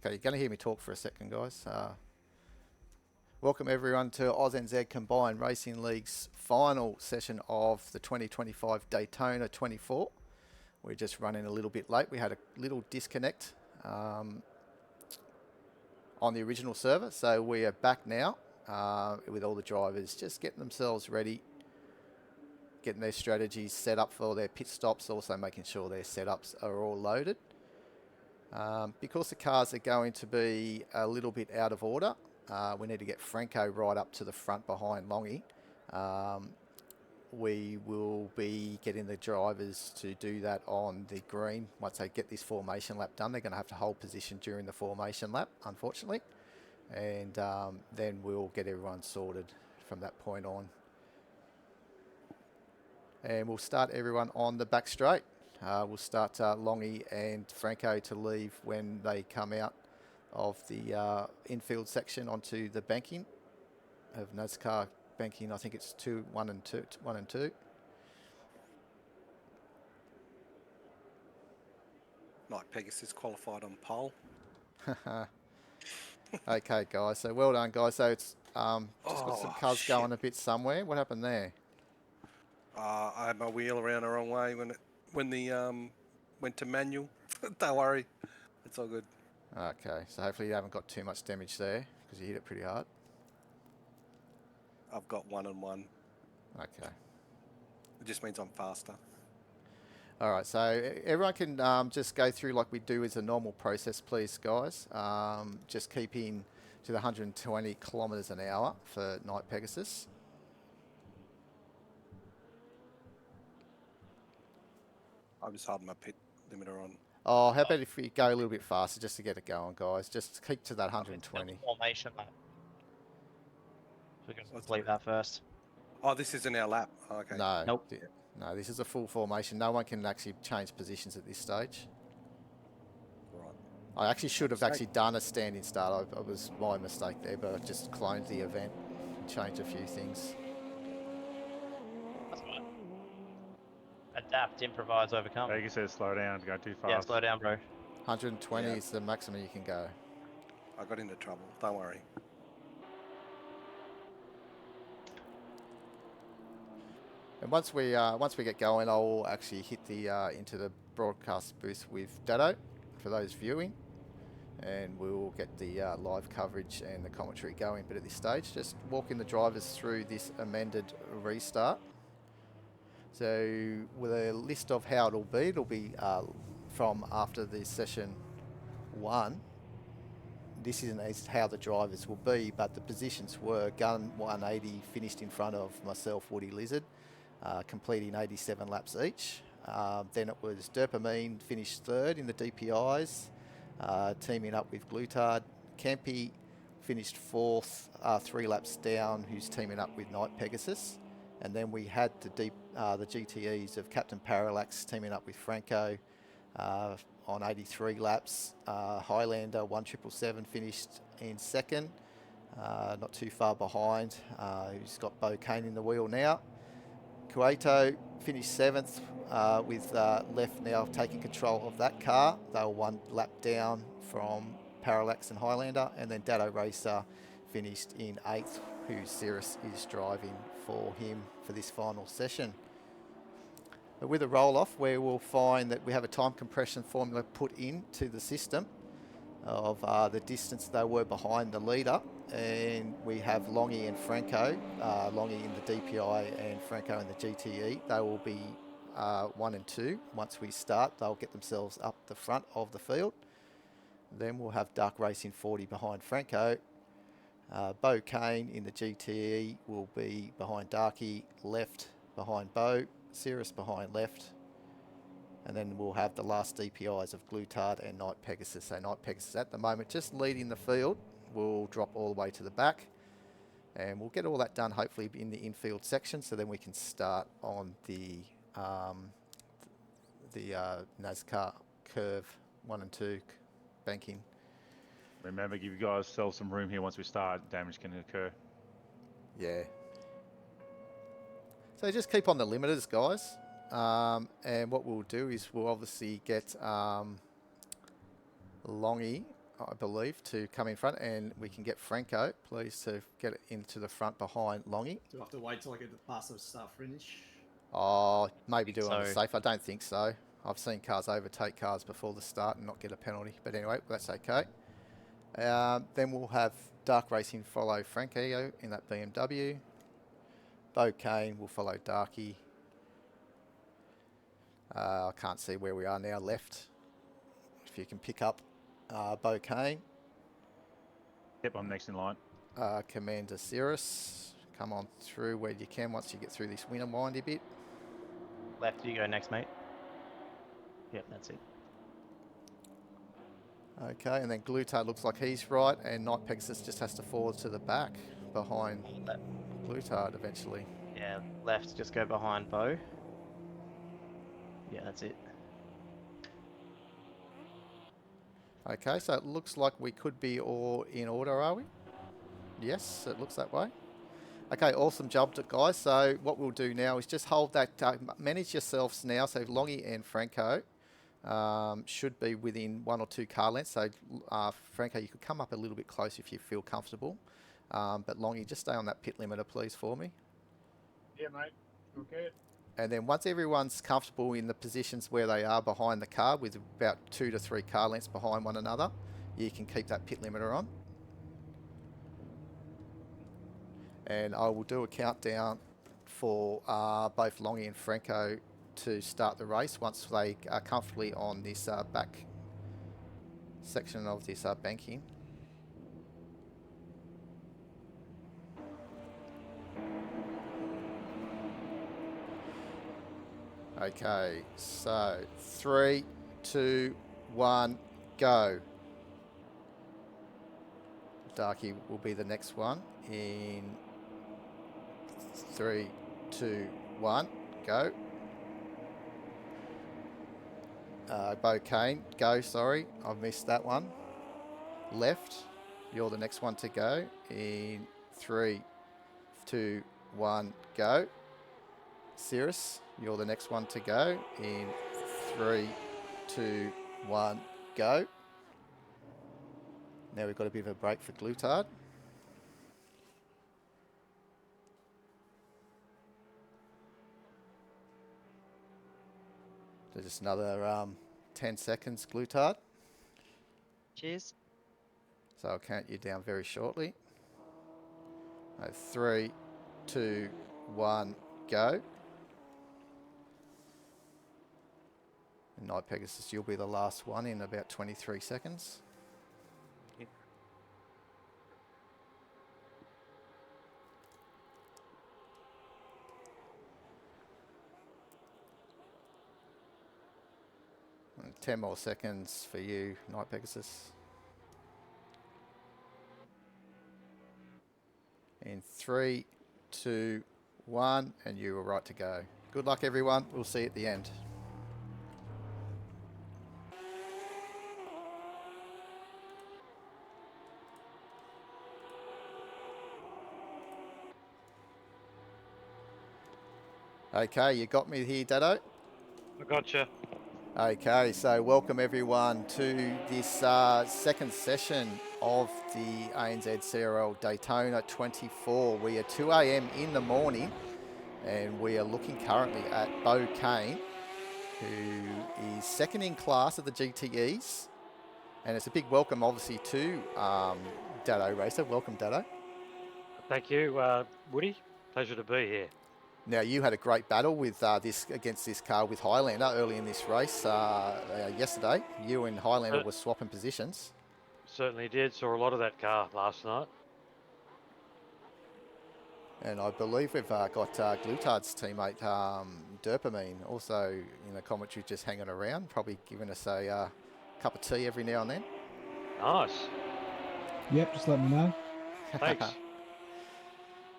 Okay, you're going to hear me talk for a second, guys. Welcome everyone to ANZCRL Combined Racing League's final session of the 2025 Daytona 24. We're just running a little bit late. We had a little disconnect on the original server, so we are back now with all the drivers just getting themselves ready, getting their strategies set up for their pit stops, also making sure their setups are all loaded. Because the cars are going to be a little bit out of order, we need to get Franco right up to the front behind Longy. We will be getting the drivers to do that on the green. Once they get this formation lap done, they're going to have to hold position during the formation lap, unfortunately. And then we'll get everyone sorted from that point on. And we'll start everyone on the back straight. We'll start Longy and Franco to leave when they come out of the infield section onto the banking of NASCAR banking. I think it's 1 and 2. Like Pegasus qualified on pole. Okay, guys. So well done, guys. So it's just got some cars going a bit somewhere. What happened there? I had my wheel around the wrong way when the went to manual. Don't worry, it's all good. Okay, so hopefully you haven't got too much damage there because you hit it pretty hard. I've got 1 and 1. Okay. It just means I'm faster. All right, so everyone can just go through like we do as a normal process, please, guys. Just keeping to the 120 kilometres an hour for Night Pegasus. I'm just holding my pit limiter on. Oh, how about if we go a little bit faster just to get it going, guys? Just keep to that 120. Formation lap. We can complete that first. Oh, this isn't our lap. Oh, okay. No. Nope. No, this is a full formation. No one can actually change positions at this stage. Right. I actually should have actually done a standing start. It was my mistake there, but I just cloned the event and changed a few things. That's fine. Adapt, improvise, overcome. Vegas says slow down, go too fast. Yeah, slow down, bro. 120 is the maximum you can go. I got into trouble. Don't worry. And once we get going, I'll actually hit the into the broadcast booth with Dado for those viewing, and we'll get the live coverage and the commentary going. But at this stage, just walking the drivers through this amended restart. So with a list of how it'll be from after the session 1. This isn't as how the drivers will be, but the positions were Gun 180 finished in front of myself, Woody Lizard, completing 87 laps each. Then it was Dopamine finished 3rd in the DPIs, teaming up with Glutard. Campy finished 4th, 3 laps down, who's teaming up with Night Pegasus. And then we had the GTEs of Captain Parallax teaming up with Franco on 83 laps. Highlander 1777 finished in 2nd, not too far behind. Who's got Bo Kane in the wheel now. Cueto finished 7th with Left now taking control of that car. They were 1 lap down from Parallax and Highlander. And then Dado Racer finished in 8th, who Cirrus is driving for him for this final session. But with a roll-off, where we'll find that we have a time compression formula put into the system of the distance they were behind the leader, and we have Longy and Franco, Longy in the DPI and Franco in the GTE. They will be 1 and 2. Once we start, they'll get themselves up the front of the field. Then we'll have Dark Racing 40 behind Franco. Bo Kane in the GTE will be behind Darky, Left behind Bo, Cirrus behind Left, and then we'll have the last DPIs of Glutard and Night Pegasus. So Night Pegasus at the moment just leading the field. We'll drop all the way to the back, and we'll get all that done hopefully in the infield section, so then we can start on the NASCAR curve 1 and 2 banking. Remember, give you guys self some room here. Once we start, damage can occur. Yeah. So just keep on the limiters, guys. And what we'll do is we'll obviously get Longy I believe, to come in front, and we can get Franco, please, to get it into the front behind Longy. Do I have to wait till I get past the start finish? Oh, maybe Think do it on the so. safe. I don't think so. I've seen cars overtake cars before the start and not get a penalty. But anyway, that's okay. Then we'll have Dark Racing follow Franco in that BMW. Bo Kane will follow Darky. I can't see where we are now. Left. If you can pick up Bo Kane. Yep, I'm next in line. Commander Cirrus. Come on through where you can once you get through this winter windy bit. Left, you go next, mate. Yep, that's it. Okay, and then Glutard looks like he's right, and Night Pegasus just has to fall to the back behind Glutard eventually. Yeah, left, just go behind Bo. Yeah, that's it. Okay, so it looks like we could be all in order, are we? Yes, it looks that way. Okay, awesome job, guys. So what we'll do now is just hold that, manage yourselves now. So Longy and Franco should be within 1 or 2 car lengths. So Franco, you could come up a little bit closer if you feel comfortable. But Longy, just stay on that pit limiter, please, for me. Yeah, mate. Okay. And then once everyone's comfortable in the positions where they are behind the car, with about 2 to 3 car lengths behind one another, you can keep that pit limiter on. And I will do a countdown for both Longy and Franco to start the race once they are comfortably on this back section of this banking. Okay, so 3, 2, 1, go. Darky will be the next one in 3, 2, 1, go. Bo Kane, go, sorry, I've missed that one. Left, you're the next one to go in 3, 2, 1, go. Cirrus, you're the next one to go in 3, 2, 1, go. Now we've got a bit of a break for Glutard. So just another 10 seconds, Glutard. Cheers. So I'll count you down very shortly. 3, 2, 1, go. And Night Pegasus, you'll be the last one in about 23 seconds. Yep. And 10 more seconds for you, Night Pegasus. In 3, 2, 1, and you are right to go. Good luck, everyone. We'll see you at the end. Okay, you got me here, Dado? I gotcha. Okay, so welcome everyone to this second session of the ANZCRL Daytona 24. We are 2 a.m. in the morning, and we are looking currently at Bo Kane, who is second in class at the GTEs. And it's a big welcome, obviously, to Dado Racer. Welcome, Dado. Thank you, Woody. Pleasure to be here. Now, you had a great battle with against this car with Highlander early in this race yesterday. You and Highlander were swapping positions. Certainly did. Saw a lot of that car last night. And I believe we've got Glutard's teammate, Dopamine, also in the commentary just hanging around, probably giving us a cup of tea every now and then. Nice. Yep, just let me know. Thanks.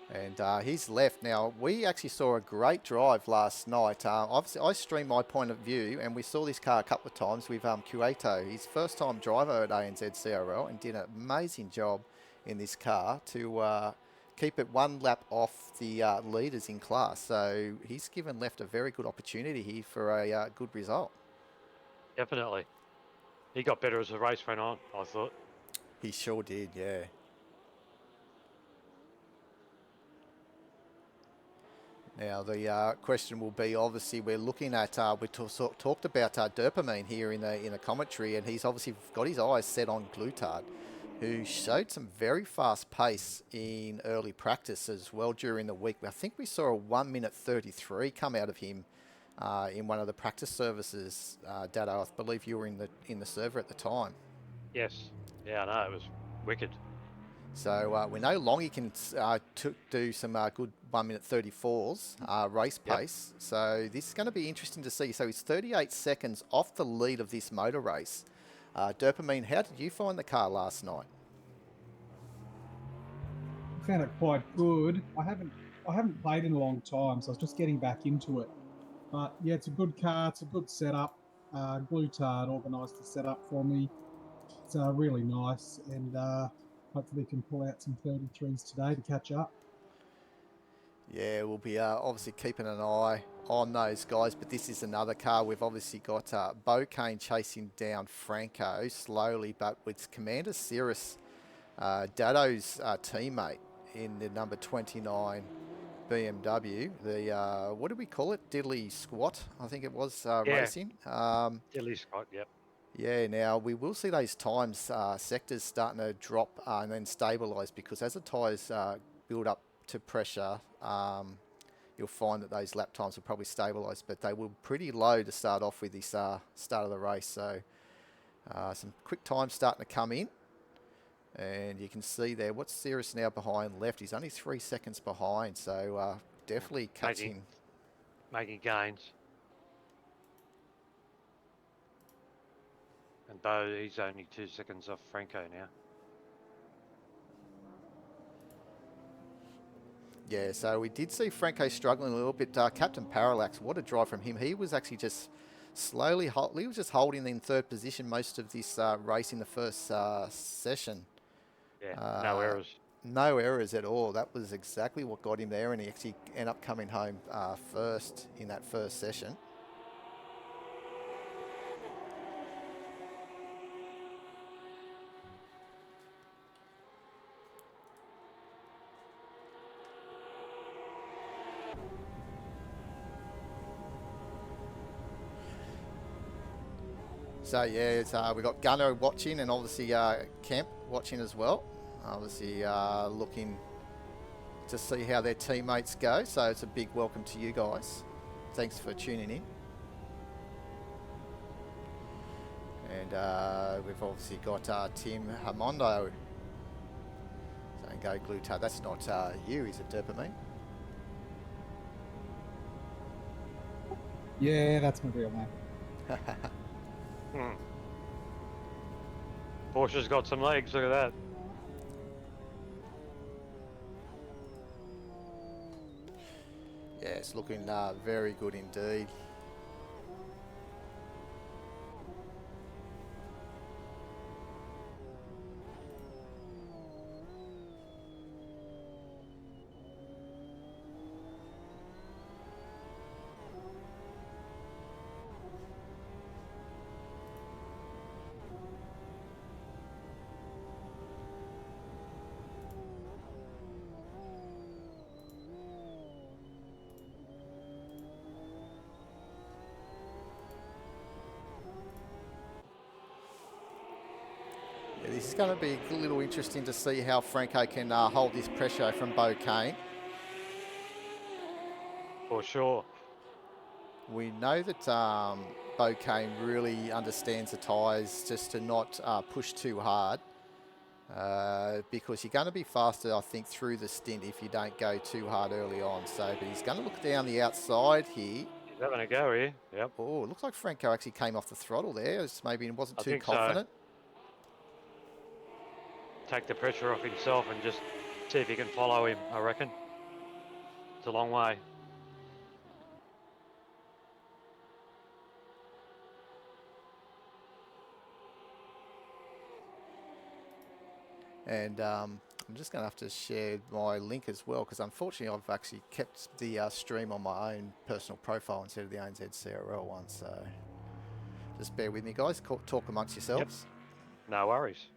And he's left. Now, we actually saw a great drive last night. Obviously, I streamed my point of view, and we saw this car a couple of times with Cueto, his first time driver at ANZCRL, and did an amazing job in this car to keep it one lap off the leaders in class. So he's given left a very good opportunity here for a good result. Definitely. He got better as the race went on, I thought. He sure did, yeah. Now, the question will be, obviously, we're looking at, we talked about dopamine here in the commentary, and he's obviously got his eyes set on Glutard, who showed some very fast pace in early practice as well during the week. I think we saw a 1 minute 33 come out of him in one of the practice services. Dado, I believe you were in the server at the time. Yes. Yeah, I know, it was wicked. So we know Longy can do some good 1 minute 34s race Yep. pace. So this is going to be interesting to see. So he's 38 seconds off the lead of this motor race. Dopamine, how did you find the car last night? I found it quite good. I haven't played in a long time, so I was just getting back into it. But yeah, it's a good car. It's a good setup. Glutard organised the setup for me. It's really nice, and hopefully can pull out some 33s today to catch up. Yeah, we'll be obviously keeping an eye on those guys, but this is another car. We've obviously got Bo Kane chasing down Franco slowly, but with Commander Cirrus, Dado's teammate in the number 29 BMW, the, what do we call it? Diddley Squat, I think it was, racing. Dilly Scott, yep. Yeah, now we will see those times sectors starting to drop and then stabilise, because as the tyres build up to pressure, you'll find that those lap times will probably stabilise, but they were pretty low to start off with this start of the race. So some quick times starting to come in, and you can see there, what's Cirrus now behind left? He's only 3 seconds behind, so definitely catching. Making gains. And Bo, he's only 2 seconds off Franco now. Yeah, so we did see Franco struggling a little bit. Captain Parallax, what a drive from him. He was actually just slowly, he was just holding in third position most of this race in the first session. Yeah, no errors. No errors at all. That was exactly what got him there, and he actually ended up coming home first in that first session. So yeah, we've got Gunner watching, and obviously Kemp watching as well. Obviously looking to see how their teammates go. So it's a big welcome to you guys. Thanks for tuning in. And we've obviously got Tim Hamondo saying go Glutard. That's not you, is it, Dopamine? Yeah, that's my real name. Porsche's got some legs, look at that. Yeah, it's looking very good indeed. This is going to be a little interesting to see how Franco can hold this pressure from Bo Kane. For sure. We know that Bo Kane really understands the tyres just to not push too hard, because you're going to be faster, I think, through the stint if you don't go too hard early on. So, but he's going to look down the outside here. He's having a go here, yep. Oh, it looks like Franco actually came off the throttle there. Maybe he wasn't too think so. confident. Take the pressure off himself and just see if he can follow him, I reckon. It's a long way. And I'm just going to have to share my link as well, because unfortunately I've actually kept the stream on my own personal profile instead of the ANZCRL one. So just bear with me, guys. Talk amongst yourselves. Yep. No worries.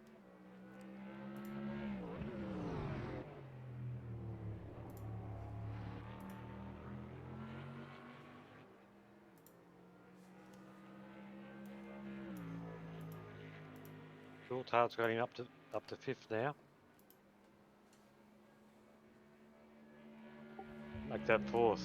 Coulthard's got him up to 5th now. Make that 4th.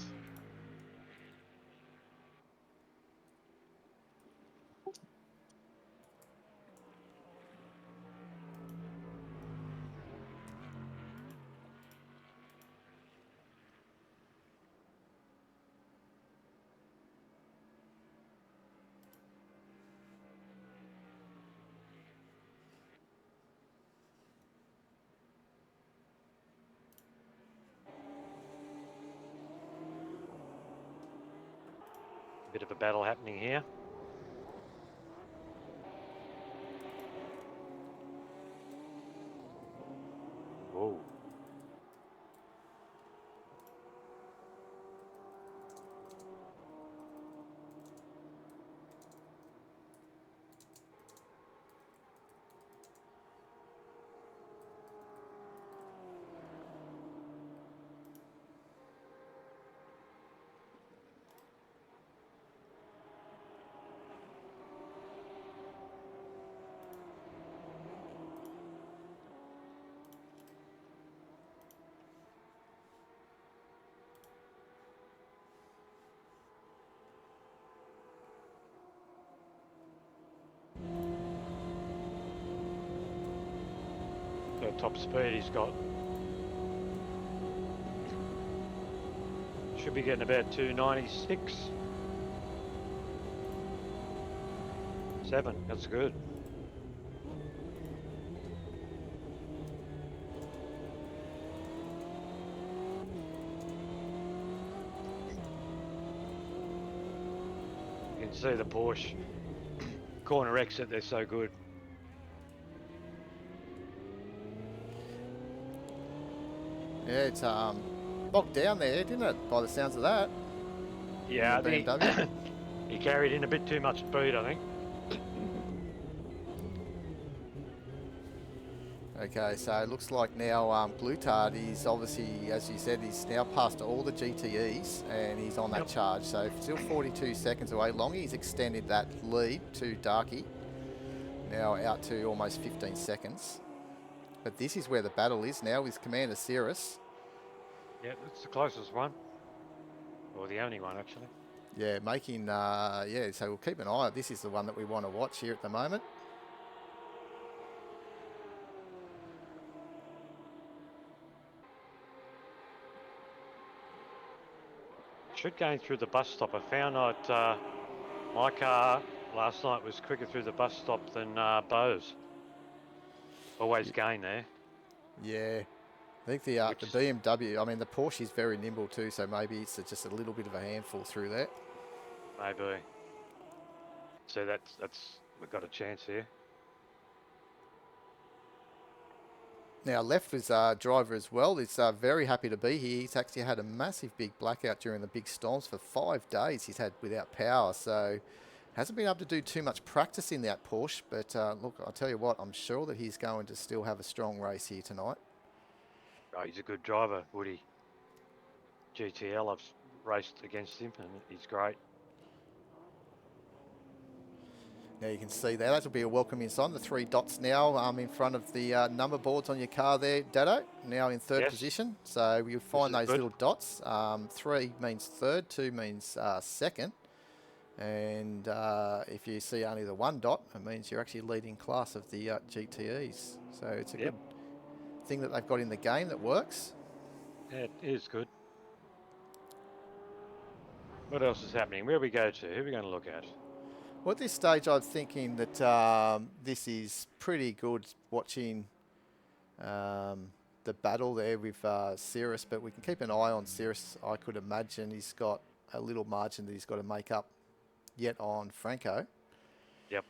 Bit of a battle happening here. Whoa. That top speed he's got. Should be getting about 296. 7, that's good. You can see the Porsche corner exit, they're so good. Yeah, it's bogged down there, didn't it? By the sounds of that. Yeah, I The think BMW. he carried in a bit too much speed, I think. Okay, so it looks like now Glutard is obviously, as you said, he's now passed all the GTEs and he's on that Yep. charge. So still 42 seconds away. Longy's extended that lead to Darky. Now out to almost 15 seconds. But this is where the battle is now with Commander Cirrus. Yeah, it's the closest one. Or the only one, actually. Yeah, making, yeah, so we'll keep an eye. This is the one that we want to watch here at the moment. Should going through the bus stop. I found that my car last night was quicker through the bus stop than Beau's. Always gain there. Yeah. I think the BMW, I mean, the Porsche is very nimble too, so maybe it's just a little bit of a handful through there. Maybe. So that's we've got a chance here. Now, left was driver as well. He's very happy to be here. He's actually had a massive big blackout during the big storms for 5 days. He's had without power, so hasn't been able to do too much practice in that Porsche. But look, I'll tell you what, I'm sure that he's going to still have a strong race here tonight. Oh, he's a good driver, Woody. GTL, I've raced against him and he's great. Now you can see there, that'll be a welcoming sign. The 3 dots now in front of the number boards on your car there, Dado. Now in third Yes. position. So you'll find is those good. little dots. 3 means third, 2 means second. And if you see only the 1 dot, it means you're actually leading class of the GTEs. So it's a Yep. good thing that they've got in the game that works. Yeah, it is good. What else is happening? Where we go to? Who are we going to look at? Well, at this stage, I'm thinking that this is pretty good watching the battle there with Cirrus, but we can keep an eye on Cirrus. I could imagine he's got a little margin that he's got to make up yet on Franco. Yep.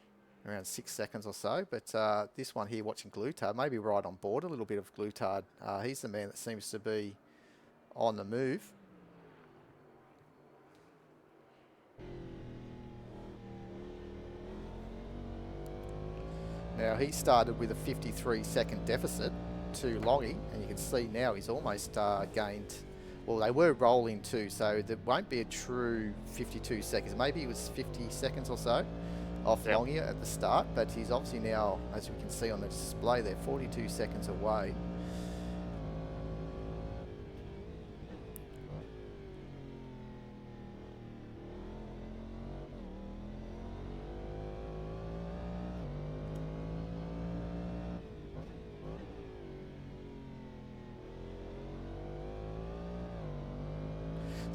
Around 6 seconds or so. But this one here, watching Glutard, maybe right on board a little bit of Glutard. He's the man that seems to be on the move. Now, he started with a 53-second deficit to Longy, and you can see now he's almost gained. Well, they were rolling too, so there won't be a true 52 seconds. Maybe it was 50 seconds or so. off Yep. Longy at the start, but he's obviously now, as we can see on the display there, 42 seconds away.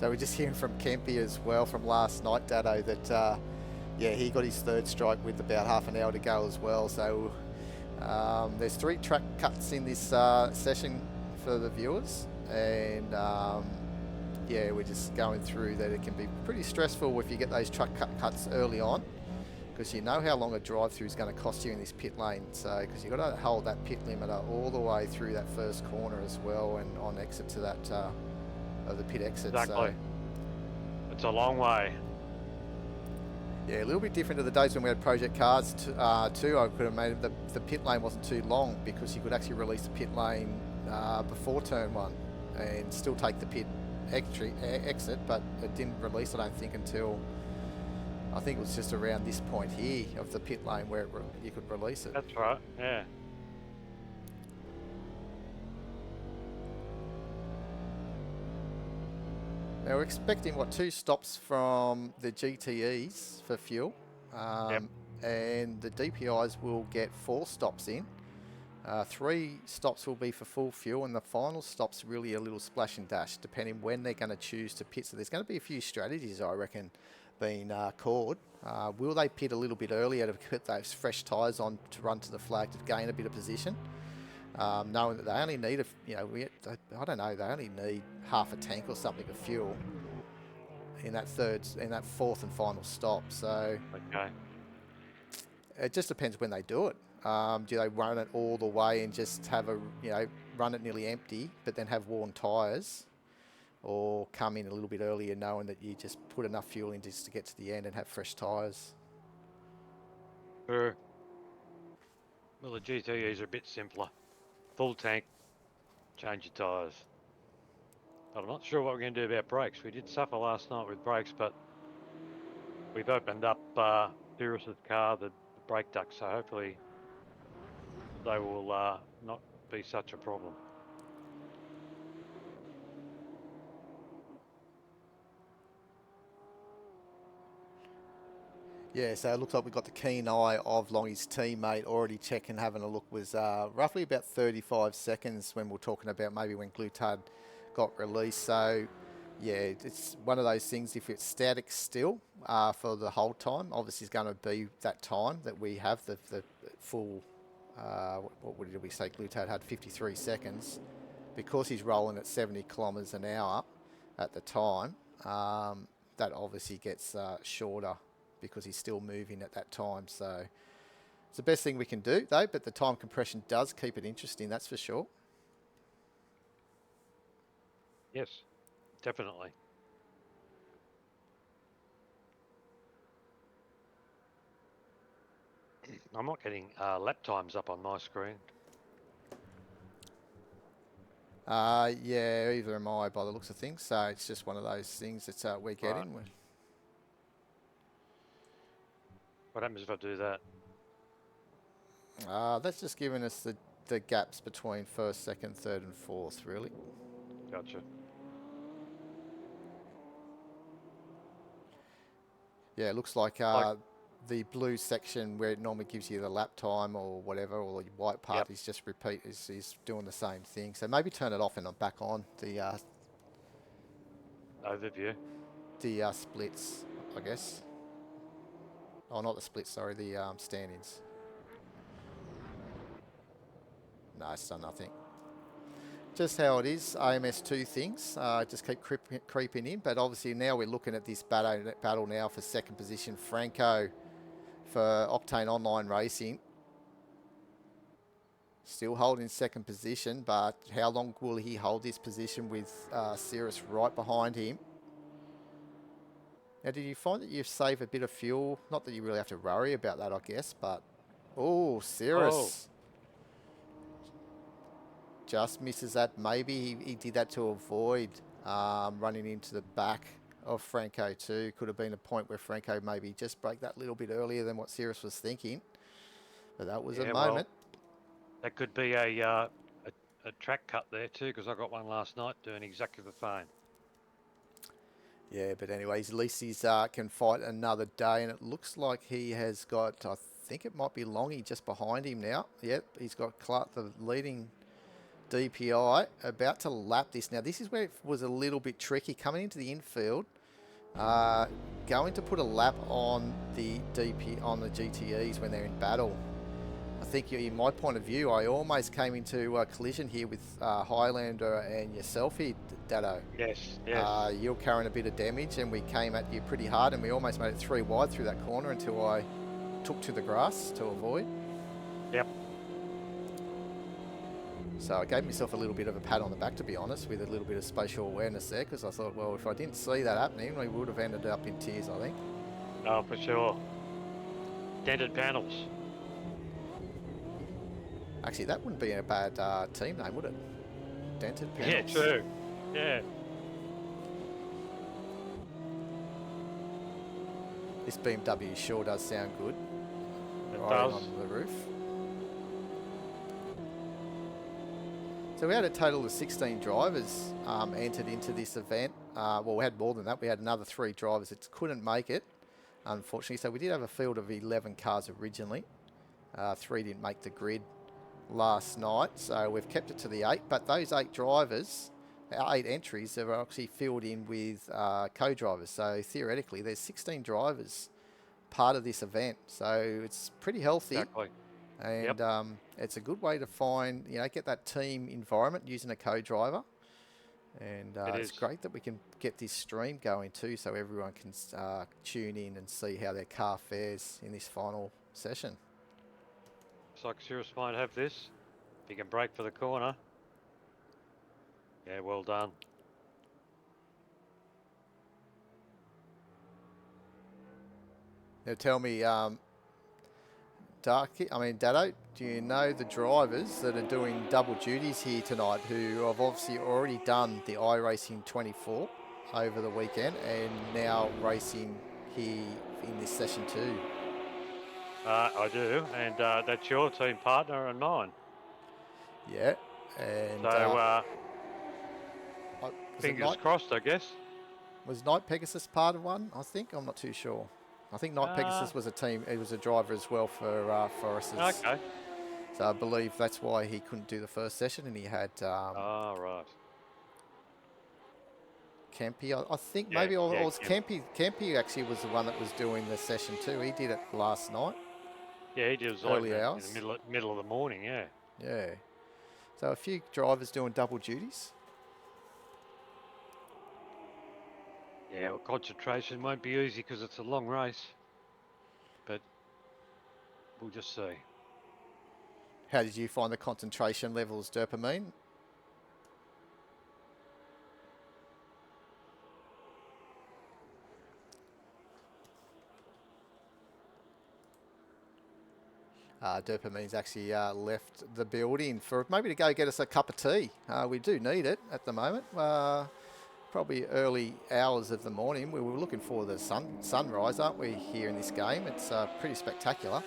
So we're just hearing from Kempy as well from last night, Dado, that yeah, he got his third strike with about half an hour to go as well. So there's 3 track cuts in this session for the viewers, and yeah, we're just going through that. It can be pretty stressful if you get those truck cuts early on, because you know how long a drive through is going to cost you in this pit lane. So because you've got to hold that pit limiter all the way through that first corner as well, and on exit to that of the pit exit. Exactly. So It's a long way. yeah, a little bit different to the days when we had project cars too. I could have made the pit lane wasn't too long, because you could actually release the pit lane before turn 1 and still take the pit exit, but it didn't release, I don't think, until I think it was just around this point here of the pit lane where you could release it. That's right. Yeah. Now we're expecting 2 stops from the GTEs for fuel, and the DPIs will get 4 stops in. 3 stops will be for full fuel, and the final stop's really a little splash and dash, depending when they're going to choose to pit. So there's going to be a few strategies, I reckon, being called. Will they pit a little bit earlier to put those fresh tyres on to run to the flag to gain a bit of position? Knowing that they only need I don't know, they only need half a tank or something of fuel in that 4th and final stop. So Okay. it just depends when they do it. Do they run it all the way and just have run it nearly empty, but then have worn tyres, or come in a little bit earlier knowing that you just put enough fuel in just to get to the end and have fresh tyres? Sure. Well, the GTEs are a bit simpler. Full tank, change your tyres. But I'm not sure what we're going to do about brakes. We did suffer last night with brakes, but we've opened up Cirrus's car, the brake duct, so hopefully they will not be such a problem. Yeah, so it looks like we've got the keen eye of Longy's teammate already checking, having a look. Was roughly about 35 seconds when we're talking about maybe when Glutard got released. So yeah, it's one of those things, if it's static still for the whole time, obviously it's going to be that time that we have the full, what did we say, Glutard had 53 seconds. Because he's rolling at 70 kilometres an hour at the time, that obviously gets shorter, because he's still moving at that time. So it's the best thing we can do, though, but the time compression does keep it interesting, that's for sure. Yes, definitely. I'm not getting lap times up on my screen. Yeah, either am I by the looks of things. So it's just one of those things that we're getting. Right. What happens if I do that? That's just giving us the gaps between first, second, third and fourth, really. Gotcha. Yeah, it looks like the blue section where it normally gives you the lap time or whatever, or the white part is just is doing the same thing. So maybe turn it off and I'm back on the Overview. the splits, I guess. Oh, not the splits, sorry, the stand-ins. No, it's done nothing. Just how it is, AMS2 things, just keep creeping in. But obviously now we're looking at this battle now for second position. Franco for Octane Online Racing. Still holding second position, but how long will he hold this position with Cirrus right behind him? Now, did you find that you've saved a bit of fuel? Not that you really have to worry about that, I guess, but... Oh, Cirrus. Just misses that. Maybe he did that to avoid running into the back of Franco too. Could have been a point where Franco maybe just broke that little bit earlier than what Cirrus was thinking. But that was a Yeah, moment. That could be a track cut there too, because I got one last night doing exactly the same. Yeah, but anyways, at least he's can fight another day, and it looks like he has got, I think it might be Longy just behind him now. Yep, he's got Clark, the leading DPI, about to lap this. Now, this is where it was a little bit tricky. Coming into the infield, going to put a lap on the GTEs when they're in battle. I think in my point of view, I almost came into a collision here with Highlander and yourself here, Dado. Yes. You're carrying a bit of damage, and we came at you pretty hard, and we almost made it 3 wide through that corner until I took to the grass to avoid. Yep. So I gave myself a little bit of a pat on the back, to be honest, with a little bit of spatial awareness there, because I thought, well, if I didn't see that happening, we would have ended up in tears, I think. Oh, for sure. Dented panels. Actually, that wouldn't be a bad team name, would it? Dented panels. Yeah, true. Yeah. This BMW sure does sound good. It Riding does. on the roof. So we had a total of 16 drivers entered into this event. Well, we had more than that. We had another 3 drivers that couldn't make it, unfortunately. So we did have a field of 11 cars originally. 3 didn't make the grid last night, so we've kept it to the 8. But those 8 drivers, our 8 entries, are actually filled in with co-drivers. So theoretically, there's 16 drivers part of this event. So it's pretty healthy. Exactly. And it's a good way to find, get that team environment using a co-driver. And it's great that we can get this stream going too, so everyone can tune in and see how their car fares in this final session. Looks like Cirrus might have this. If he can brake for the corner. Yeah, well done. Now tell me, Dado, do you know the drivers that are doing double duties here tonight who have obviously already done the iRacing 24 over the weekend and now racing here in this session too? I do, and that's your team partner and mine. Yeah, and So, was fingers crossed, I guess. Was Night Pegasus part of one? I think I'm not too sure. I think Night Pegasus was a team. It was a driver as well for us. Okay. So I believe that's why he couldn't do the first session, and he had Right. Kempy. I think Yeah, maybe it yeah, was Kempy. Kempy actually was the one that was doing the session too. He did it last night. Yeah, he did it Early like hours. in the middle of the morning. Yeah. Yeah. So a few drivers doing double duties. Yeah, well, concentration won't be easy because it's a long race, but we'll just see. How did you find the concentration levels, Dopamine? Dopamine's actually left the building for maybe to go get us a cup of tea. We do need it at the moment. Probably early hours of the morning. We were looking for the sunrise, aren't we, here in this game? It's pretty spectacular.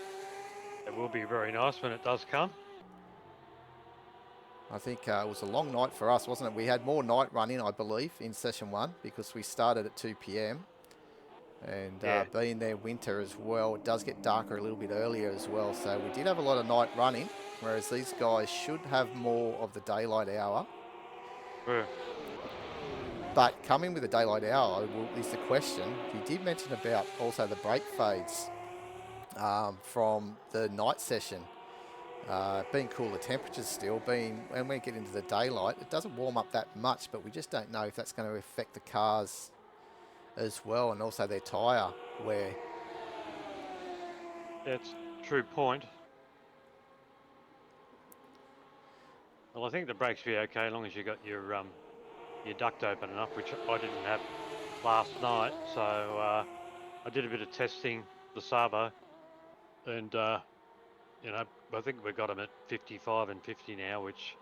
It will be very nice when it does come. I think it was a long night for us, wasn't it? We had more night running, I believe, in session 1 because we started at 2 p.m. And being there winter as well, it does get darker a little bit earlier as well. So we did have a lot of night running, whereas these guys should have more of the daylight hour. Yeah. But coming with the daylight hour is the question. You did mention about also the brake fades from the night session. Being cooler temperatures still, when we get into the daylight, it doesn't warm up that much, but we just don't know if that's going to affect the cars as well, and also their tyre wear. That's a true point. Well, I think the brakes will be okay as long as you got your duct open enough, which I didn't have last night. So I did a bit of testing the Savo, and I think we got them at 55 and 50 now, which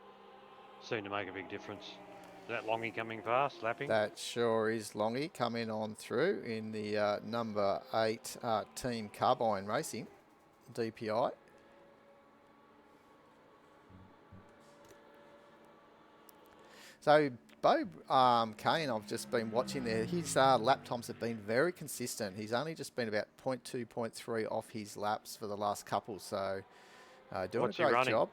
seemed to make a big difference. Is that Longy coming fast, lapping? That sure is Longy coming on through in the number 8 Team Carbine Racing, DPI. So Bo Kane, I've just been watching there. His lap times have been very consistent. He's only just been about 0.2, 0.3 off his laps for the last couple. So doing What's a he great running? job.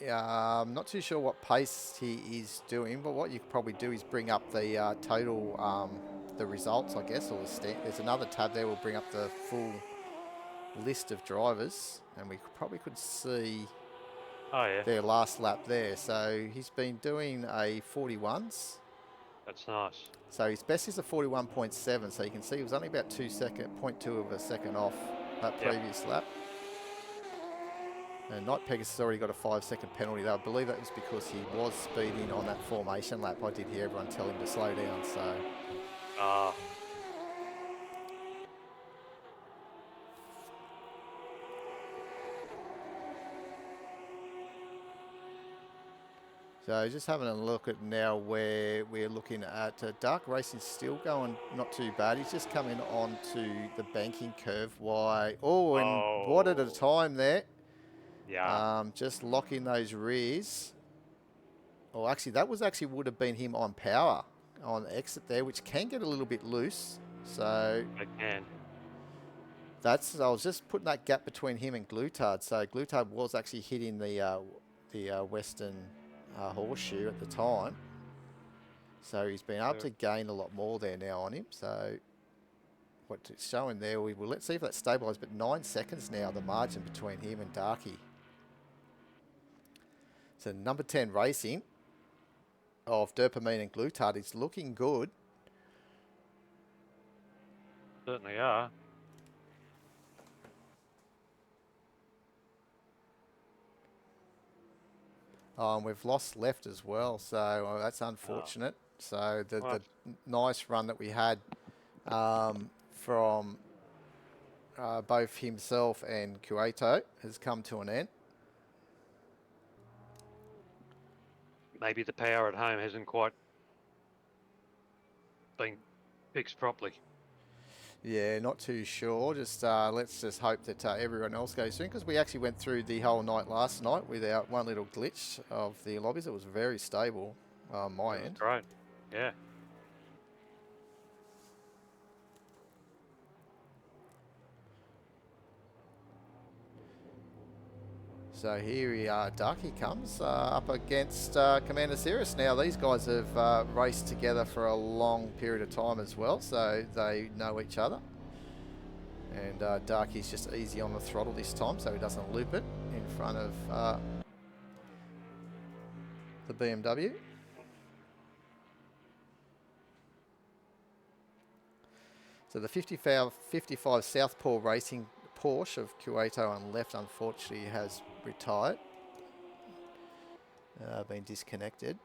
I'm not too sure what pace he is doing, but what you could probably do is bring up the total, the results, I guess, or there's another tab there. We'll bring up the full list of drivers, and we probably could see Oh, yeah. their last lap there. So he's been doing a 41s. That's nice. So his best is a 41.7. So you can see he was only about 0.2 of a second off that Yep. previous lap. And Night Pegasus has already got a 5-second penalty, though. I believe that was because he was speeding on that formation lap. I did hear everyone tell him to slow down, so... So just having a look at now where we're looking at Dark Racing still going not too bad. He's just coming on to the banking curve. Why? Oh, and what at a time there. Yeah. Just locking those rears. Oh, actually, that was would have been him on power on exit there, which can get a little bit loose. So I can. I was just putting that gap between him and Glutard. So Glutard was actually hitting the Western horseshoe at the time. So he's been able to gain a lot more there now on him. So what it's showing there, let's see if that's stabilised. But 9 seconds now, the margin between him and Darky. So number 10 Racing of Dopamine and Glutard is looking good. Certainly are. We've lost left as well, so that's unfortunate. So the nice run that we had from both himself and Cueto has come to an end. Maybe the power at home hasn't quite been fixed properly. Yeah, not too sure. Just let's just hope that everyone else goes soon, because we actually went through the whole night last night without one little glitch of the lobbies. It was very stable on my end. Great. Yeah. So here we are. Darky comes up against Commander Cirrus. Now these guys have raced together for a long period of time as well, so they know each other. And Darky's just easy on the throttle this time, so he doesn't loop it in front of the BMW. So the 55 Southpaw Racing Porsche of Cueto on left, unfortunately, has retired. Been disconnected.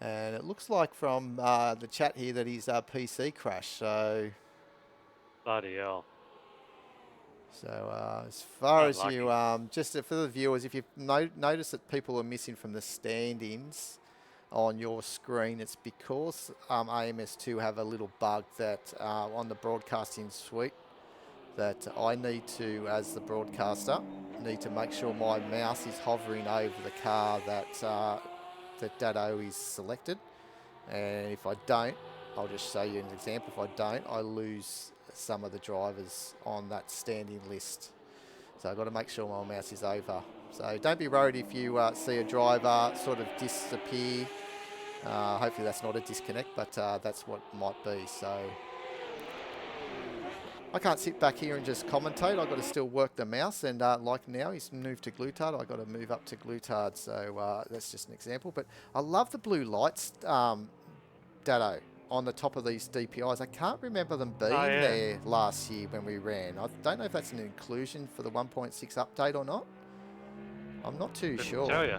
And it looks like from the chat here that his PC crashed. So, Bloody hell. so as far as Unlucky. you, just for the viewers, if you've noticed that people are missing from the stand-ins on your screen, it's because AMS2 have a little bug that on the broadcasting suite that I need to, as the broadcaster, need to make sure my mouse is hovering over the car that that Dado is selected. And if I don't, I'll just show you an example. If I don't, I lose some of the drivers on that standing list. So I've got to make sure my mouse is over. So don't be worried if you see a driver sort of disappear. Hopefully that's not a disconnect, but that's what it might be. So I can't sit back here and just commentate. I've got to still work the mouse, and like now he's moved to Glutard. I've got to move up to Glutard, so that's just an example. But I love the blue lights, Dado, on the top of these DPIs. I can't remember them being there last year when we ran. I don't know if that's an inclusion for the 1.6 update or not. I'm not too sure. Tell you.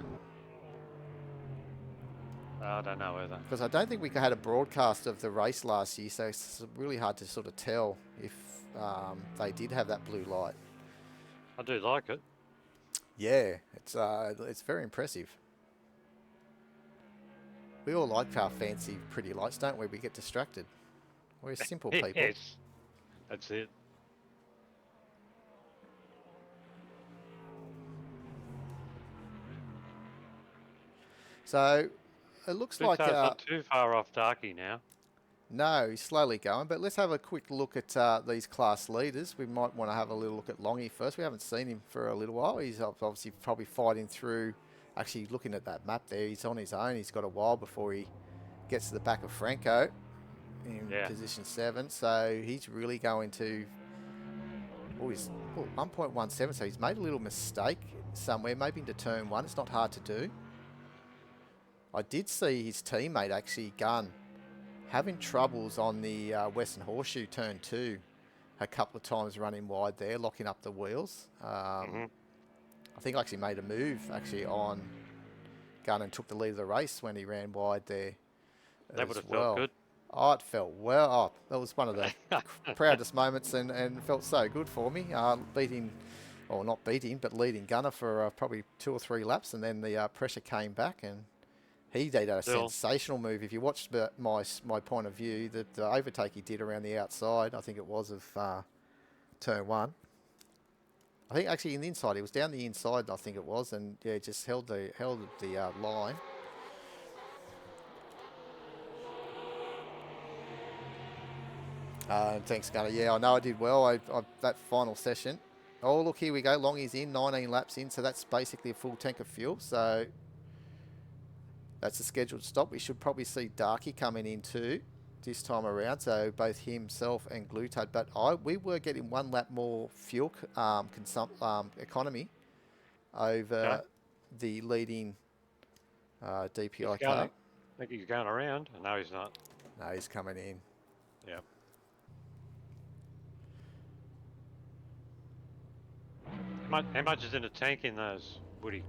I don't know either. Because I don't think we had a broadcast of the race last year, so it's really hard to sort of tell if they did have that blue light. I do like it. Yeah, it's very impressive. We all like our fancy, pretty lights, don't we? We get distracted. We're simple people. Yes, that's it. So it looks like Plutar's not too far off Darky now. no, he's slowly going. But let's have a quick look at these class leaders. We might want to have a little look at Longy first. We haven't seen him for a little while. He's obviously probably fighting through. Actually, looking at that map there, he's on his own. He's got a while before he gets to the back of Franco in Yeah. position 7. So he's really going to. Oh, he's 1.17. So he's made a little mistake somewhere, maybe into turn 1. It's not hard to do. I did see his teammate actually Gunn having troubles on the Western Horseshoe turn 2 a couple of times, running wide there, locking up the wheels. I think I actually made a move actually on Gunn and took the lead of the race when he ran wide there. That would as have well. felt good. Oh, it felt well. Oh, that was one of the proudest moments and felt so good for me. Beating, or not beating, but leading Gunner for probably 2 or 3 laps, and then the pressure came back and he did a Still. sensational move. If you watched my point of view, the overtake he did around the outside, I think it was of turn 1. I think actually in the inside, he was down the inside, I think it was, and yeah, just held the line. Thanks, Gunner. Yeah, I know I did well. That final session. Oh, look, here we go. Longy's in, 19 laps in, so that's basically a full tank of fuel. So that's a scheduled stop. We should probably see Darky coming in too this time around. So both himself and Glutard. But we were getting 1 lap more fuel economy over the leading DPI car. I think he's going around. No, he's not. No, he's coming in. Yeah. How much is in a tank in those, Woody?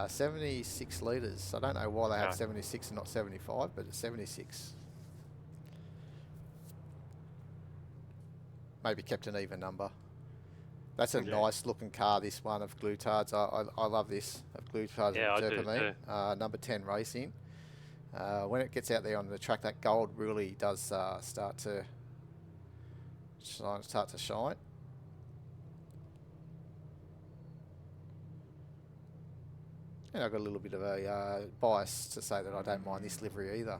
76 litres. I don't know why they have Okay. 76 and not 75, but it's 76. Maybe kept an even number. That's a nice looking car, this one of Glutard's. I love this of Glutard's. Yeah, I do too. Number 10 Racing. When it gets out there on the track, that gold really does start to shine. And I've got a little bit of a bias to say that I don't mind this livery either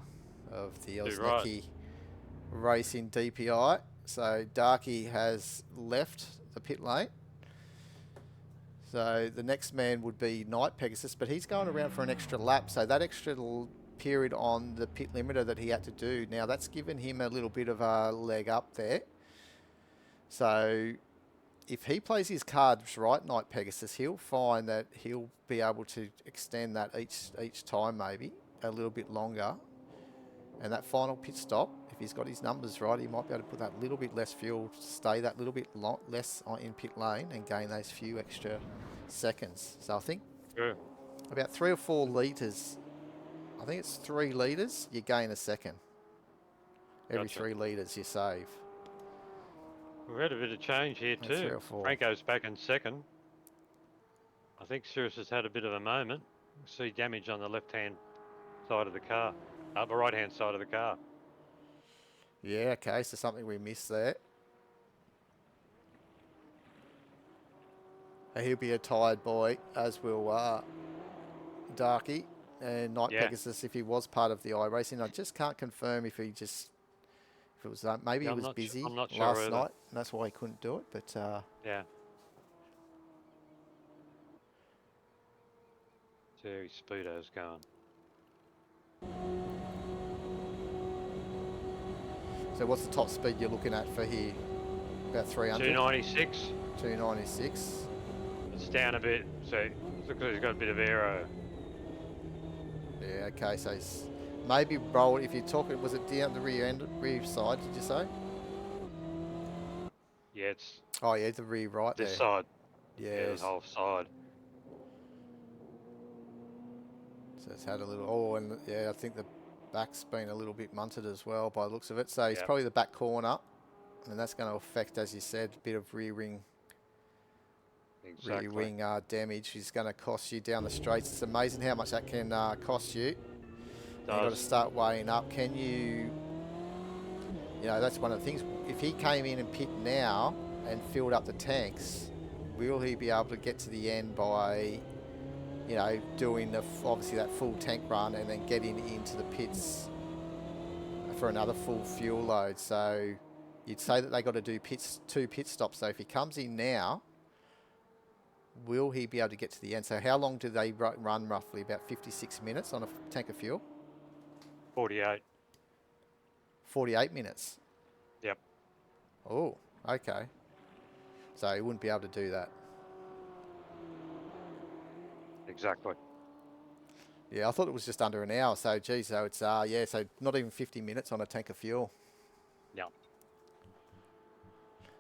of the Elsnicki Racing DPI. So Darky has left the pit lane. So the next man would be Night Pegasus, but he's going around for an extra lap. So that extra period on the pit limiter that he had to do, now that's given him a little bit of a leg up there. So if he plays his cards right, Night Pegasus, he'll find that he'll be able to extend that each time maybe a little bit longer. And that final pit stop, if he's got his numbers right, he might be able to put that little bit less fuel, stay that little bit less in pit lane and gain those few extra seconds. So I think about 3 or 4 litres, I think it's 3 litres, you gain a second. Every 3 litres you save. We've had a bit of change here That's 3 too. or 4. Franco's back in second. I think Cirrus has had a bit of a moment. See damage on the left-hand side of the car, the right-hand side of the car. Yeah, okay, so something we missed there. He'll be a tired boy, as will Darky and Night Pegasus if he was part of the iRacing. I just can't confirm if he just, if it was maybe he was busy last night, and that's why he couldn't do it. But yeah. So his speedo's going. So what's the top speed you're looking at for here? About 300? 296. 296. It's down a bit, so it looks like he's got a bit of aero. Yeah, okay, so he's maybe roll, if you're talking, was it down the rear side, did you say? Yeah, it's... Oh yeah, the rear right this there. side. Yeah, Yeah, the whole side. So it's had a little, and yeah, I think the back's been a little bit munted as well by the looks of it. So he's probably the back corner, and that's going to affect, as you said, a bit of rear ring Exactly. rear wing damage is going to cost you down the straights. It's amazing how much that can cost you. You've got to Does. start weighing up. Can you, that's one of the things. If he came in and pit now and filled up the tanks, will he be able to get to the end by, doing obviously that full tank run and then getting into the pits for another full fuel load? So you'd say that they got to do two pit stops. So if he comes in now, will he be able to get to the end? So how long do they run roughly? About 56 minutes on a tank of fuel? 48. 48 minutes? Yep. Oh, okay. So he wouldn't be able to do that. Exactly. Yeah, I thought it was just under an hour. So, geez, so it's, so not even 50 minutes on a tank of fuel. Yeah.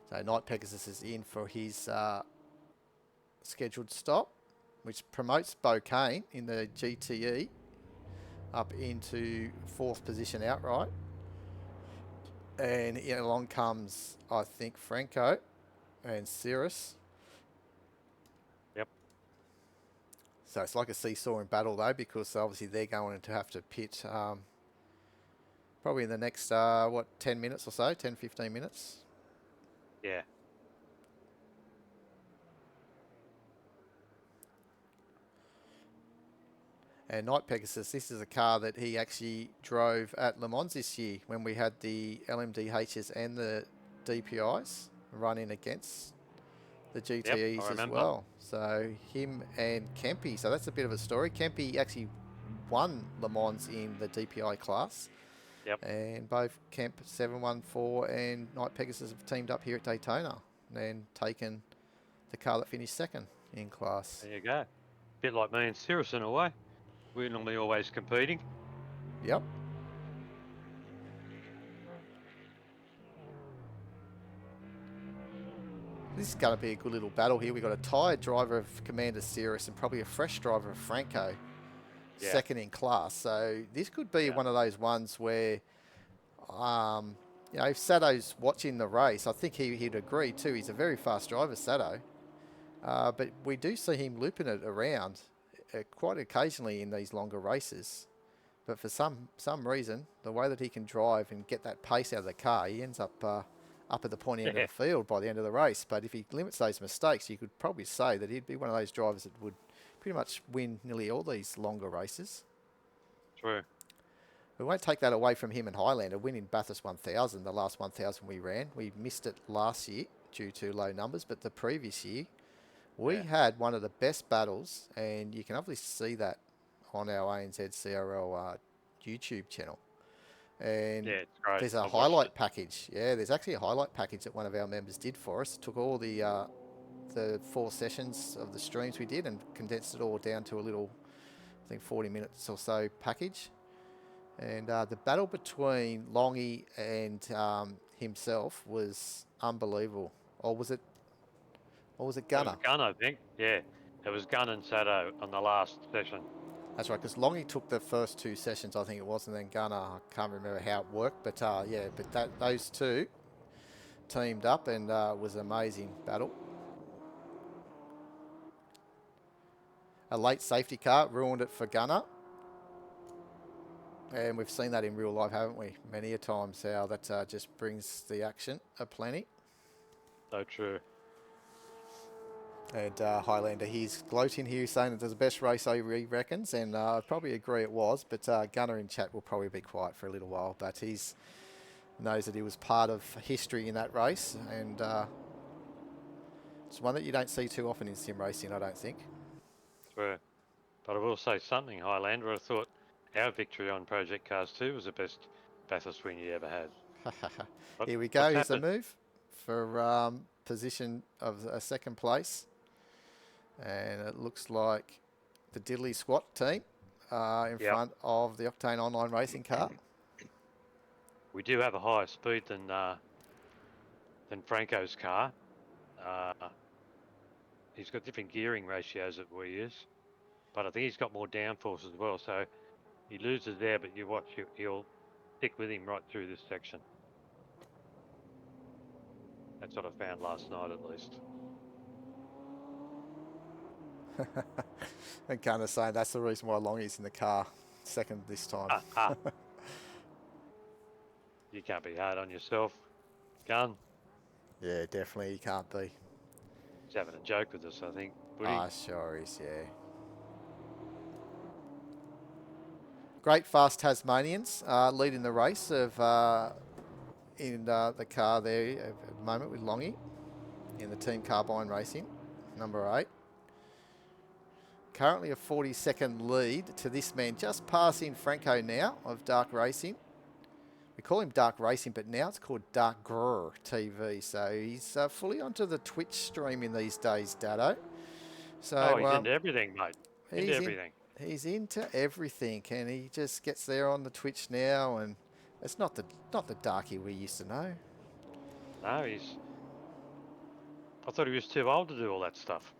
So Night Pegasus is in for his scheduled stop, which promotes Bocane in the GTE up into 4th position outright. And along comes, I think, Franco and Cirrus. Yep. So it's like a seesaw in battle, though, because obviously they're going to have to pit probably in the next, 10 minutes or so, 10, 15 minutes. Yeah. And Night Pegasus, this is a car that he actually drove at Le Mans this year when we had the LMDHs and the DPIs running against the GTEs as remember. well. So him and Kempy, so that's a bit of a story. Kempy actually won Le Mans in the DPI class. Yep. And both Kemp 714 and Night Pegasus have teamed up here at Daytona and taken the car that finished second in class. There you go. Bit like me and Cirrus in a way. We're normally always competing. Yep. This is going to be a good little battle here. We've got a tired driver of Commander Cirrus and probably a fresh driver of Franco, second in class. So this could be one of those ones where, if Sato's watching the race, I think he'd agree too. He's a very fast driver, Sato. But we do see him looping it around quite occasionally in these longer races. But for some reason, the way that he can drive and get that pace out of the car, he ends up up at the pointy end of the field by the end of the race. But if he limits those mistakes, you could probably say that he'd be one of those drivers that would pretty much win nearly all these longer races. True. We won't take that away from him and Highlander winning Bathurst 1000, the last 1000 we ran. We missed it last year due to low numbers, but the previous year, we had one of the best battles, and you can obviously see that on our ANZCRL YouTube channel. And it's great. there's a I've watched highlight package. Yeah, there's actually a highlight package that one of our members did for us. It took all the 4 sessions of the streams we did and condensed it all down to a little, I think, 40 minutes or so package. And the battle between Longy and himself was unbelievable. Or was it Gunner? It was Gun, I think. Yeah. It was Gun and Sato on the last session. That's right, because Longy took the first 2 sessions, I think it was, and then Gunner, I can't remember how it worked, but those two teamed up and was an amazing battle. A late safety car ruined it for Gunner. And we've seen that in real life, haven't we? Many a times how that just brings the action aplenty. So true. And Highlander, he's gloating here, saying that it's the best race he reckons, and I probably agree it was, but Gunner in chat will probably be quiet for a little while, but he's knows that he was part of history in that race, and it's one that you don't see too often in sim racing, I don't think. True. But I will say something, Highlander. I thought our victory on Project Cars 2 was the best Bathurst win you ever had. Here we go, here's a move for position of a second place. And it looks like the Diddley Squat team in front of the Octane Online Racing car. We do have a higher speed than Franco's car. He's got different gearing ratios that we use, but I think he's got more downforce as well. So he loses there, but you watch, he'll stick with him right through this section. That's what I found last night, at least. And kind of saying that's the reason why Longy's in the car second this time. You can't be hard on yourself. Gun. Yeah, definitely, he can't be. He's having a joke with us, I think. Woody. Ah, sure is, yeah. Great fast Tasmanians leading the race of in the car there at the moment with Longy in the Team Carbine Racing, number 8. Currently a 40-second lead to this man, just passing Franco now of Dark Racing. We call him Dark Racing, but now it's called Dark Grr TV. So he's fully onto the Twitch streaming these days, Dado. So He's into everything, mate. Into everything. He's into everything, and he just gets there on the Twitch now, and it's not the Darky we used to know. No, I thought he was too old to do all that stuff.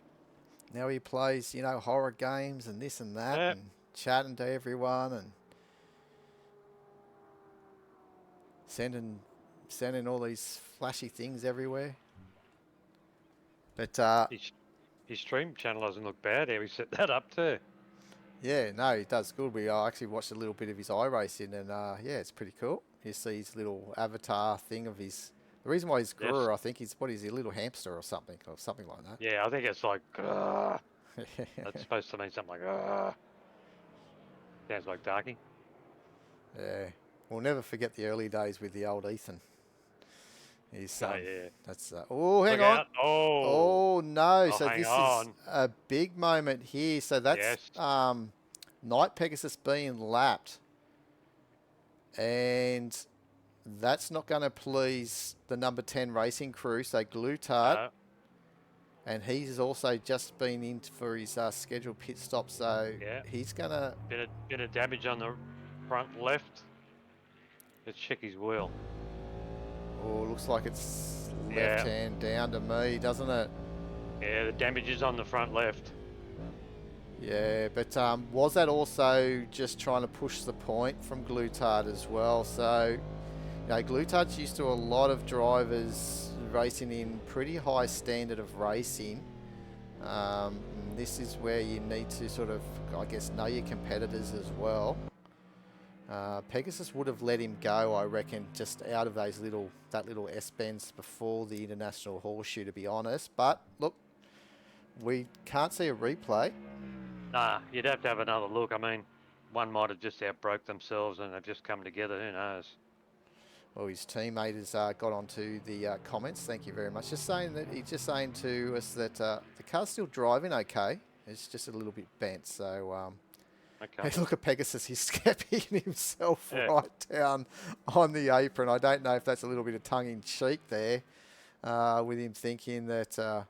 Now he plays, you know, horror games and this and that, Yeah. and chatting to everyone and sending all these flashy things everywhere. But His stream channel doesn't look bad. How he set that up too. yeah, no, he does good. I actually watched a little bit of his iRacing, and yeah, it's pretty cool. You see his little avatar thing of his. The reason why he's Yes. Grr, I think, is what is he, a little hamster or something like that. Yeah, I think it's like, that's supposed to mean something like, sounds like Darky. Yeah, we'll never forget the early days with the old Ethan. He's Yeah. that's oh, hang Look on. out. Oh. Oh no! Oh, So hang this on. is a big moment here. So that's Yes. Night Pegasus being lapped, and that's not going to please the number 10 racing crew. So Glutard, and he's also just been in for his scheduled pit stop. So Yeah. he's gonna Bit of damage on the front left. Let's check his wheel. Oh, looks like it's Yeah. left hand down to me, doesn't it? Yeah, the damage is on the front left. Yeah, but was that also just trying to push the point from Glutard as well? So, you know, Glutard's used to a lot of drivers racing in pretty high standard of racing. This is where you need to sort of, I guess, know your competitors as well. Pegasus would have let him go, I reckon, just out of that little S-bends before the International Horseshoe, to be honest. But look, we can't see a replay. Nah, you'd have to have another look. I mean, one might have just outbroke themselves and they've just come together. Who knows? Well, his teammate has got onto the comments. Thank you very much. He's just saying to us that the car's still driving okay. It's just a little bit bent. So Okay. hey, look at Pegasus. He's scapping himself Yeah. right down on the apron. I don't know if that's a little bit of tongue-in-cheek there, with him thinking that I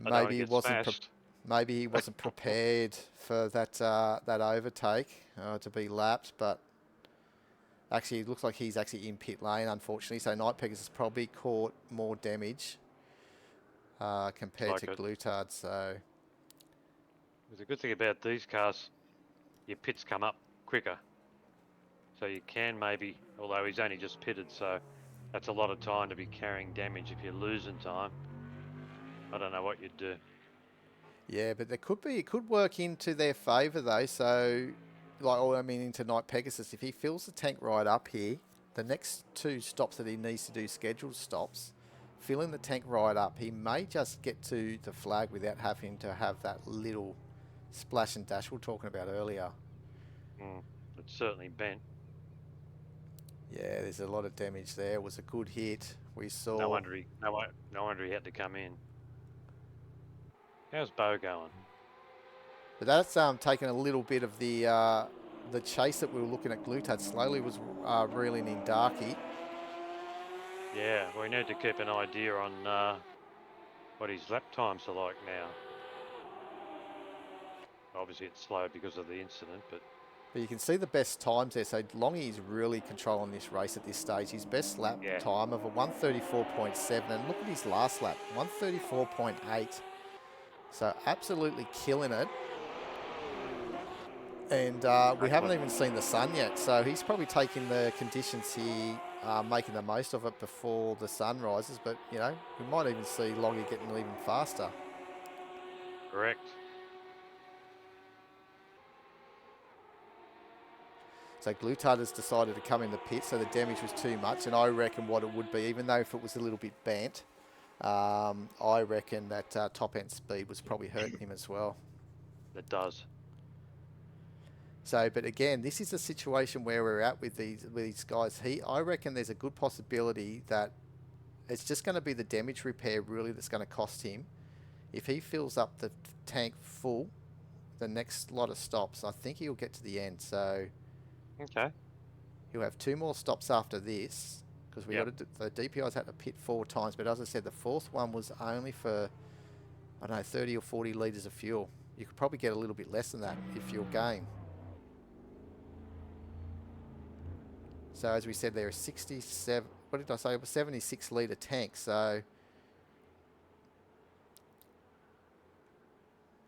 don't maybe he get wasn't smashed. maybe he wasn't prepared for that overtake to be lapped, but. Actually, it looks like he's actually in pit lane, unfortunately. So Night Pegasus probably caught more damage compared Like to it. Glutard. So The good thing about these cars, your pits come up quicker. So you can maybe, although he's only just pitted, so that's a lot of time to be carrying damage if you're losing time. I don't know what you'd do. yeah, but it could work into their favour though. So, into Night Pegasus, if he fills the tank right up here, the next 2 stops that he needs to do, scheduled stops, filling the tank right up, he may just get to the flag without having to have that little splash and dash we were talking about earlier. It's certainly bent. Yeah, there's a lot of damage there. It was a good hit. We saw. No wonder he had to come in. How's Bo going? But that's taken a little bit of the chase that we were looking at. Glutad slowly was reeling in Darky. Yeah, we need to keep an idea on what his lap times are like now. Obviously it's slow because of the incident, but you can see the best times there. So Longy is really controlling this race at this stage. His best lap time of a 134.7, and look at his last lap, 134.8. So absolutely killing it. And we haven't even seen the sun yet, so he's probably taking the conditions here, making the most of it before the sun rises. But, you know, we might even see Longy getting even faster. Correct. So Glutard has decided to come in the pit, so the damage was too much, and I reckon what it would be, even though if it was a little bit bent, I reckon that top end speed was probably hurting him as well. It does. So, but again, this is a situation where we're at with these guys. I reckon there's a good possibility that it's just going to be the damage repair really that's going to cost him. If he fills up the tank full, the next lot of stops, I think he'll get to the end. So Okay. he'll have 2 more stops after this, because we Yep. got to, the DPI's had to pit 4 times. But as I said, the 4th one was only for, I don't know, 30 or 40 litres of fuel. You could probably get a little bit less than that if you're game. So as we said, there are 67, what did I say, 76 litre tanks. So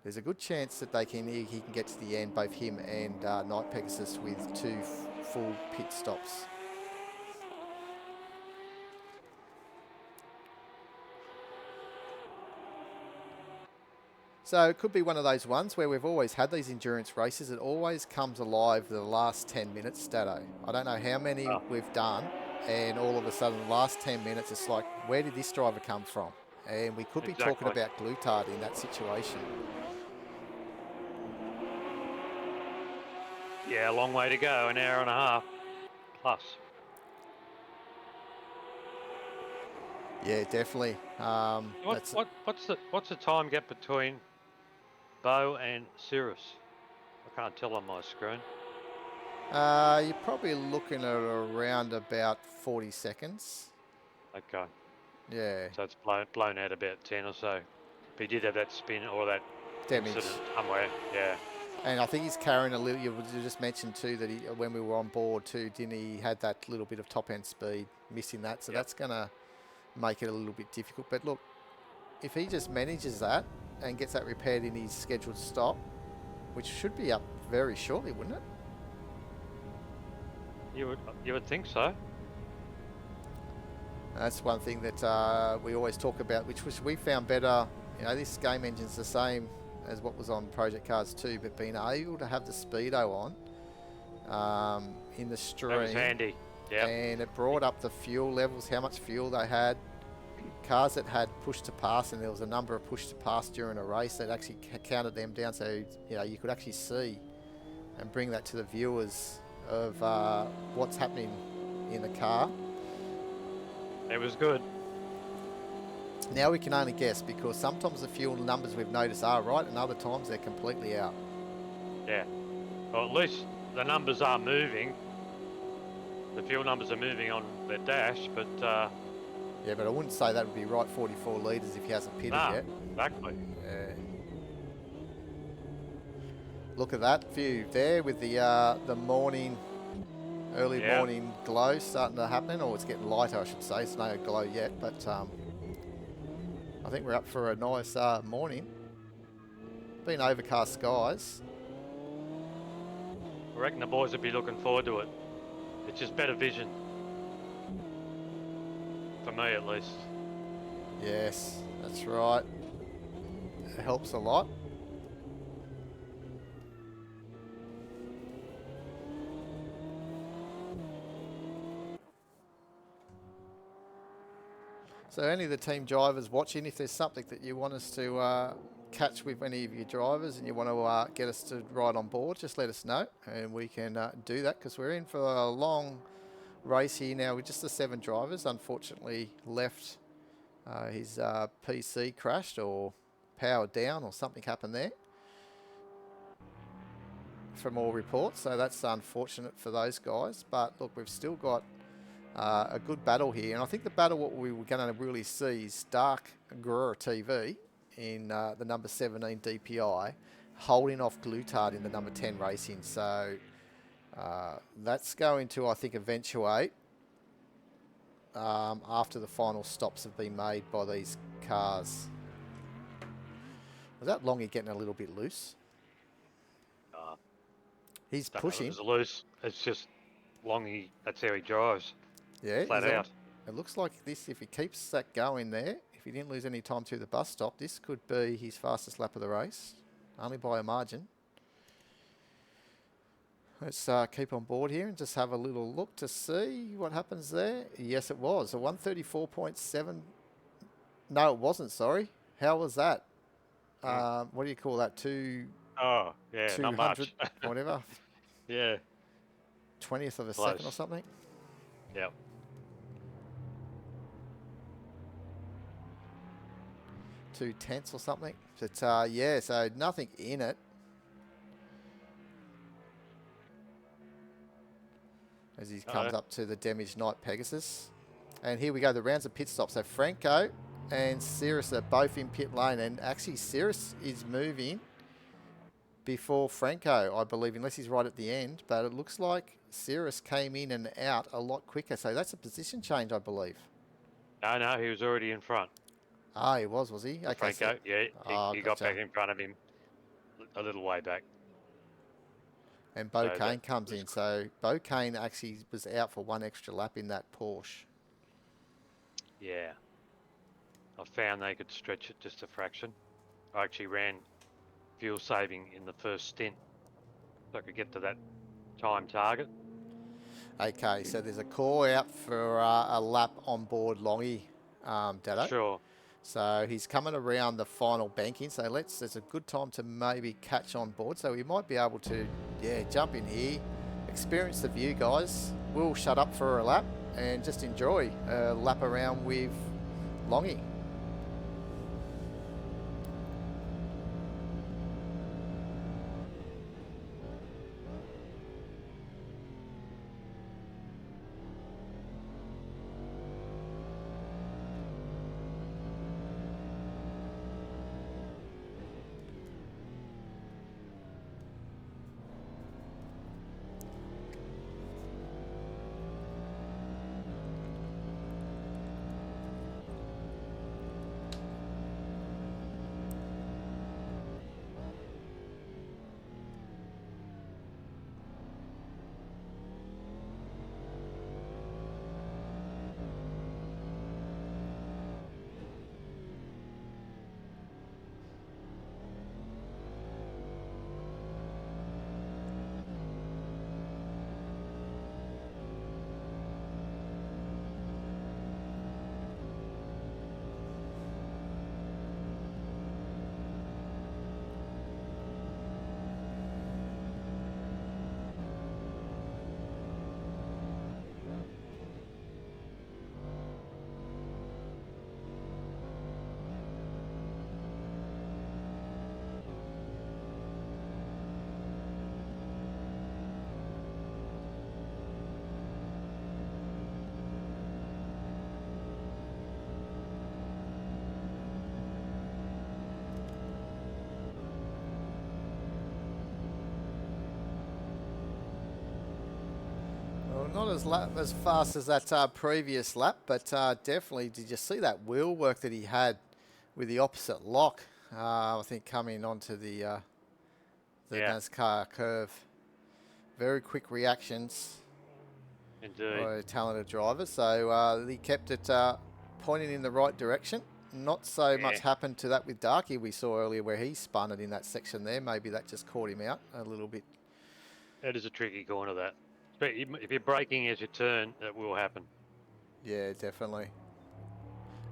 there's a good chance that he can get to the end, both him and Night Pegasus, with 2 full pit stops. So it could be one of those ones where we've always had these endurance races. It always comes alive the last 10 minutes, Stato. I don't know how many we've done, and all of a sudden the last 10 minutes, it's like, where did this driver come from? And we could be talking about Glutard in that situation. Yeah, a long way to go, an hour and a half plus. Yeah, definitely. What's the time gap between Bo and Cirrus? I can't tell on my screen. You're probably looking at around about 40 seconds. Okay. Yeah. So it's blown out about 10 or so. But he did have that spin or that Damage. incident somewhere. Yeah. And I think he's carrying a little, you just mentioned too that when we were on board too, didn't he, had that little bit of top end speed, missing that. So that's going to make it a little bit difficult. But look, if he just manages that and gets that repaired in his scheduled stop, which should be up very shortly, wouldn't it? You would think so. That's one thing that we always talk about, which we found better. You know, this game engine's the same as what was on Project Cars 2, but being able to have the speedo on in the stream. That was handy. Yeah. And it brought up the fuel levels, how much fuel they had. Cars that had push to pass, and there was a number of push to pass during a race, that actually counted them down, so you know you could actually see and bring that to the viewers of what's happening in the car. It was good. Now we can only guess, because sometimes the fuel numbers we've noticed are right, and other times they're completely out. Yeah. Well, at least the numbers are moving. The fuel numbers are moving on the dash, but yeah, but I wouldn't say that would be right 44 litres if he hasn't pitted yet. Exactly. Yeah. Look at that view there with the morning, early morning glow starting to happen, or it's getting lighter, I should say. It's no glow yet, but I think we're up for a nice morning. Been overcast skies. I reckon the boys would be looking forward to it. It's just better vision. For me, at least. Yes, that's right. It helps a lot. So any of the team drivers watching, if there's something that you want us to catch with any of your drivers and you want to get us to ride on board, just let us know and we can do that, because we're in for a long race here now with just the 7 drivers. Unfortunately left, his PC crashed or powered down or something happened there from all reports, so that's unfortunate for those guys. But look, we've still got a good battle here, and I think the battle what we were going to really see is Dark Grur TV in the number 17 DPI holding off Glutard in the number 10 Racing. So that's going to, I think, eventuate after the final stops have been made by these cars. Was that Longy getting a little bit loose? He's pushing. It was loose. It's just Longy. That's how he drives. Yeah, Flat out. It looks like this, if he keeps that going there, if he didn't lose any time through the bus stop, this could be his fastest lap of the race, only by a margin. Let's keep on board here and just have a little look to see what happens there. Yes, it was a 134.7. No, it wasn't. Sorry. How was that? What do you call that? Oh, yeah, not 200, much. whatever. Yeah. 20th of a Close. second or something. Yep. 2/10 or something. But yeah, so nothing in it. As he comes up to the damaged Knight Pegasus. And here we go, the rounds of pit stops. So Franco and Cirrus are both in pit lane. And actually Cirrus is moving before Franco, I believe, unless he's right at the end. But it looks like Cirrus came in and out a lot quicker. So that's a position change, I believe. No, he was already in front. Ah, he was he? Okay. Franco, yeah, he got gotcha. back in front of him a little way back. And Bo So Kane that comes was in. So Bo Kane actually was out for one extra lap in that Porsche. Yeah. I found they could stretch it just a fraction. I actually ran fuel saving in the first stint so I could get to that time target. Okay, so there's a call out for a lap on board Longy, Dado. Sure. So he's coming around the final banking. So there's a good time to maybe catch on board. So we might be able to, jump in here, experience the view, guys. We'll shut up for a lap and just enjoy a lap around with Longy. Not as fast as that previous lap, but definitely, did you see that wheel work that he had with the opposite lock? I think coming onto the NASCAR curve. Very quick reactions. Indeed. By a talented driver. So he kept it pointing in the right direction. Not so much happened to that with Darky we saw earlier where he spun it in that section there. Maybe that just caught him out a little bit. That is a tricky corner, that. But if you're braking as you turn, that will happen. Yeah, definitely.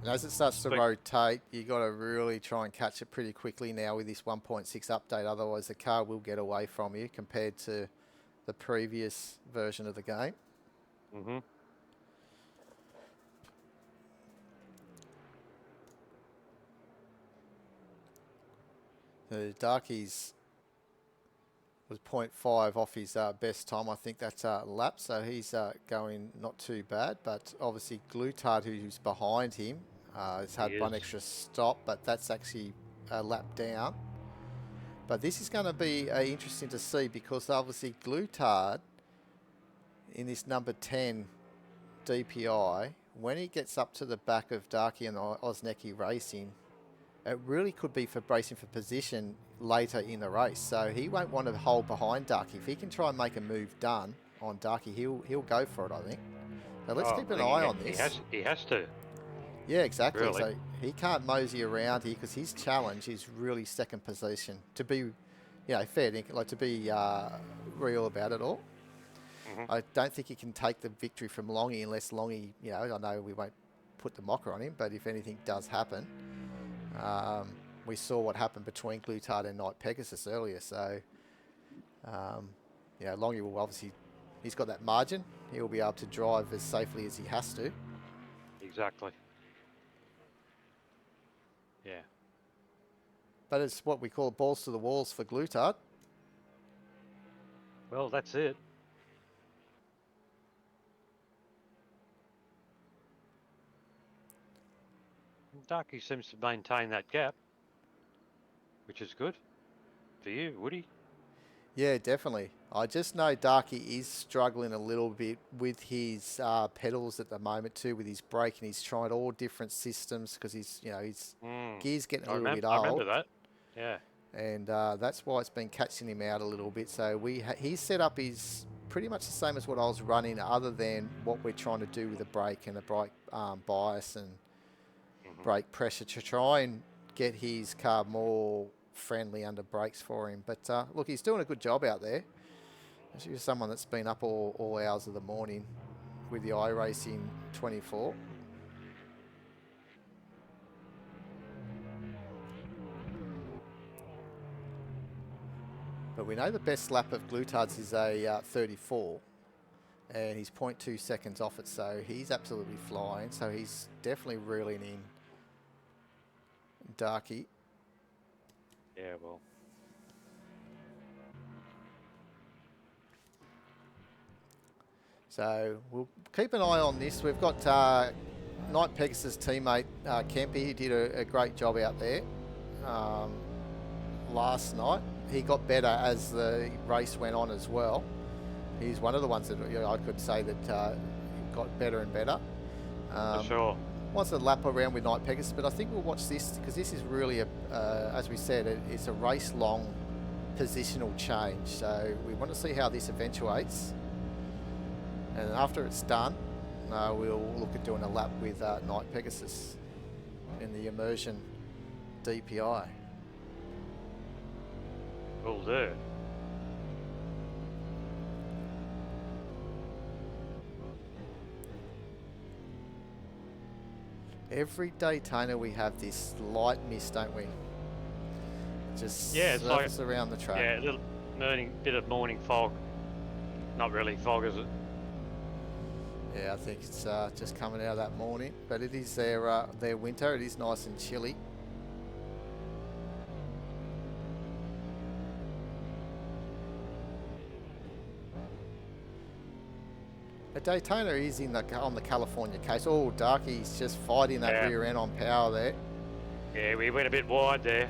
And as it starts to rotate, you got to really try and catch it pretty quickly now with this 1.6 update. Otherwise, the car will get away from you compared to the previous version of the game. Mm-hmm. The Darkies was 0.5 off his best time. I think that's a lap, so he's going not too bad. But obviously, Glutard, who's behind him, has had one extra stop, but that's actually a lap down. But this is going to be interesting to see because obviously Glutard in this number 10 DPI, when he gets up to the back of Darky and Osnecki Racing, it really could be for bracing for position later in the race. So he won't want to hold behind Darky. If he can try and make a move done on Darky, he'll go for it, I think. So let's keep an eye on this. He has to. Yeah, exactly. Really? So he can't mosey around here because his challenge is really second position. To be, you know, fair, like to be real about it all. Mhm. I don't think he can take the victory from Longy unless Longy, you know, I know we won't put the mocker on him, but if anything does happen, we saw what happened between Glutard and Knight Pegasus earlier. So, you know, Longy will obviously, he's got that margin. He'll be able to drive as safely as he has to. Exactly. Yeah. But it's what we call balls to the walls for Glutard. Well, that's it. Darky seems to maintain that gap, which is good for you, Woody. Yeah, definitely. I just know Darky is struggling a little bit with his pedals at the moment too, with his brake, and he's tried all different systems because he's, you know, his gear's getting a little bit I old. remember that. Yeah. And that's why it's been catching him out a little bit. So his setup is pretty much the same as what I was running, other than what we're trying to do with the brake and the brake bias and brake pressure to try and get his car more friendly under brakes for him. But look, he's doing a good job out there. He's someone that's been up all hours of the morning with the iRacing 24. But we know the best lap of Glutard's is a 34. And he's 0.2 seconds off it, so he's absolutely flying. So he's definitely reeling in Darky. Yeah, well. So we'll keep an eye on this. We've got Knight Pegasus teammate Kempy, who did a great job out there last night. He got better as the race went on as well. He's one of the ones that, you know, I could say that got better and better. For sure. Wants a lap around with Knight Pegasus, but I think we'll watch this because this is really, as we said, it's a race-long positional change. So we want to see how this eventuates. And after it's done, we'll look at doing a lap with Knight Pegasus in the immersion DPI. Will do. Every Daytona we have this light mist, don't we? Just Yeah, it's like surface around the track. Yeah, a little bit of morning fog. Not really fog, is it? Yeah, I think it's just coming out of that morning, but it is their winter. It is nice and chilly. But Daytona is on the California coast. Oh, Darky's just fighting that rear end on power there. Yeah, we went a bit wide there.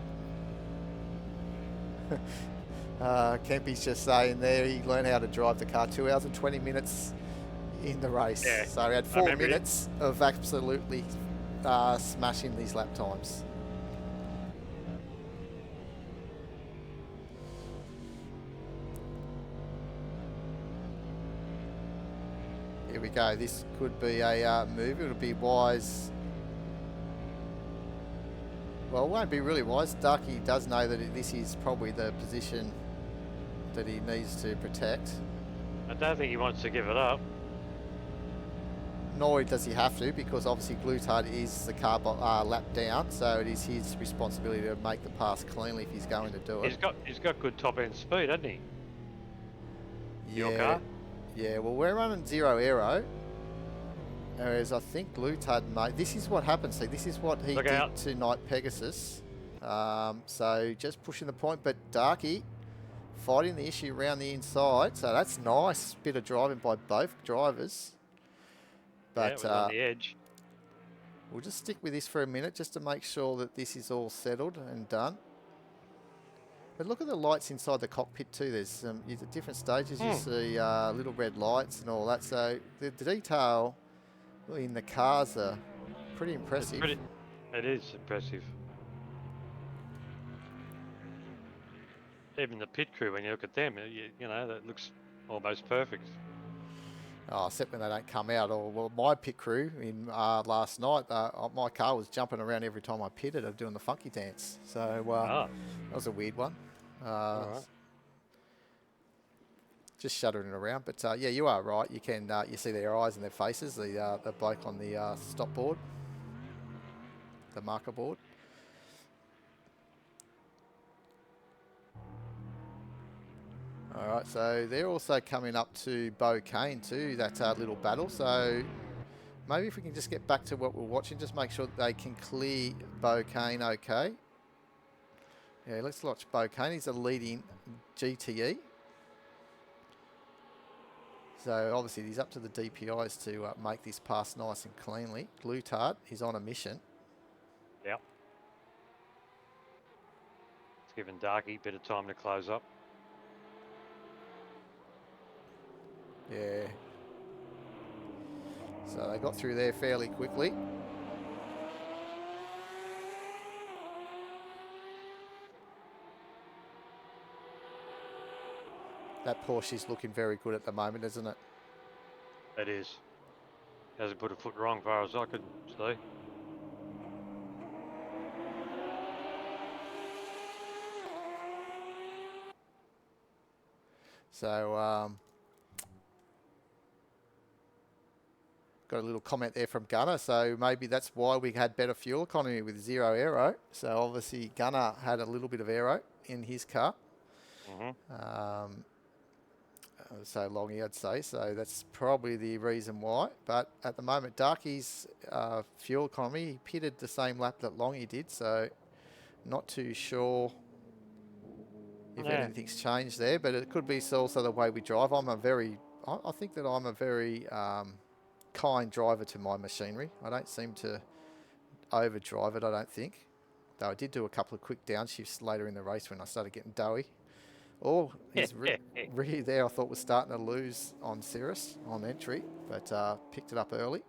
Kempy's just saying there he learned how to drive the car 2 hours and 20 minutes in the race. Yeah, so he had 4 minutes of absolutely smashing these lap times. Here we go. This could be a move. It'll be wise. Well, it won't be really wise. Darky does know that this is probably the position that he needs to protect. I don't think he wants to give it up. Nor does he have to, because obviously Glutard is the car lap down, so it is his responsibility to make the pass cleanly if he's going to do it. He's got good top end speed, hasn't he? Yeah. Your car? Yeah, well, we're running 0 aero. Whereas I think Glutard, mate, this is what happens. See, this is what he did to Knight Pegasus. So just pushing the point, but Darky fighting the issue around the inside. So that's nice bit of driving by both drivers. But yeah, on the edge. We'll just stick with this for a minute just to make sure that this is all settled and done. But look at the lights inside the cockpit too. There's at different stages you see little red lights and all that. So the detail in the cars are pretty impressive. It is impressive. Even the pit crew, when you look at them, you know, that looks almost perfect. except when they don't come out. Or well, my pit crew in last night, my car was jumping around every time I pitted of doing the funky dance. So Ah, that was a weird one. alright. Just shuddering around, but yeah, you are right. You can you see their eyes and their faces. The bloke on the stop board, the marker board. All right, so they're also coming up to Bo Kane too. That little battle. So maybe if we can just get back to what we're watching, just make sure that they can clear Bo Kane. Okay. Yeah, let's watch Bo Kane. He's a leading GTE. So obviously he's up to the DPIs to make this pass nice and cleanly. Glutard, he's on a mission. Yep. It's giving Darky a bit of time to close up. Yeah. So they got through there fairly quickly. That Porsche's looking very good at the moment, isn't it? It is. Hasn't put a foot wrong, far as I could see. So, got a little comment there from Gunner. So maybe that's why we had better fuel economy with 0 aero. So obviously Gunner had a little bit of aero in his car. Mm-hmm. So Longy, I'd say. So that's probably the reason why. But at the moment, Darky's fuel economy, he pitted the same lap that Longy did. So not too sure if anything's changed there. But it could be also the way we drive. I think that I'm a very kind driver to my machinery. I don't seem to overdrive it, I don't think. Though I did do a couple of quick downshifts later in the race when I started getting doughy. Oh, his rear there I thought was starting to lose on Cirrus on entry, but picked it up early.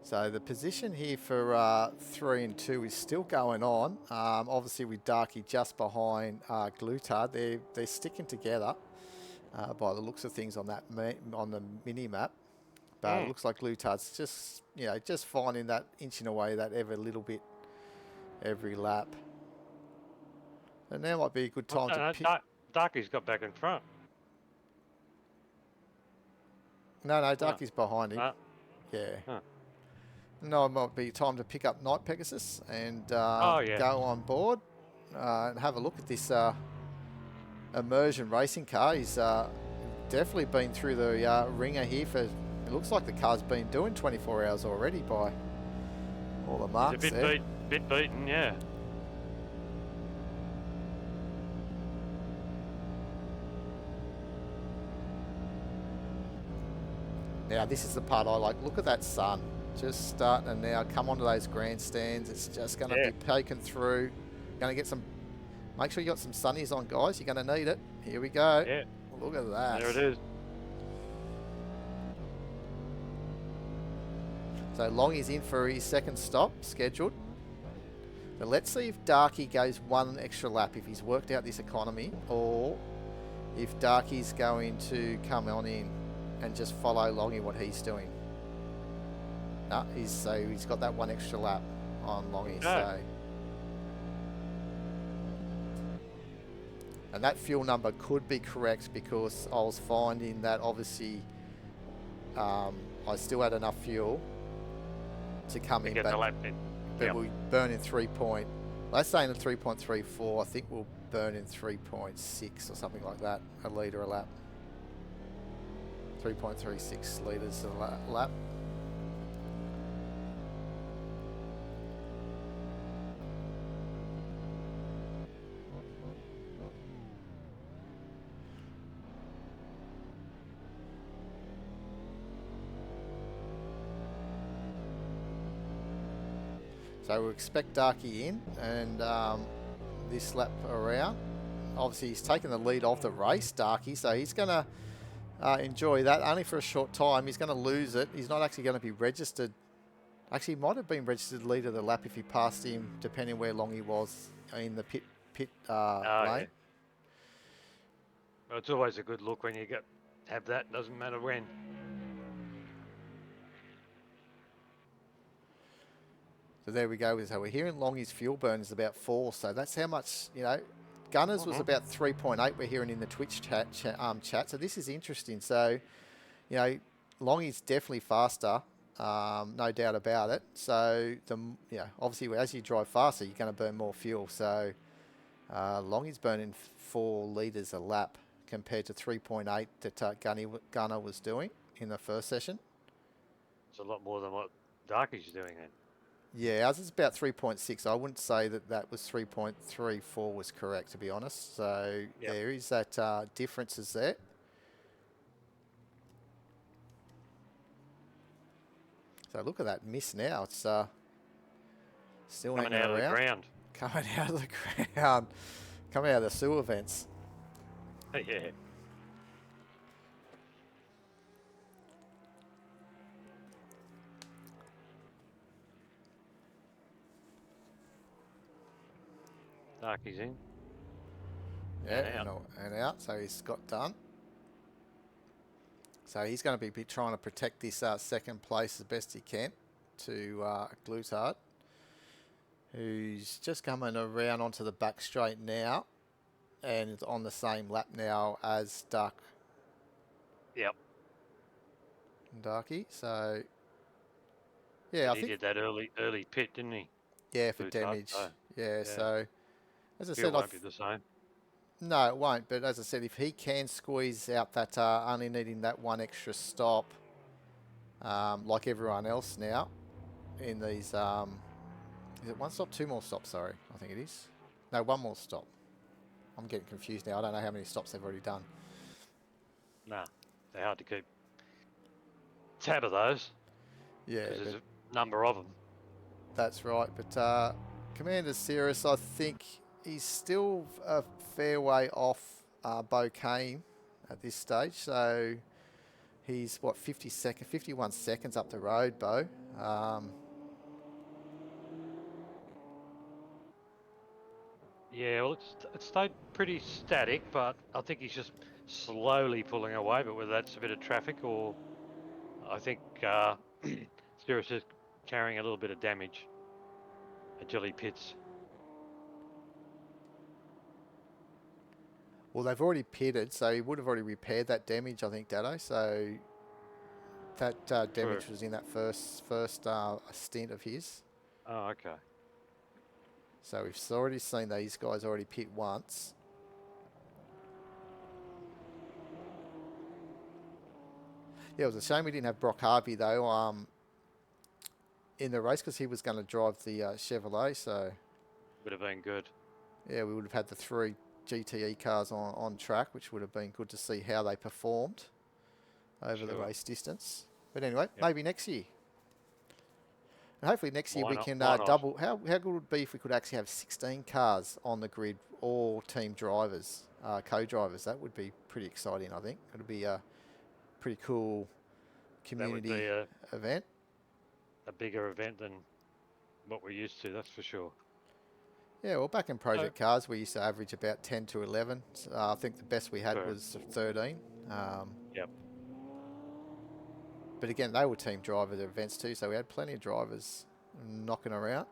So the position here for 3 and 2 is still going on. Obviously with Darky just behind Glutard, they're sticking together by the looks of things on that on the mini map. But it looks like Glutard's just finding that inching away that every little bit every lap. And now might be a good time to pick. Darky's got back in front. No, Darky's behind him. Yeah. Huh. No, it might be time to pick up Night Pegasus and go on board and have a look at this immersion racing car. He's definitely been through the ringer here for. It looks like the car's been doing 24 hours already by all the marks It's a bit beaten, yeah. Now this is the part I like. Look at that sun. Just starting to now come onto those grandstands. It's just going to be taken through. Going to get some. Make sure you got some sunnies on, guys. You're going to need it. Here we go. Yeah. Look at that. There it is. So Longy's in for his second stop, scheduled. But let's see if Darky goes one extra lap, if he's worked out this economy, or if Darky's going to come on in and just follow Longy what he's doing. No, he's got that one extra lap on Longy. So. And that fuel number could be correct because I was finding that obviously I still had enough fuel to come in, Get the lap in. but we burn in 3. Let's say in 3.34. I think we'll burn in 3.6 or something like that, a litre a lap. 3.36 litres a lap. So we'll expect Darky in, and this lap around. Obviously, he's taken the lead of the race, Darky, so he's going to enjoy that only for a short time. He's going to lose it. He's not actually going to be registered. Actually, he might have been registered leader of the lap if he passed him, depending where long he was in the pit lane. It's always a good look when you have that. Doesn't matter when. So there we go. So we're hearing Longy's fuel burn is about 4. So that's how much, you know, Gunners was about 3.8 we're hearing in the Twitch chat. So this is interesting. So, you know, Longy's definitely faster, no doubt about it. So, obviously as you drive faster, you're going to burn more fuel. So Longy's burning 4 litres a lap compared to 3.8 that Gunner was doing in the first session. It's a lot more than what Darky's doing then. Yeah, ours is about 3.6. I wouldn't say that was 3.34 was correct, to be honest. So there is that differences there. So look at that miss now. It's still Coming hanging out of the around. ground. Coming out of the ground. Coming out of the sewer vents. Yeah. Darky's in. Yeah, And and out. So he's got done. So he's going to be trying to protect this second place as best he can to Glutard, who's just coming around onto the back straight now and is on the same lap now as Duck. Yep. Darky. So, yeah, I He think... did that early pit, didn't he? Yeah, for Glutard, damage. so, Yeah, so... As I Fuel said, won't be the same. No, it won't. But as I said, if he can squeeze out that only needing that one extra stop, like everyone else now, in these, is it 1 stop, 2 more stops? Sorry, I think it is. No, 1 more stop. I'm getting confused now. I don't know how many stops they've already done. Nah, they're hard to keep tab of those. Yeah, Because there's a number of them. that's right. But Commander Cirrus, I think he's still a fair way off Bo Kane at this stage. So he's, what, 51 seconds up the road, Bo. Yeah, well, it stayed pretty static, but I think he's just slowly pulling away. But whether that's a bit of traffic or I think Cirrus is carrying a little bit of damage until he pits. Well, they've already pitted, so he would have already repaired that damage, I think, Dado. So that damage was in that first stint of his. Oh, okay. So we've already seen these guys already pit once. Yeah, it was a shame we didn't have Brock Harvey, though, in the race, because he was going to drive the Chevrolet, so... Would have been good. Yeah, we would have had the 3 GTE cars on track, which would have been good to see how they performed over the race distance. But anyway, maybe next year. And hopefully next year we can double... How good would it be if we could actually have 16 cars on the grid, all team drivers, co-drivers? That would be pretty exciting, I think. It would be a pretty cool community event. A bigger event than what we're used to, that's for sure. Yeah, well, back in Project Cars, we used to average about 10 to 11. I think the best we had was 13. Yep. But again, they were team driver events too, so we had plenty of drivers knocking around.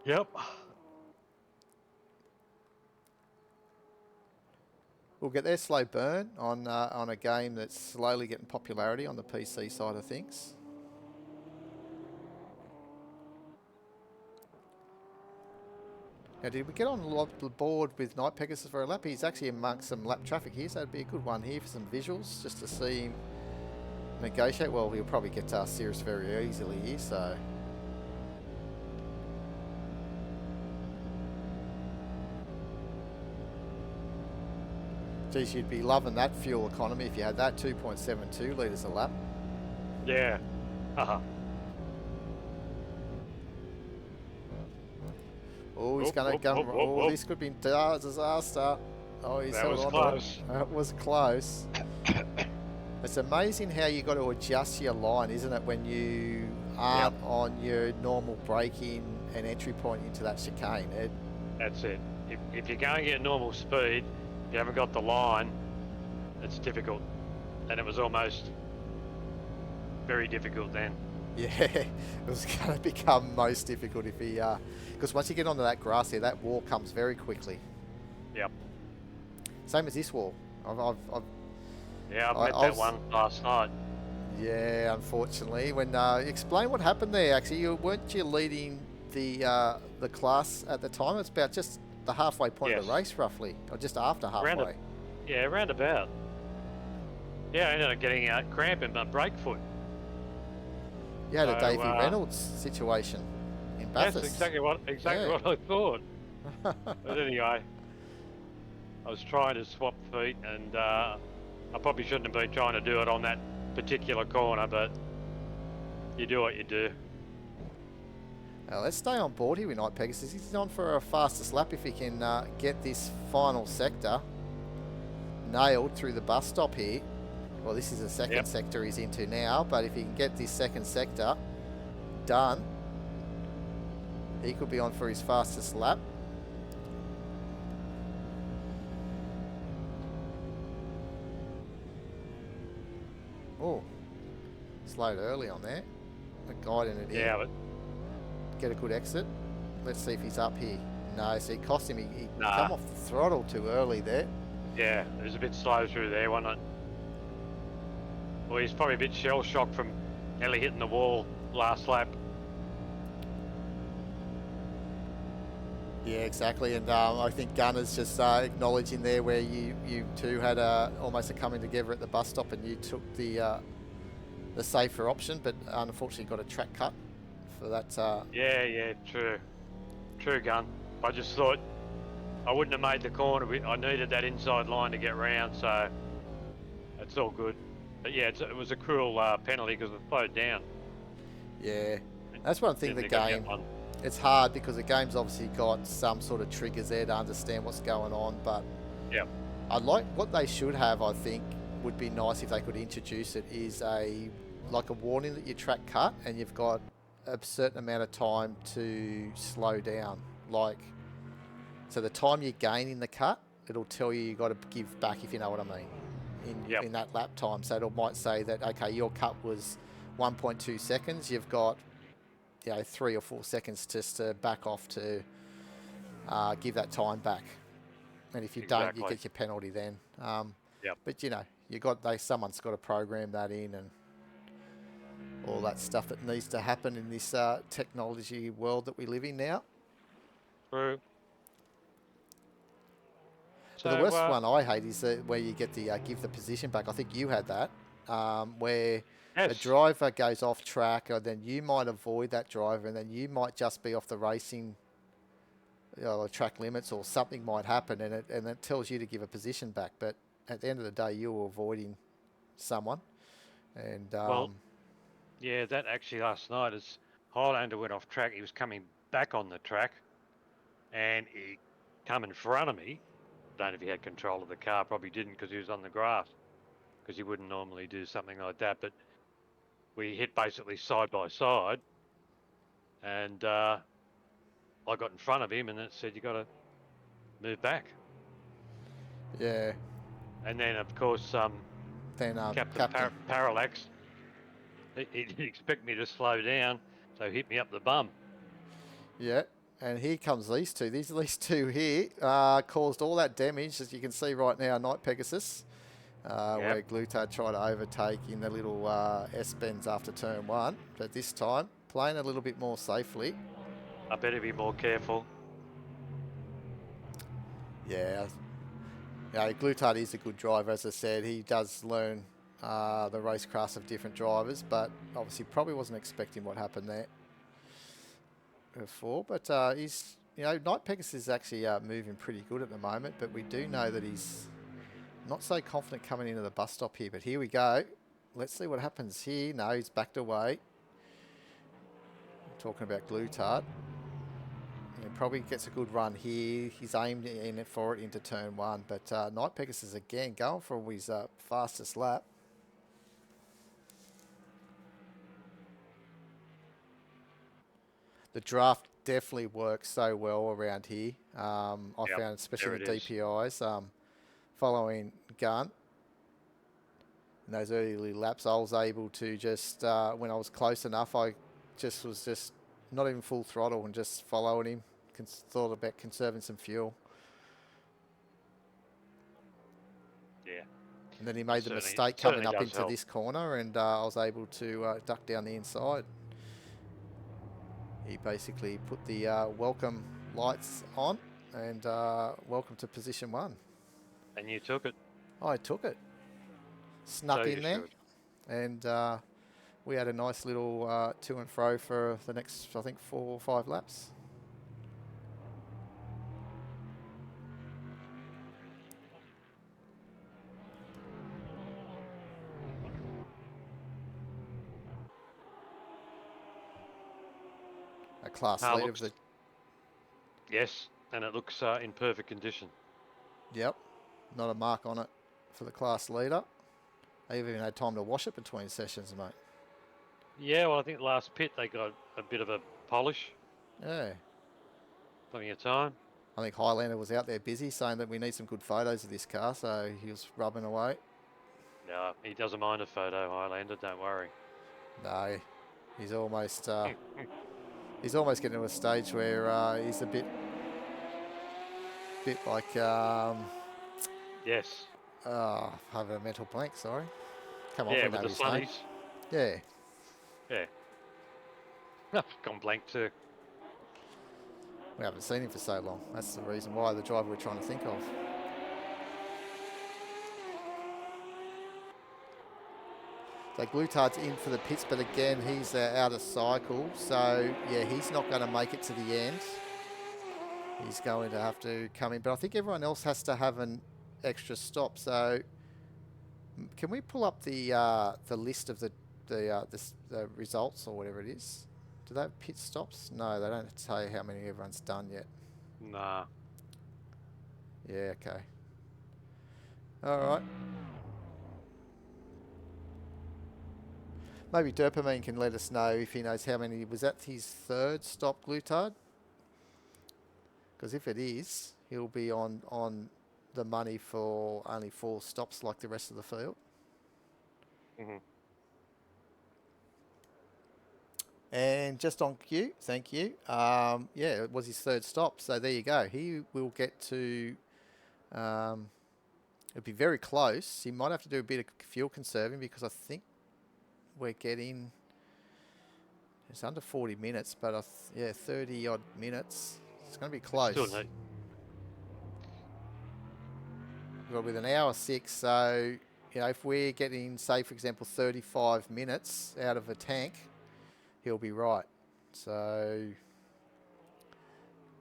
Yep. We'll get their slow burn on a game that's slowly getting popularity on the PC side of things. Now, did we get on the board with Night Pegasus for a lap? He's actually amongst some lap traffic here, so that'd be a good one here for some visuals, just to see him negotiate. Well, he'll probably get Cirrus very easily here, so... Geez, you'd be loving that fuel economy if you had that, 2.72 litres a lap. Yeah. Haha. Oh, he's going to go. Oh, this could be a disaster. Oh, he's held on. Close. That was close. It's amazing how you got to adjust your line, isn't it, when you aren't on your normal braking and entry point into that chicane. That's it. If you're going at normal speed, you haven't got the line, it's difficult, and it was almost very difficult then. Yeah, it was going to become most difficult if he, because once you get onto that grass there, that wall comes very quickly. Yep. Same as this wall. Yeah, I've I met that was- one last night. Yeah, unfortunately. When explain what happened there. Actually, weren't you leading the class at the time? It's about just the halfway point of the Yes. race, roughly, or just after halfway. Yeah, roundabout. Yeah, I ended up getting a cramp in my brake foot. You had a So, Davey Reynolds situation in Bathurst. That's exactly what I thought. But anyway, I was trying to swap feet, and I probably shouldn't have been trying to do it on that particular corner, but you do what you do. Let's stay on board here with Night Pegasus. He's on for a fastest lap if he can get this final sector nailed through the bus stop here. Well, this is the second sector he's into now, but if he can get this second sector done, he could be on for his fastest lap. Oh, slowed early on there. Guiding it in. Yeah, but Get a good exit. Let's see if he's up here. No, so it cost him. He Nah. come off the throttle too early there. yeah, it was a bit slow through there, wasn't it? Well, he's probably a bit shell shocked from nearly hitting the wall last lap. Yeah, exactly. And I think Gunner's just acknowledging there where you two had almost a coming together at the bus stop, and you took the safer option, but unfortunately got a track cut for that. Yeah, true gun. I just thought I wouldn't have made the corner. I needed that inside line to get round, so it's all good. But yeah, it was a cruel penalty because it slowed down. Yeah, that's one thing. The Didn't get game, one. it's hard because the game's obviously got some sort of triggers there to understand what's going on. But Yep. I'd like what they should have. I think would be nice if they could introduce it is a warning that your track cut and you've got a certain amount of time to slow down. So the time you gain in the cut, it'll tell you got to give back, if you know what I mean, in that lap time. So it might say that, okay, your cut was 1.2 seconds. You've got 3 or 4 seconds just to back off to give that time back. And if you don't, you Exactly. get your penalty then. Yep. But someone's got to program that in and all that stuff that needs to happen in this technology world that we live in now. True. So the worst one I hate is where you get the give the position back. I think you had that, where a Yes. driver goes off track, or then you might avoid that driver, and then you might just be off the racing the track limits, or something might happen, and it tells you to give a position back. But at the end of the day, you were avoiding someone, and Well, yeah, that actually last night as Highlander went off track, he was coming back on the track, and he come in front of me. Don't know if he had control of the car. Probably didn't because he was on the grass. Because he wouldn't normally do something like that. But we hit basically side by side, and I got in front of him, and it said you got to move back. yeah, And then of course then Captain Parallax, he didn't expect me to slow down, so he hit me up the bum. Yeah, and here comes these two. These two here caused all that damage, as you can see right now, Night Pegasus, where Glutard tried to overtake in the little S-bends after turn 1. But this time, playing a little bit more safely. I better be more careful. Yeah, Glutard is a good driver, as I said. He does learn the racecraft of different drivers, but obviously probably wasn't expecting what happened there before. But Night Pegasus is actually moving pretty good at the moment, but we do know that he's not so confident coming into the bus stop here. But here we go. Let's see what happens here. No, he's backed away. Talking about Glutard. He probably gets a good run here. He's aimed in for it into turn 1. But Night Pegasus again going for his fastest lap. The draft definitely works so well around here. I found, especially the DPIs, following Gun. in those early laps, I was able to just, when I was close enough, I just was just not even full throttle and just following him. Thought about conserving some fuel. Yeah. And then he made the Certainly- mistake coming certainly up does into help. this corner, and I was able to duck down the inside. He basically put the welcome lights on, and welcome to position 1. And you took it. I took it. Snuck So in you there, should. and we had a nice little to and fro for the next, I think, 4 or 5 laps. A class Car lead of looks- the... Yes, and it looks in perfect condition. Yep, not a mark on it for the class leader. They even had time to wash it between sessions, mate. Yeah, well, I think last pit they got a bit of a polish. Yeah. Plenty of time. I think Highlander was out there busy saying that we need some good photos of this car, so he was rubbing away. No, he doesn't mind a photo, Highlander. Don't worry. No, he's almost getting to a stage where he's a bit like Yes. I have a mental blank. Sorry, come on, Yeah, we with know the his name. sunnies. Yeah, Yeah. Gone blank too. we haven't seen him for so long. That's the reason why, the driver we're trying to think of. So Glutard's in for the pits, but again, he's out of cycle. So, yeah, he's not going to make it to the end. He's going to have to come in. But I think everyone else has to have an extra stop. So, can we pull up the list of the results or whatever it is? Do they have pit stops? No, they don't tell you how many everyone's done yet. Nah. Yeah, okay. All right. Maybe Dopamine can let us know if he knows how many. Was that his 3rd stop, Glutard? Because if it is, he'll be on the money for only 4 stops like the rest of the field. Mm-hmm. And just on cue, thank you. Yeah, it was his 3rd stop, so there you go. He will get to... it'll be very close. He might have to do a bit of fuel conserving because I think we're getting... It's under 40 minutes, but yeah, 30 odd minutes. It's going to be close. Still no. Well, with an hour 6, so you know, if we're getting, say, for example, 35 minutes out of a tank, he'll be right. So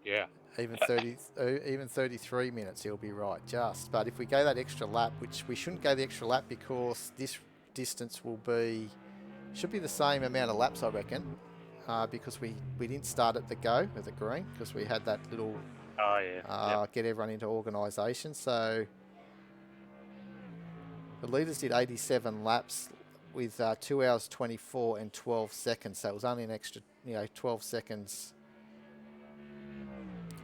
Yeah. even 33 minutes, he'll be right. Just, but if we go that extra lap, which we shouldn't go the extra lap because this distance should be the same amount of laps, I reckon, because we didn't start at the go at the green because we had that little Oh yeah. get everyone into organisation. So the leaders did 87 laps with 2 hours 24 and 12 seconds. So it was only an extra, 12 seconds.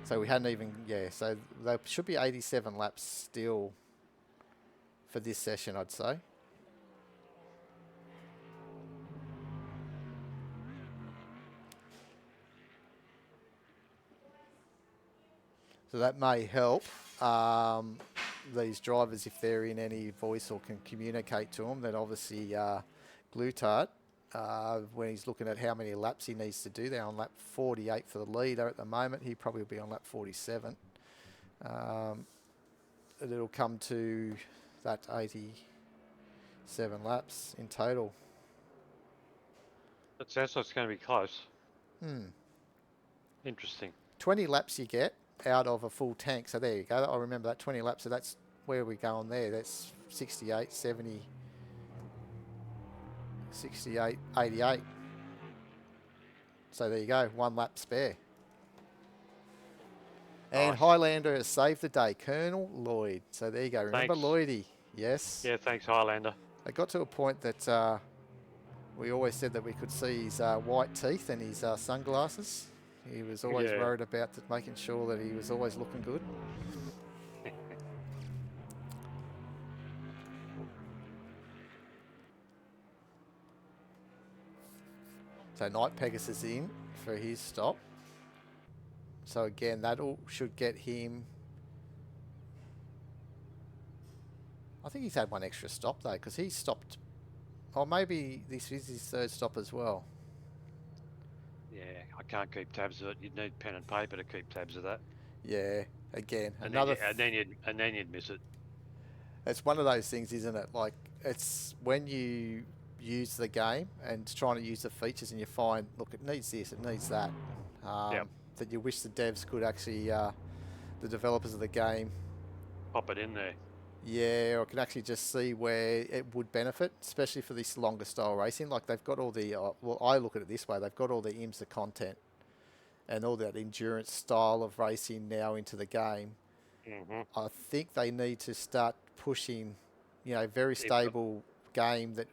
So we hadn't even, so there should be 87 laps still for this session, I'd say. So that may help these drivers if they're in any voice or can communicate to them. Then obviously Glutard, when he's looking at how many laps he needs to do, they're on lap 48 for the leader at the moment. He probably will be on lap 47. It'll come to that 87 laps in total. It sounds like it's going to be close. Hmm. Interesting. 20 laps you get out of a full tank. So there you go. I remember that 20 laps. So that's where we're going there. That's 68, 70, 68, 88. So there you go. 1 lap spare. And Nice. Highlander has saved the day. Colonel Lloyd. So there you go. Remember Thanks. Lloydie? Yes. Yeah, thanks, Highlander. It got to a point that we always said that we could see his white teeth and his sunglasses. He was always Yeah. worried about making sure that he was always looking good. So Night Pegasus in for his stop. So again, should get him. I think he's had one extra stop though, because he stopped. Or maybe this is his third stop as well. Yeah, I can't keep tabs of it. You'd need pen and paper to keep tabs of that. Yeah, again, And another. then you'd miss it. It's one of those things, isn't it? Like, it's when you use the game and trying to use the features and you find, look, it needs this, it needs that. Yep. That you wish the devs could actually, the developers of the game, Pop it in there. yeah, or can actually just see where it would benefit, especially for this longer style racing. Like, they've got all the, well, I look at it this way, they've got all the IMSA content and all that endurance style of racing now into the game. I think they need to start pushing, very stable game that,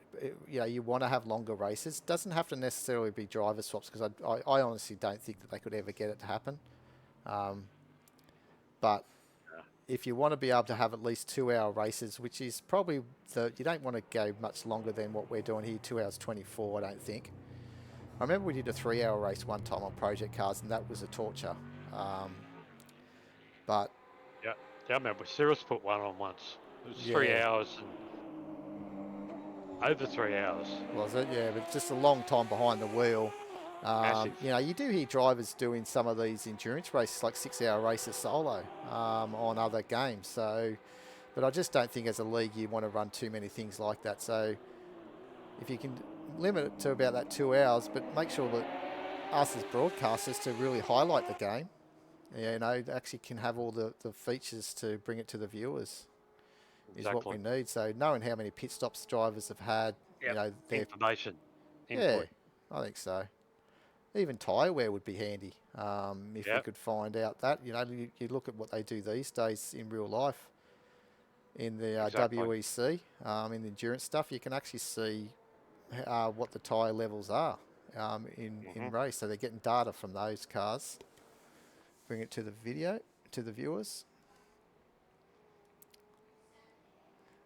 you want to have longer races. Doesn't have to necessarily be driver swaps, because I honestly don't think that they could ever get it to happen. But if you want to be able to have at least 2-hour races, which is probably you don't want to go much longer than what we're doing here, 2 hours 24, I don't think. I remember we did a 3-hour race one time on Project Cars, and that was a torture. But Yeah, I remember Cyrus put one on once. It was 3 hours and over 3 hours. was it? Yeah, but just a long time behind the wheel. Massive. You do hear drivers doing some of these endurance races, like 6-hour races solo, on other games. So, but I just don't think as a league you want to run too many things like that. So, if you can limit it to about that 2 hours, but make sure that us as broadcasters to really highlight the game, actually can have all the features to bring it to the viewers. Is what we need. So knowing how many pit stops drivers have had, Yep. their Information. yeah, Input. I think so. Even tyre wear would be handy if we could find out that. You look at what they do these days in real life in the WEC, in the endurance stuff. You can actually see what the tyre levels are in race. So they're getting data from those cars. Bring it to the viewers.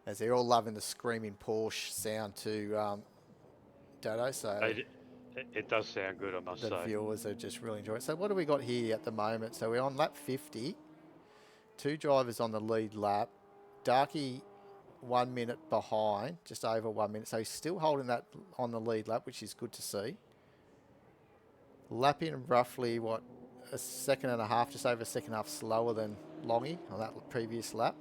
As they're all loving the screaming Porsche sound to Dado, so It does sound good, I must say. the viewers are just really enjoying it. So what do we got here at the moment? So we're on lap 50. 2 drivers on the lead lap. Darky 1 minute behind, just over 1 minute. So he's still holding that on the lead lap, which is good to see. Lapping roughly, a second and a half, just over a second and a half slower than Longy on that previous lap.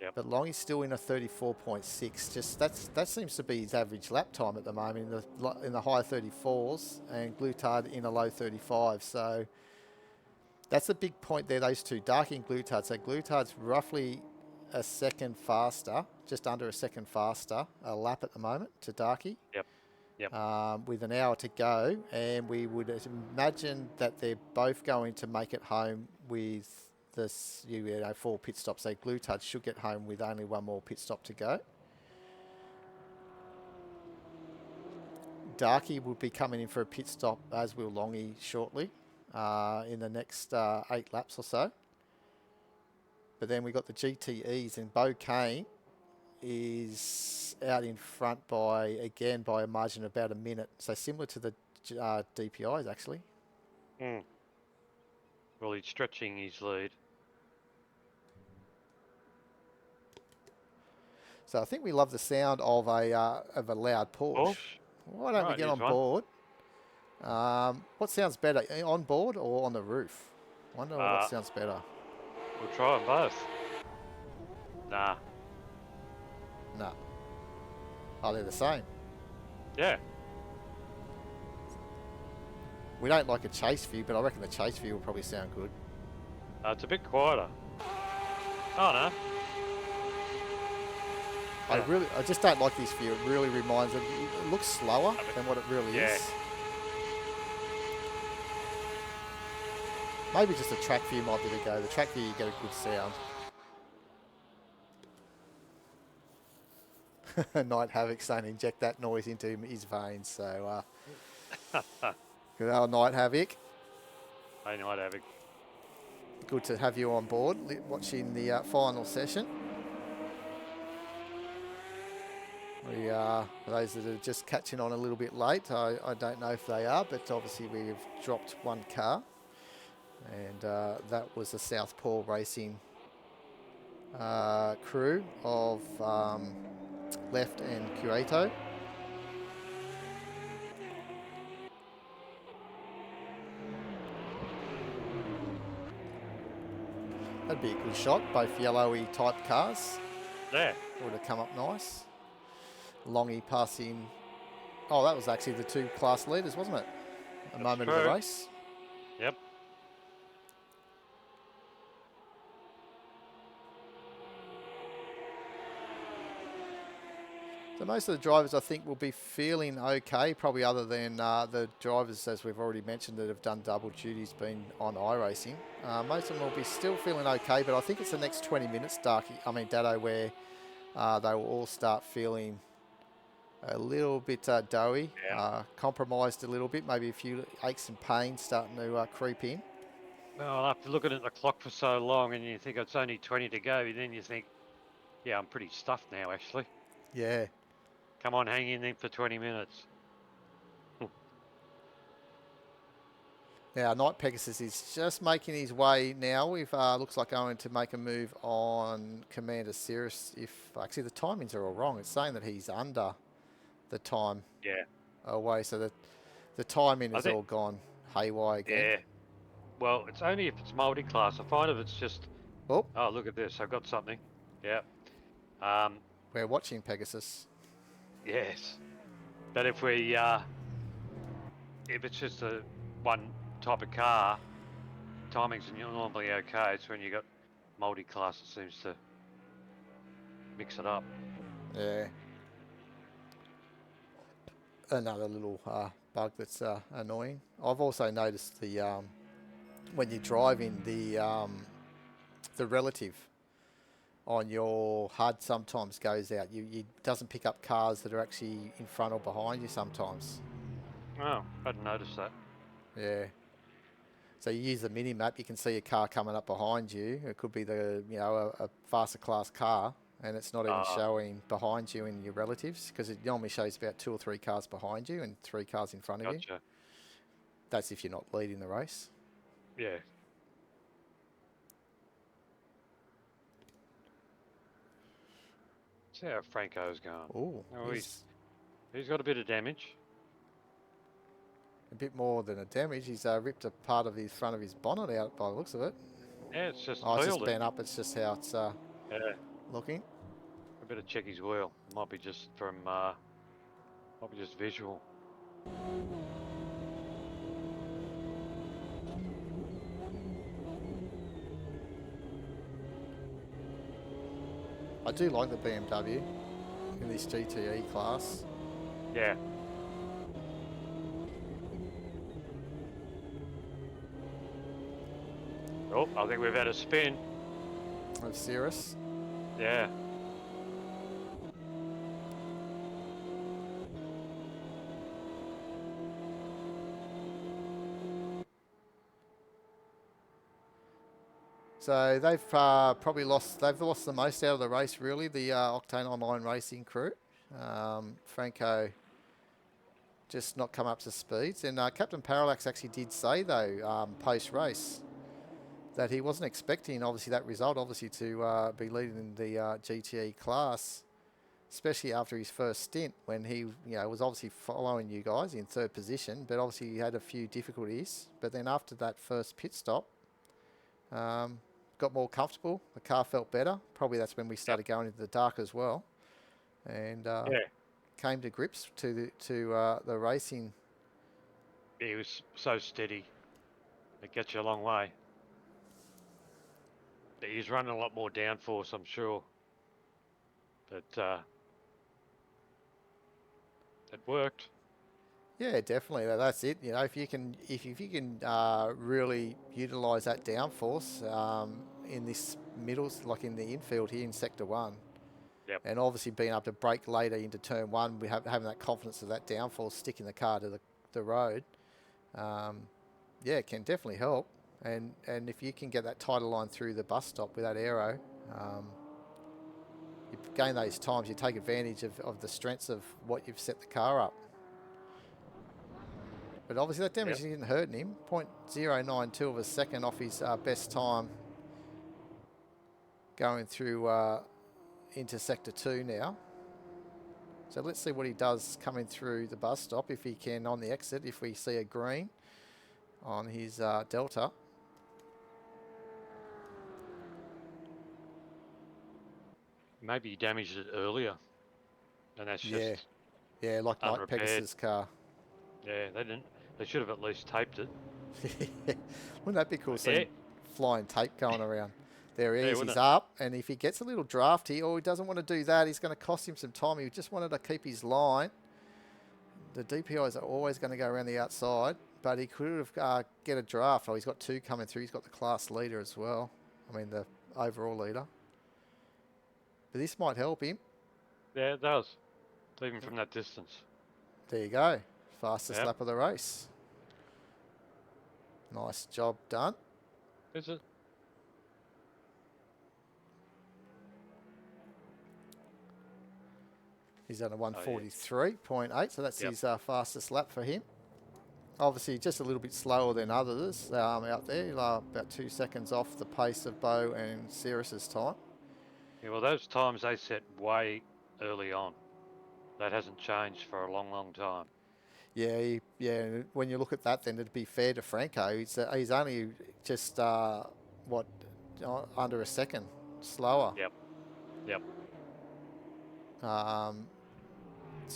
Yep. But Longy's still in a 34.6. Just that seems to be his average lap time at the moment, in the high 34s, and Glutard in a low 35. So that's a big point there. Those two, Darky and Glutard. So Glutard's roughly a second faster, just under a second faster a lap at the moment to Darky. Yep. With an hour to go, and we would imagine that they're both going to make it home with this 4 pit stops. So Glutard should get home with only 1 more pit stop to go. Darky will be coming in for a pit stop, as will Longy shortly, in the next 8 laps or so. But then we got the GTEs, and Bo Kane is out in front by a margin of about a minute. So similar to the DPIs, actually. Well, he's stretching his lead. So I think we love the sound of a loud Porsche. Why don't we get on board? What sounds better, on board or on the roof? I wonder what sounds better. We'll try them both. Nah. Oh, they're the same. Yeah. We don't like a chase view, but I reckon the chase view will probably sound good. It's a bit quieter. Oh, no. I just don't like this view. It really reminds it looks slower than what it really is. Maybe just a track view might be the go. The track view, you get a good sound. Night Havoc saying inject that noise into his veins. So, good old Night Havoc. Hey, Night Havoc. Good to have you on board watching the final session. We for those that are just catching on a little bit late, I don't know if they are, but obviously we've dropped one car, and that was the Southpaw Racing crew of Left and Cueto. That'd be a good shot, both yellowy type cars. Yeah. Would have come up nice. Longy passing. Oh, that was actually the two class leaders, wasn't it? A moment of the true. race. Yep. So most of the drivers, I think, will be feeling okay, probably other than the drivers, as we've already mentioned, that have done double duties, been on iRacing. Most of them will be still feeling okay, but I think it's the next 20 minutes, Dado, where they will all start feeling a little bit doughy, compromised a little bit, maybe a few aches and pains starting to creep in. Well, after looking at the clock for so long and you think it's only 20 to go, then you think, yeah, I'm pretty stuffed now, actually. Yeah. Come on, hang in there for 20 minutes. Now, Night Pegasus is just making his way now. We've looks like going to make a move on Commander Cirrus. If actually the timings are all wrong, it's saying that he's under the time away, so that the timing has all gone haywire again. Yeah. Well, it's only if it's multi-class. I find if it's just, Oh, look at this, I've got something. Yeah. We're watching Pegasus. Yes. But if we, if it's just a one type of car, timings are normally okay. It's when you got multi-class it seems to mix it up. Yeah. Another little bug that's annoying. I've also noticed the when you're driving the relative on your HUD sometimes goes out. You doesn't pick up cars that are actually in front or behind you sometimes. Oh, I hadn't noticed that. Yeah. So you use the mini map, you can see a car coming up behind you. It could be a faster class car, and it's not even showing behind you in your relatives, because it normally shows about 2 or 3 cars behind you and 3 cars in front of you. That's if you're not leading the race. Yeah. See how Franco's going. Oh, he's got a bit of damage. A bit more than a damage. He's ripped a part of the front of his bonnet out by the looks of it. Yeah, it's just it's just bent up. It's just how it's looking. I better check his wheel. Might be just from, might be just visual. I do like the BMW in this GTE class. Yeah. Oh, I think we've had a spin. Of Cirrus. Yeah. So they've probably lost the most out of the race, really, the Octane Online Racing crew. Franco just not come up to speeds. And Captain Parallax actually did say, though, post-race, that he wasn't expecting, obviously, that result, obviously, to be leading in the GTE class, especially after his first stint, when he was obviously following you guys in 3rd position, but obviously he had a few difficulties. But then after that first pit stop, got more comfortable. The car felt better. Probably that's when we started going into the dark as well, and came to grips to the racing. He was so steady. It gets you a long way. He's running a lot more downforce, I'm sure. But it worked. Yeah, definitely. That's it. If you can really utilise that downforce in this middle, like in the infield here in Sector 1, and obviously being able to brake later into Turn 1, having that confidence of that downforce sticking the car to the road, it can definitely help. And if you can get that tighter line through the bus stop with that aero, you gain those times, you take advantage of the strengths of what you've set the car up. But obviously that damage isn't hurting him. 0.092 of a second off his best time going through into sector 2 now. So let's see what he does coming through the bus stop, if he can on the exit, if we see a green on his Delta. Maybe he damaged it earlier, and that's just Yeah, like Night unrepaired. Pegasus' car. Yeah, they didn't. They should have at least taped it. Wouldn't that be cool seeing flying tape going around? There he is, wouldn't he's it? up, and if he gets a little drafty, or he doesn't want to do that, he's going to cost him some time. He just wanted to keep his line. The DPIs are always going to go around the outside, but he could have get a draft. Oh, he's got 2 coming through. He's got the class leader as well. I mean, the overall leader. But this might help him. Yeah, it does. Even from that distance. There you go. Fastest Yep. lap of the race. Nice job done. Is it? He's done a 143.8, so that's Yep. his fastest lap for him. Obviously, just a little bit slower than others out there, about 2 seconds off the pace of Bo and Cirrus's time. Yeah, well, those times they set way early on. That hasn't changed for a long, long time. Yeah, when you look at that, then it'd be fair to Franco. He's only just, under a second slower. Yep.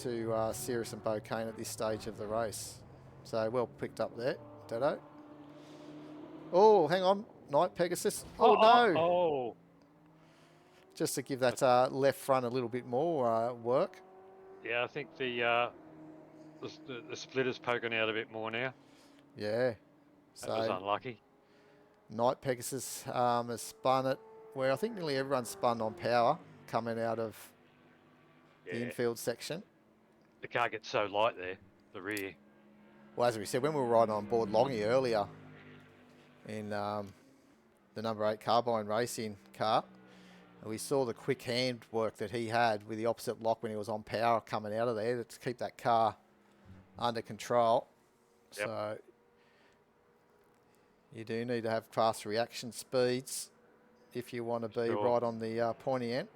To Cirrus and Bo Kane at this stage of the race. So well picked up there, Dado. Oh, hang on. Night Pegasus. Oh, no. Oh. Just to give that left front a little bit more work. Yeah, I think the splitter's poking out a bit more now. Yeah. That was So unlucky. Night Pegasus has spun it where I think nearly everyone spun on power coming out of the infield section. The car gets so light there, the rear. Well, as we said, when we were riding on board Longy earlier in the number 8 Carbine Racing car, we saw the quick hand work that he had with the opposite lock when he was on power coming out of there to keep that car under control. Yep. So you do need to have fast reaction speeds if you want to be Sure. right on the pointy end.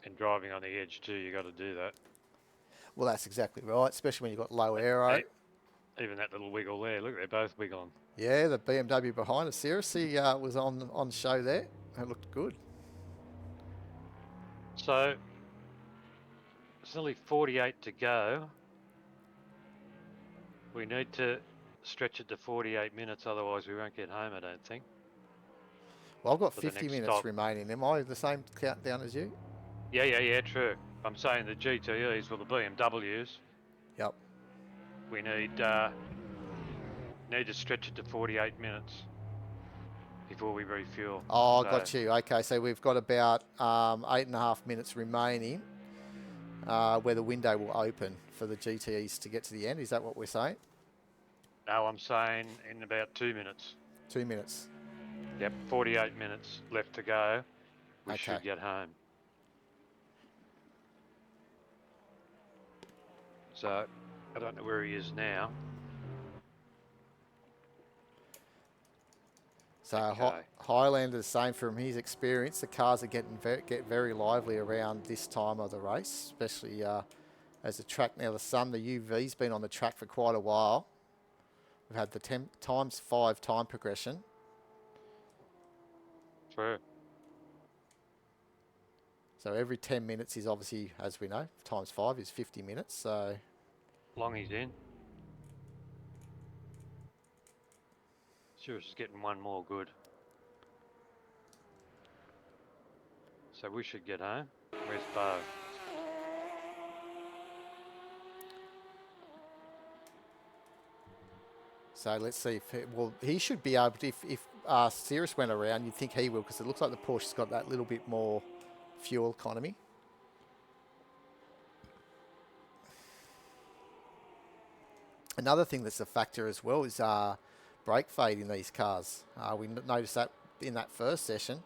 And driving on the edge too, you got to do that. Well, that's exactly right, especially when you've got low aero. Even that little wiggle there, look, they're both wiggling. Yeah, the BMW behind us, seriously, was on show there. It looked good. So, it's only 48 to go. We need to stretch it to 48 minutes, otherwise we won't get home, I don't think. Well, I've got For the 50 next minutes stop. remaining. Am I the same countdown as you? Yeah, true. I'm saying the GTEs, well, the BMWs, Yep. we need to stretch it to 48 minutes before we refuel. Oh, So, got you. Okay, so we've got about 8.5 minutes remaining where the window will open for the GTEs to get to the end. Is that what we're saying? No, I'm saying in about 2 minutes. 2 minutes. Yep, 48 minutes left to go. We Okay. should get home. So, I don't know where he is now. So Okay. Highlander the same from his experience. The cars are get very lively around this time of the race, especially as the track now. The sun, the UV's been on the track for quite a while. We've had the ×5 time progression. True. So every 10 minutes is obviously, as we know, ×5 is 50 minutes. So Long he's in. Sure, is getting one more good. So we should get home. Where's Bo? So let's see if he should be able to, if Cirrus went around, you'd think he will, because it looks like the Porsche's got that little bit more fuel economy. Another thing that's a factor as well is brake fade in these cars. We noticed that in that first session.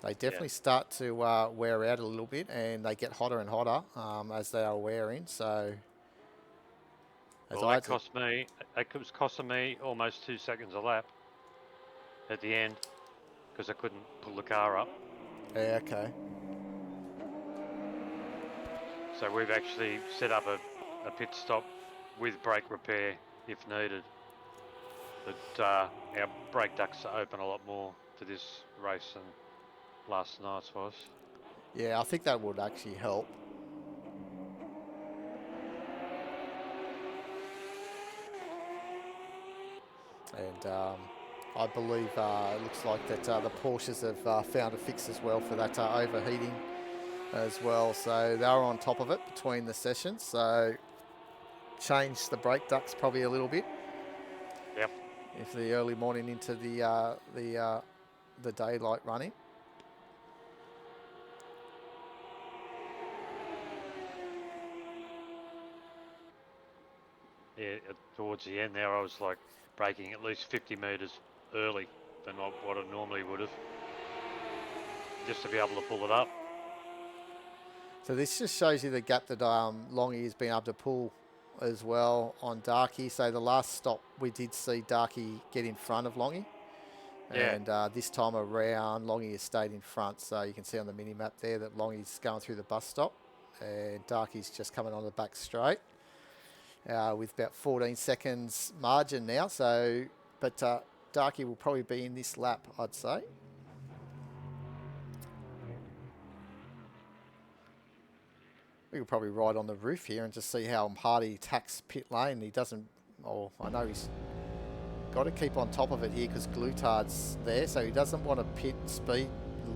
They definitely start to wear out a little bit, and they get hotter and hotter as they are wearing. So, Well, that was costing me almost 2 seconds a lap at the end because I couldn't pull the car up. Yeah, okay. So we've actually set up a pit stop with brake repair if needed. But our brake ducts are open a lot more for this race than last night's was. Yeah, I think that would actually help. And I believe it looks like that the Porsches have found a fix as well for that overheating as well. So they were on top of it between the sessions. So changed the brake ducts probably a little bit. Yep. If the early morning into the daylight running. Yeah, towards the end there, I was like braking at least 50 metres early than what I normally would have, just to be able to pull it up. So this just shows you the gap that Longy has been able to pull as well on Darky. So the last stop we did see Darky get in front of Longy. Yeah. And this time around, Longy has stayed in front. So you can see on the mini map there that Longy's going through the bus stop, and Darky's just coming on the back straight with about 14 seconds margin now. So, but Darky will probably be in this lap, I'd say. We could probably ride on the roof here and just see how hard he attacks pit lane. He doesn't. Oh, I know he's got to keep on top of it here because Glutard's there, so he doesn't want a pit speed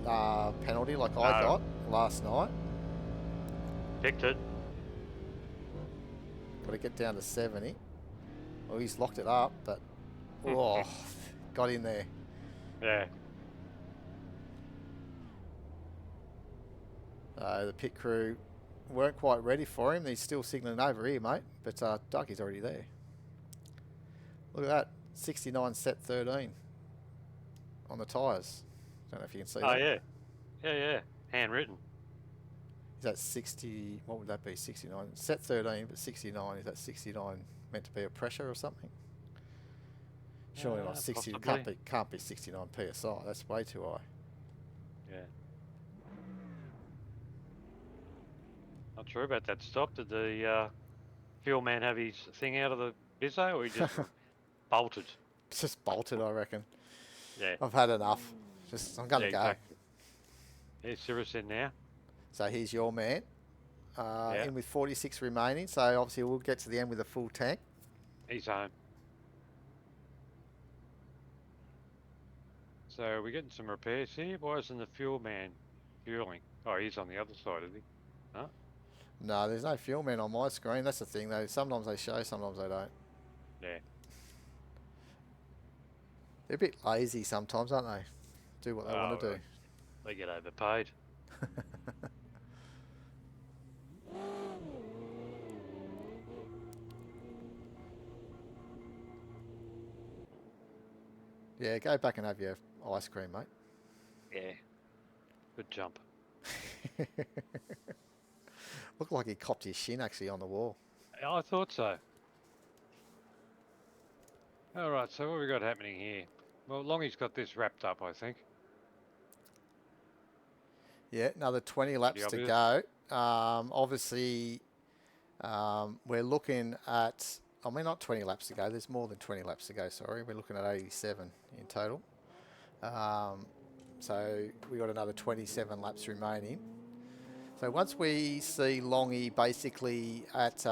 penalty like I got last night. Picked it. Got to get down to 70. Well, he's locked it up, but got in there. Yeah. The pit crew weren't quite ready for him. He's still signalling over here, mate, but Darky's already there. Look at that. 69 set 13 on the tyres. Don't know if you can see that. Oh, yeah. Yeah. Handwritten. Is that 60? What would that be? 69. Set 13, but 69. Is that 69 meant to be a pressure or something? Surely not 60. Can't be 69 psi. That's way too high. Yeah. Not sure about that stop. Did the fuel man have his thing out of the bizzo, or he just bolted? It's just bolted, I reckon. Yeah. I've had enough. I'm going to go. Exactly. Here's Cirrus in now. So here's your man. In with 46 remaining. So obviously we'll get to the end with a full tank. He's home. So we're getting some repairs here. Why isn't the fuel man fueling? Oh, he's on the other side, is he? Huh? No, there's no fuel man on my screen. That's the thing, though. Sometimes they show, sometimes they don't. Yeah. They're a bit lazy sometimes, aren't they? Do what they want to do. They get overpaid. Yeah, go back and have your ice cream, mate. Yeah. Good jump. Looked like he copped his shin actually on the wall. I thought so. All right, so what have we got happening here? Well, Longy's got this wrapped up, I think. Yeah, another 20 laps to go. Obviously, we're looking at... I mean, not 20 laps to go. There's more than 20 laps to go, sorry. We're looking at 87 in total. So we got another 27 laps remaining. So once we see Longy basically at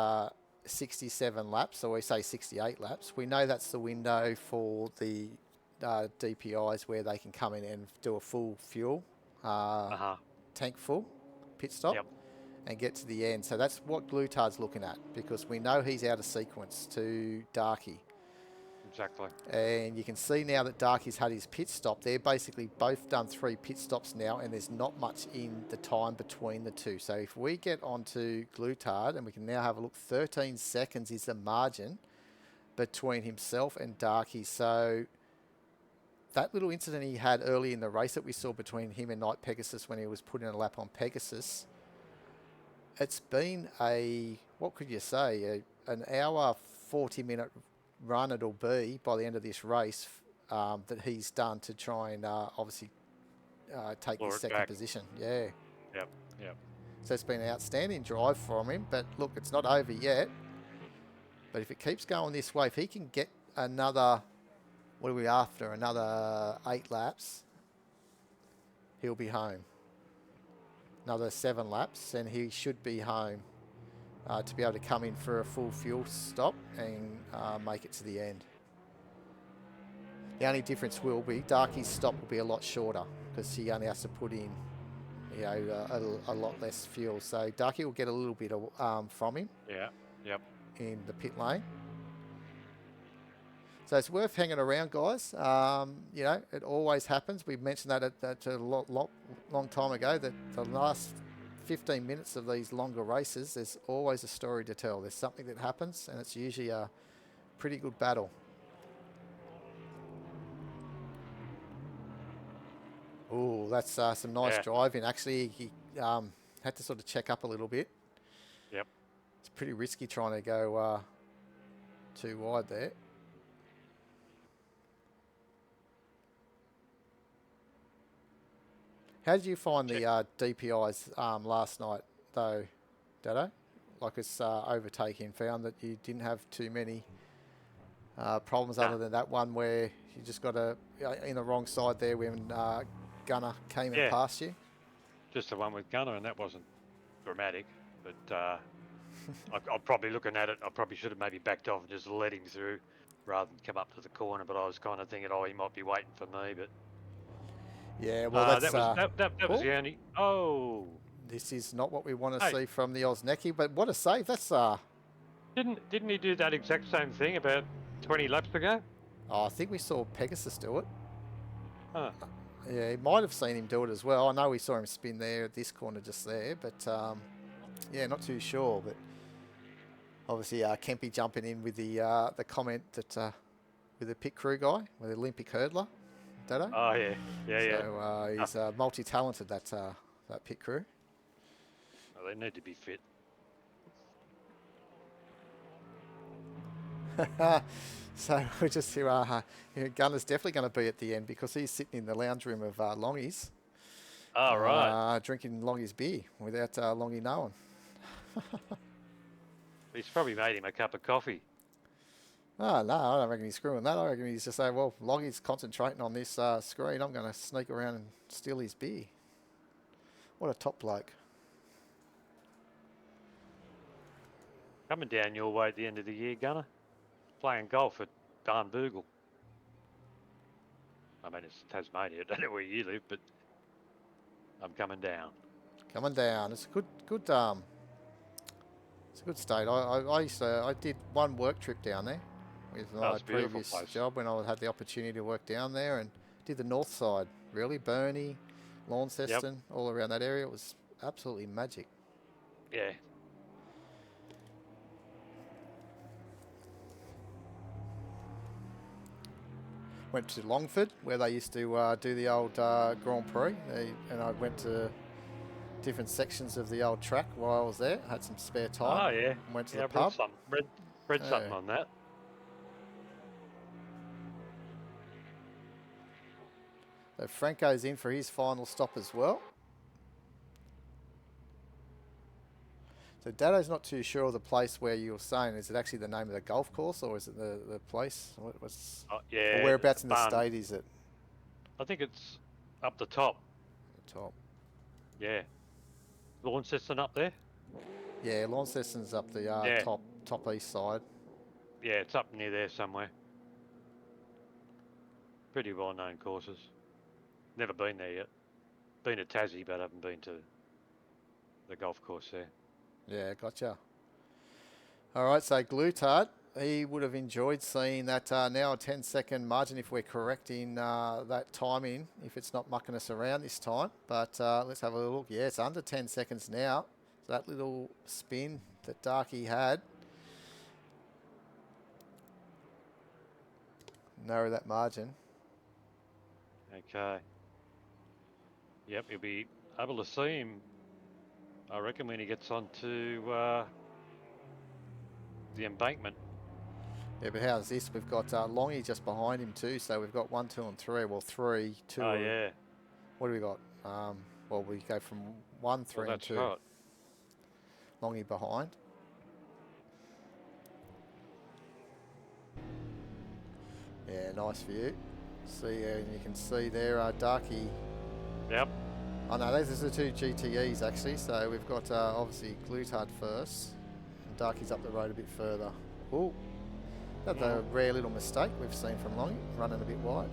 67 laps, or we say 68 laps, we know that's the window for the DPIs where they can come in and do a full fuel tank full pit stop and get to the end. So that's what Glutard's looking at, because we know he's out of sequence to Darky. Exactly. And you can see now that Darky's had his pit stop. They're basically both done 3 pit stops now, and there's not much in the time between the two. So if we get onto Glutard, and we can now have a look, 13 seconds is the margin between himself and Darky. So that little incident he had early in the race that we saw between him and Night Pegasus when he was putting a lap on Pegasus, it's been what could you say, an hour, 40-minute run it'll be by the end of this race that he's done to try and obviously take Claw the it second back. position. Yeah. Yep. Yep. So it's been an outstanding drive from him, but look, it's not over yet. But if it keeps going this way, if he can get another, what are we after, another 8 laps, he'll be home. Another 7 laps, and he should be home to be able to come in for a full fuel stop and make it to the end. The only difference will be Darky's stop will be a lot shorter because he only has to put in, you know, a lot less fuel. So Darky will get a little bit of, from him. Yeah. Yep. In the pit lane. So it's worth hanging around, guys. You know, it always happens. We mentioned that a long time ago, that the last 15 minutes of these longer races, there's always a story to tell. There's something that happens, and it's usually a pretty good battle. Oh, that's some nice driving. Actually, he had to sort of check up a little bit. Yep. It's pretty risky trying to go too wide there. How did you find the DPIs last night, though, Dado? Like it's overtaking, found that you didn't have too many problems other than that one where you just got in the wrong side there when Gunner came and passed you? Just the one with Gunner, and that wasn't dramatic. But I'm probably looking at it. I probably should have maybe backed off and just let him through rather than come up to the corner. But I was kind of thinking, oh, he might be waiting for me. But yeah, well, that's that was the only. Oh, this is not what we want to see from the Ozneki. But what a save! That's Didn't he do that exact same thing about 20 laps ago? Oh, I think we saw Pegasus do it. Huh. Yeah, he might have seen him do it as well. I know we saw him spin there at this corner just there, but yeah, not too sure. But obviously, Kempy jumping in with the comment that with the pit crew guy, with the Olympic hurdler, Dado. Oh yeah, yeah, so, he's multi-talented. That pit crew. Well, they need to be fit. So we just hear Gunner's definitely going to be at the end because he's sitting in the lounge room of Longy's. Oh, right. Drinking Longy's beer without Longy knowing. He's probably made him a cup of coffee. Oh, no, I don't reckon he's screwing that. I reckon he's just saying, well, Longy's concentrating on this screen. I'm going to sneak around and steal his beer. What a top bloke. Coming down your way at the end of the year, Gunner. Playing golf at Darnboogle. I mean, it's Tasmania. I don't know where you live, but I'm coming down. Coming down. It's a good. It's a good state. I did one work trip down there with my previous job when I had the opportunity to work down there, and did the north side. Really, Burnie, Launceston, all around that area. It was absolutely magic. Yeah. Went to Longford, where they used to do the old Grand Prix, and I went to different sections of the old track while I was there. I had some spare time. Oh, yeah. Went to the pub. Read something on that. So Franco's in for his final stop as well. So Dado's not too sure of the place where you were saying. Is it actually the name of the golf course, or is it the place? Yeah. Or whereabouts in the state is it? I think it's up the top. The top. Yeah. Launceston up there? Yeah, Launceston's up the top east side. Yeah, it's up near there somewhere. Pretty well-known courses. Never been there yet. Been to Tassie, but haven't been to the golf course there. Yeah, gotcha. All right, so Glutard, he would have enjoyed seeing that now a 10-second margin if we're correct in that timing, if it's not mucking us around this time. But let's have a look. Yeah, it's under 10 seconds now. So that little spin that Darky had. Narrow that margin. Okay. Yep, you'll be able to see him, I reckon, when he gets onto the embankment. Yeah, but how's this? We've got Longy just behind him too, so we've got 1, 2, and 3. Well, 3, 2. Oh, yeah. What do we got? Well, we go from 1, 3, Well, and that's 2. right. Longy behind. Yeah, nice view. See, and you can see there, Darky. Yep. Oh no, those are the 2 GTEs actually. So we've got obviously Glutard first, and Darky's up the road a bit further. Oh, that's a rare little mistake we've seen from Longy, running a bit wide.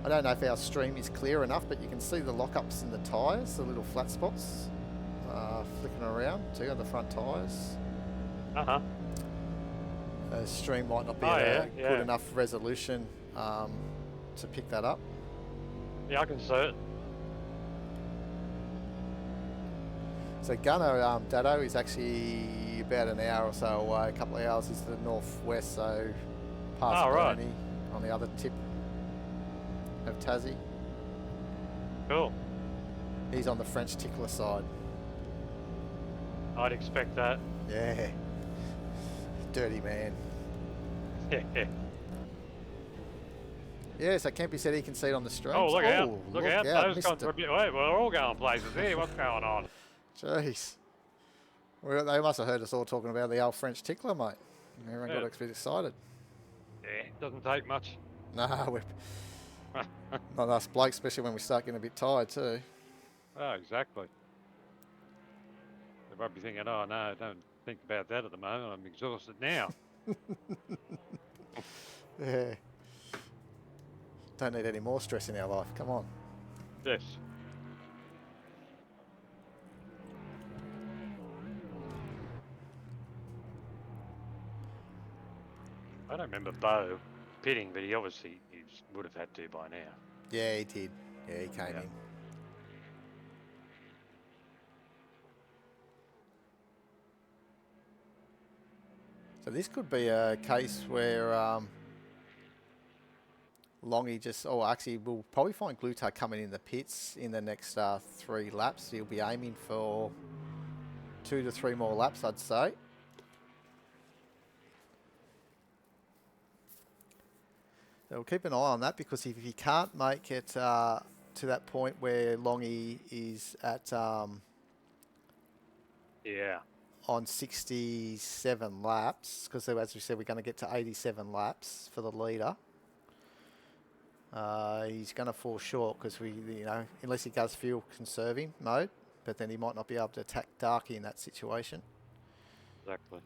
I don't know if our stream is clear enough, but you can see the lockups in the tyres, the little flat spots flicking around too on the front tyres. Uh-huh. The stream might not be Oh, at yeah, good yeah. enough resolution to pick that up. Yeah, I can see it. So Gunner Dado is actually about an hour or so away, a couple of hours is to the northwest, so past Oh, right. Bernie on the other tip of Tassie. Cool. He's on the French tickler side. I'd expect that. Yeah. Dirty man. Yeah, so Kempy said he can see it on the stream. Oh, look out. Look out. Those missed gone it. a bit. Wait, we're all going places here. What's going on? Jeez. Well, they must have heard us all talking about the old French tickler, mate. Everyone got a bit excited. Yeah, doesn't take much. No, we're not us blokes, especially when we start getting a bit tired too. Oh, exactly. They might be thinking, oh, no, don't think about that at the moment. I'm exhausted now. Yeah. Don't need any more stress in our life. Come on. Yes. I don't remember Bo pitting, but he obviously would have had to by now. Yeah, he did. Yeah, he came in. So this could be a case where Longy just... Oh, actually, we'll probably find Glutard coming in the pits in the next 3 laps. He'll be aiming for 2 to 3 more laps, I'd say. So we'll keep an eye on that, because if he can't make it to that point where Longy is at Yeah. on 67 laps, because as we said, we're going to get to 87 laps for the leader. He's going to fall short, because unless he does fuel conserving mode, but then he might not be able to attack Darky in that situation. Exactly.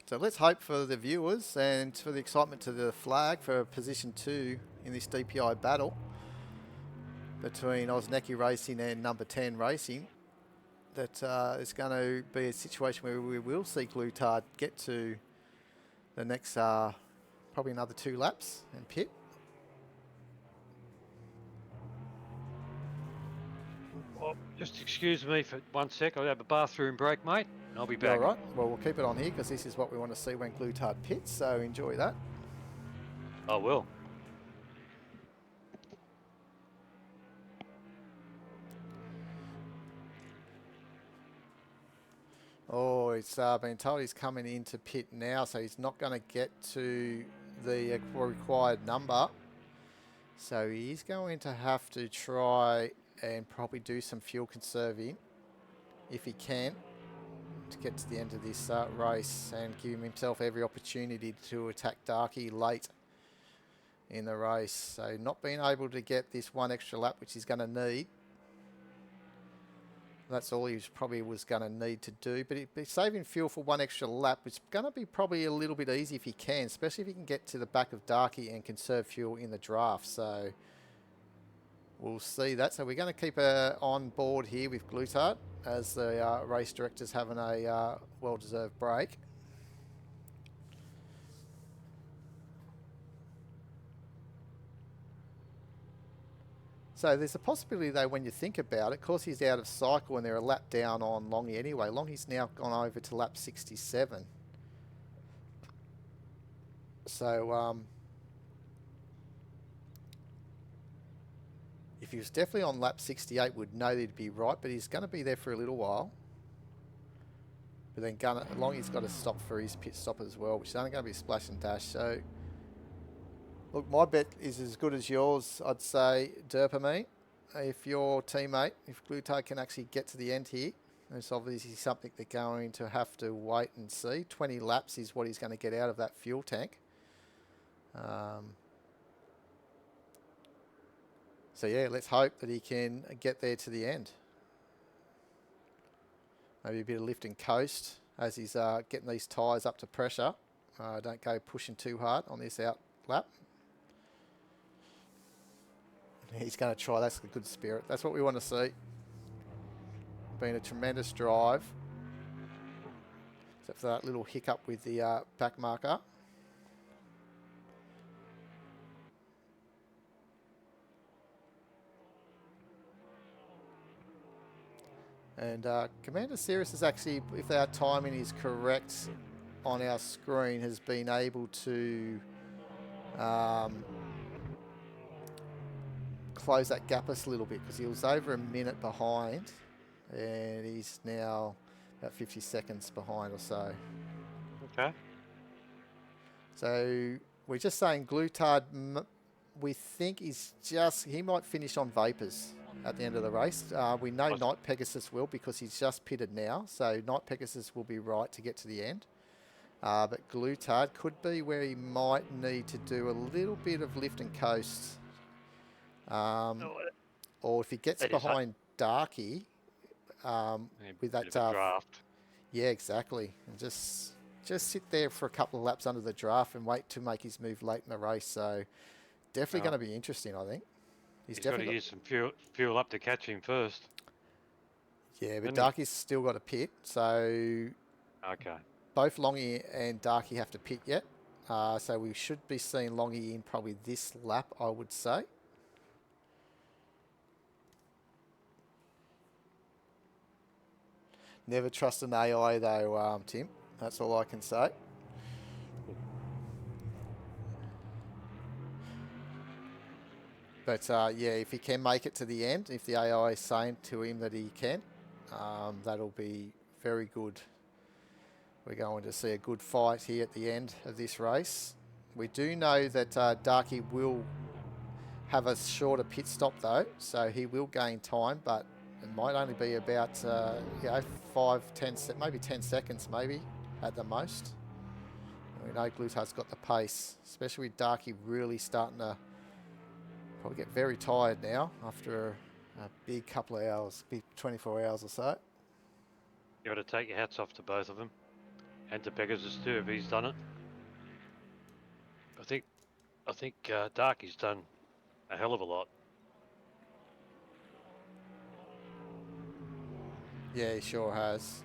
So let's hope for the viewers and for the excitement to the flag for position 2 in this DPI battle between Osneki Racing and number 10 Racing, that it's going to be a situation where we will see Glutard get to the next probably another 2 laps and pit. Well, just excuse me for 1 sec. I'll have a bathroom break, mate. And I'll be All back. right. Well, we'll keep it on here, because this is what we want to see when Glutard pits. So enjoy that. I will. Oh, it's been told he's coming into pit now, so he's not going to get to the required number. So he's going to have to try and probably do some fuel conserving, if he can, to get to the end of this race and give himself every opportunity to attack Darky late in the race. So not being able to get this 1 extra lap, which he's going to need. That's all he probably was going to need to do. But he'd be saving fuel for 1 extra lap, which is going to be probably a little bit easy if he can, especially if he can get to the back of Darky and conserve fuel in the draft. So we'll see that. So we're going to keep on board here with Glutard, as the race director's having a well-deserved break. So there's a possibility, though, when you think about it, of course he's out of cycle and they're a lap down on Longy anyway. Longy's now gone over to lap 67. So if he was definitely on lap 68, we'd know that he'd be right, but he's going to be there for a little while. But then Longy's got to stop for his pit stop as well, which is only going to be splash and dash. So, look, my bet is as good as yours, I'd say, Dopamine. If your teammate, if Glutard can actually get to the end here, it's obviously something they're going to have to wait and see. 20 laps is what he's going to get out of that fuel tank. So yeah, let's hope that he can get there to the end. Maybe a bit of lift and coast as he's getting these tyres up to pressure. Don't go pushing too hard on this out lap. He's going to try. That's a good spirit. That's what we want to see. Been a tremendous drive. Except for that little hiccup with the back marker. And Commander Sirius is actually, if our timing is correct on our screen, has been able to close that gap a little bit because he was over a minute behind and he's now about 50 seconds behind or so. Okay. So we're just saying Glutard, we think he might finish on Vapors at the end of the race. We know Night Pegasus will because he's just pitted now. So Night Pegasus will be right to get to the end. But Glutard could be where he might need to do a little bit of lift and coast. Or if he gets behind Darky with that draft. Yeah, exactly. And just sit there for a couple of laps under the draft and wait to make his move late in the race. So definitely going to be interesting, I think. He's got to use some fuel up to catch him first. Yeah, but Darky's still got to pit. So okay. Both Longy and Darky have to pit yet. So we should be seeing Longy in probably this lap, I would say. Never trust an AI though, Tim. That's all I can say. But yeah, if he can make it to the end, if the AI is saying to him that he can, that'll be very good. We're going to see a good fight here at the end of this race. We do know that Darky will have a shorter pit stop though, so he will gain time, but it might only be about 5, 10, maybe 10 seconds maybe at the most. We know Glutard's got the pace, especially with Darky really starting to probably get very tired now after a big couple of hours, big 24 hours or so. You got to take your hats off to both of them, and to Pegasus too if he's done it. I think Darky's done a hell of a lot. Yeah, he sure has.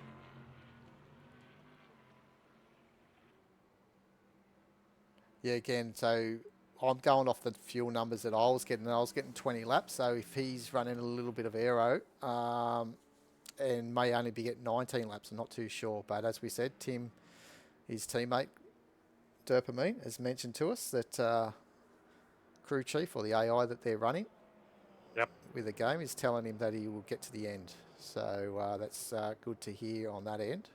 Yeah, again, so I'm going off the fuel numbers that I was getting. I was getting 20 laps, so if he's running a little bit of aero, and may only be getting 19 laps, I'm not too sure. But as we said, Tim, his teammate, Dopamine, has mentioned to us that crew chief or the AI that they're running with the game is telling him that he will get to the end. So that's good to hear on that end.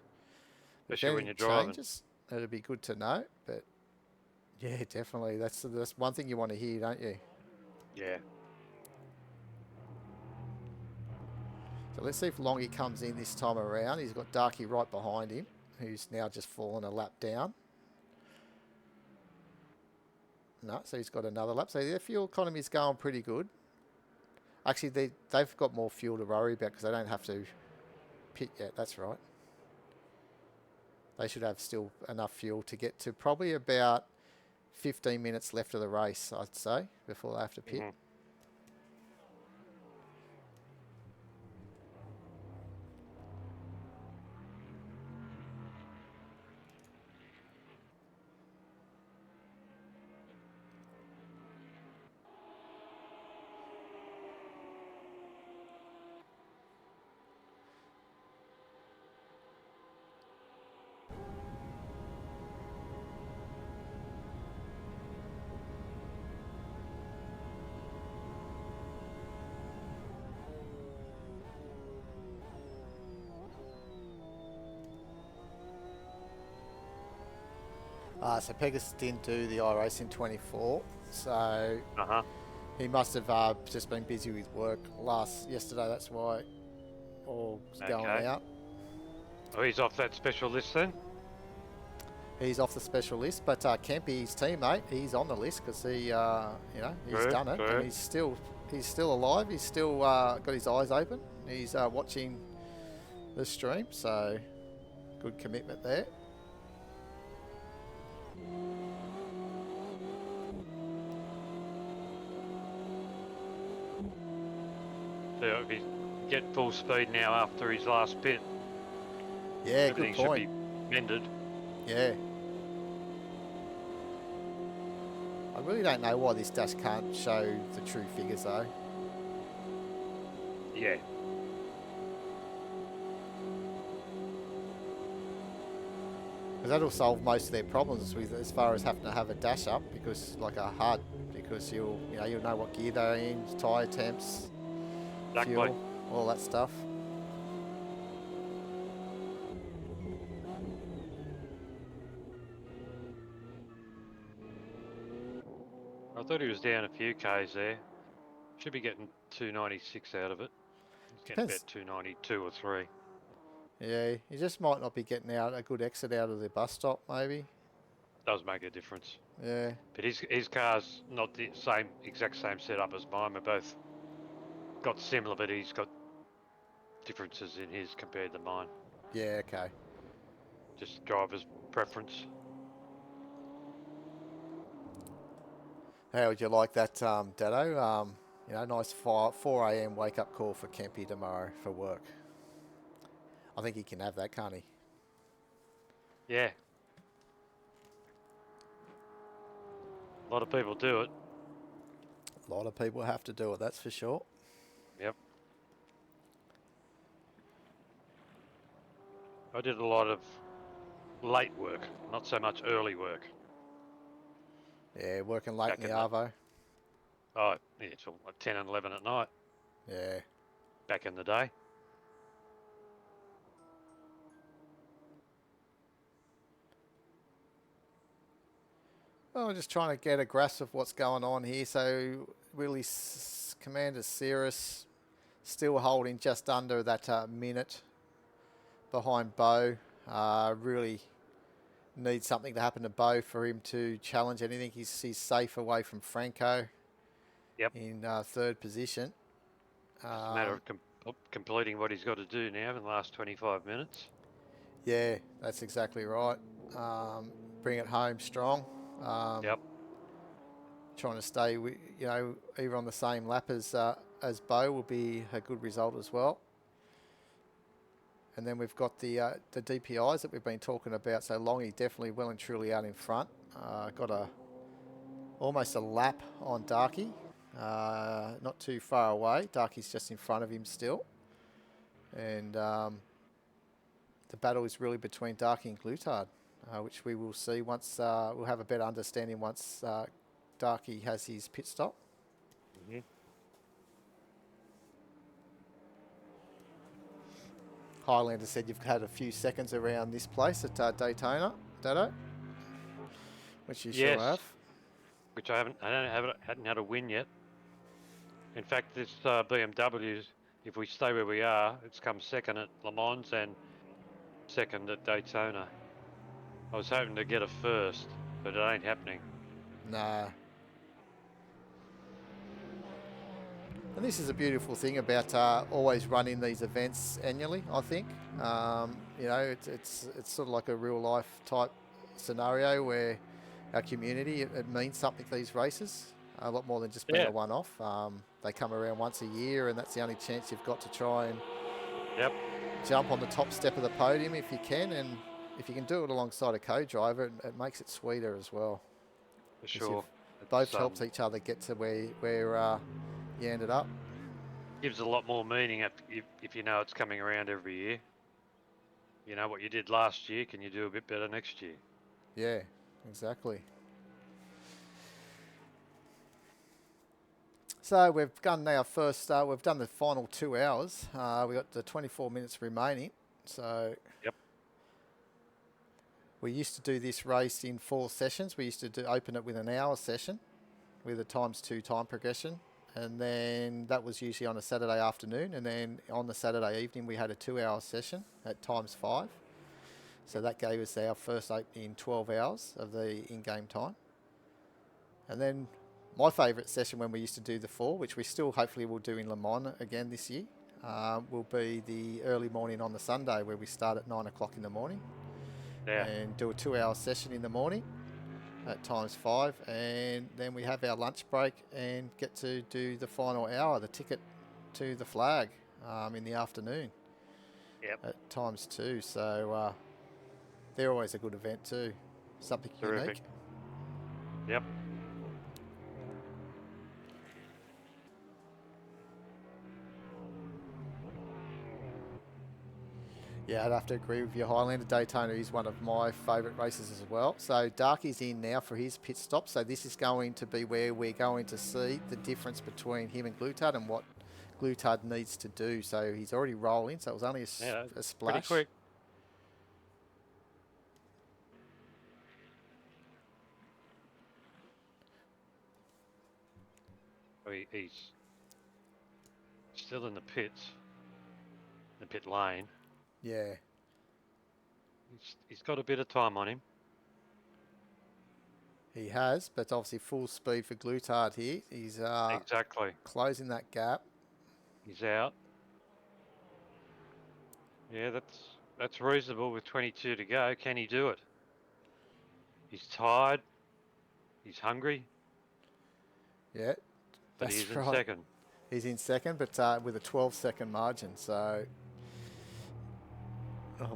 Especially when you're driving. Changes, it'll be good to know. But yeah, definitely. That's one thing you want to hear, don't you? Yeah. So let's see if Longy comes in this time around. He's got Darky right behind him, who's now just fallen a lap down. No, so he's got another lap. So their fuel economy is going pretty good. Actually, they've got more fuel to worry about because they don't have to pit yet. That's right. They should have still enough fuel to get to probably about 15 minutes left of the race, I'd say, before they have to pit. Mm-hmm. So Pegasus didn't do the iRacing 24, so Uh-huh. he must have just been busy with work yesterday. That's why all was going Okay. out. Oh, he's off that special list then? He's off the special list, but Kempy, his teammate, he's on the list because he, he's True, done it, true. and he's still alive. He's still got his eyes open. He's watching the stream, so good commitment there. So if he get full speed now after his last pit, Yeah, everything good point. should be mended. Yeah. I really don't know why this dash can't show the true figures though. Yeah. Because that'll solve most of their problems with as far as having to have a dash up because like a HUD, because you'll know what gear they're in, tyre temps, Exactly. fuel, all that stuff. I thought he was down a few Ks there. Should be getting 296 out of it. He's getting Depends. about 292 or 3. Yeah, you just might not be getting out a good exit out of the bus stop maybe. Does make a difference. Yeah. But his car's not the exact same setup as mine. We're both got similar, but he's got differences in his compared to mine. Yeah, okay. Just driver's preference. How would you like that, Dado? Nice 4 a.m. wake up call for Kempy tomorrow for work. I think he can have that, can't he? Yeah. A lot of people do it. A lot of people have to do it, that's for sure. Yep. I did a lot of late work, not so much early work. Yeah, working late in the Arvo. Oh, yeah, till like 10 and 11 at night. Yeah. Back in the day. Well, I'm just trying to get a grasp of what's going on here. So, really, Commander Cirrus still holding just under that minute behind Bo. Really needs something to happen to Bo for him to challenge anything. He's safe away from Franco. Yep. In third position. It's a matter of completing what he's got to do now in the last 25 minutes. Yeah, that's exactly right. Bring it home strong. Yep. Trying to stay, either on the same lap as Bo will be a good result as well. And then we've got the DPIs that we've been talking about. So Longy definitely well and truly out in front. Got almost a lap on Darky. Not too far away. Darky's just in front of him still. And the battle is really between Darky and Glutard, which we will see once we'll have a better understanding once Darky has his pit stop. Mm-hmm. Highlander said you've had a few seconds around this place at Daytona, Dado, which you sure have. Which I hadn't had a win yet. In fact, this BMW, if we stay where we are, it's come second at Le Mans and second at Daytona. I was hoping to get a first, but it ain't happening. Nah. And this is a beautiful thing about always running these events annually, I think. It's sort of like a real life type scenario where our community, it means something, these races, a lot more than just being a one-off. They come around once a year and that's the only chance you've got to try and jump on the top step of the podium if you can, and if you can do it alongside a co-driver, it makes it sweeter as well. For sure. Both helped each other get to where you ended up. Gives a lot more meaning if you know it's coming around every year. You know what you did last year, can you do a bit better next year? Yeah, exactly. So we've done our first, we've done the final 2 hours. We've got the 24 minutes remaining. So We used to do this race in 4 sessions. We used to open it with an hour session with a ×2 time progression. And then that was usually on a Saturday afternoon. And then on the Saturday evening, we had a 2-hour session at ×5. So that gave us our first opening in 12 hours of the in-game time. And then my favourite session when we used to do the 4, which we still hopefully will do in Le Mans again this year, will be the early morning on the Sunday, where we start at 9 o'clock in the morning. Yeah. And do a 2-hour session in the morning at ×5, and then we have our lunch break and get to do the final hour, the ticket to the flag, in the afternoon. Yep. At ×2. So they're always a good event too. Something Terrific. unique. Yep. Yeah, I'd have to agree with you. Highlander Daytona is one of my favourite races as well. So Darky's in now for his pit stop. So this is going to be where we're going to see the difference between him and Glutard and what Glutard needs to do. So he's already rolling. So it was only a splash. Pretty quick. He's still in the pits, the pit lane. Yeah. He's got a bit of time on him. He has, but obviously full speed for Glutard here. He's Exactly. closing that gap. He's out. Yeah, that's reasonable with 22 to go. Can he do it? He's tired. He's hungry. Yeah, But that's he's right. in second. He's in second, but with a 12-second margin. So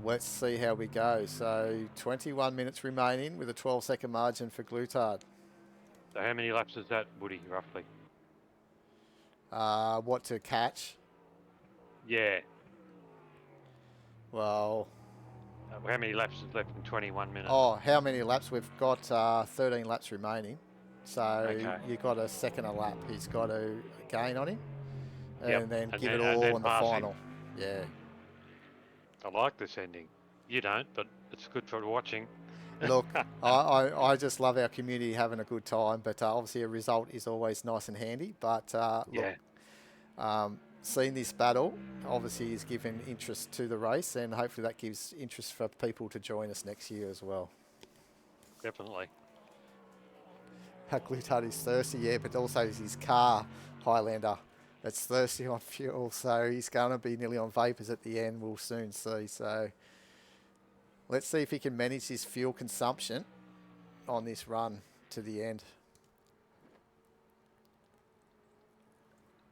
let's see how we go. So 21 minutes remaining with a 12-second margin for Glutard. So how many laps is that, Woody, roughly? What to catch? Yeah. Well, How many laps is left in 21 minutes? oh, how many laps? We've got 13 laps remaining. So Okay. you've got a second a lap. He's got to gain on him. And Yep, then and give then- it and all then in the pass him. final. Yeah. I like this ending. You don't, but it's good for watching. Look, I just love our community having a good time, but obviously a result is always nice and handy. But look, seeing this battle obviously is giving interest to the race, and hopefully that gives interest for people to join us next year as well. Definitely. Glutard is thirsty, yeah, but also his car, Highlander, it's thirsty on fuel, so he's going to be nearly on vapours at the end. We'll soon see. So let's see if he can manage his fuel consumption on this run to the end.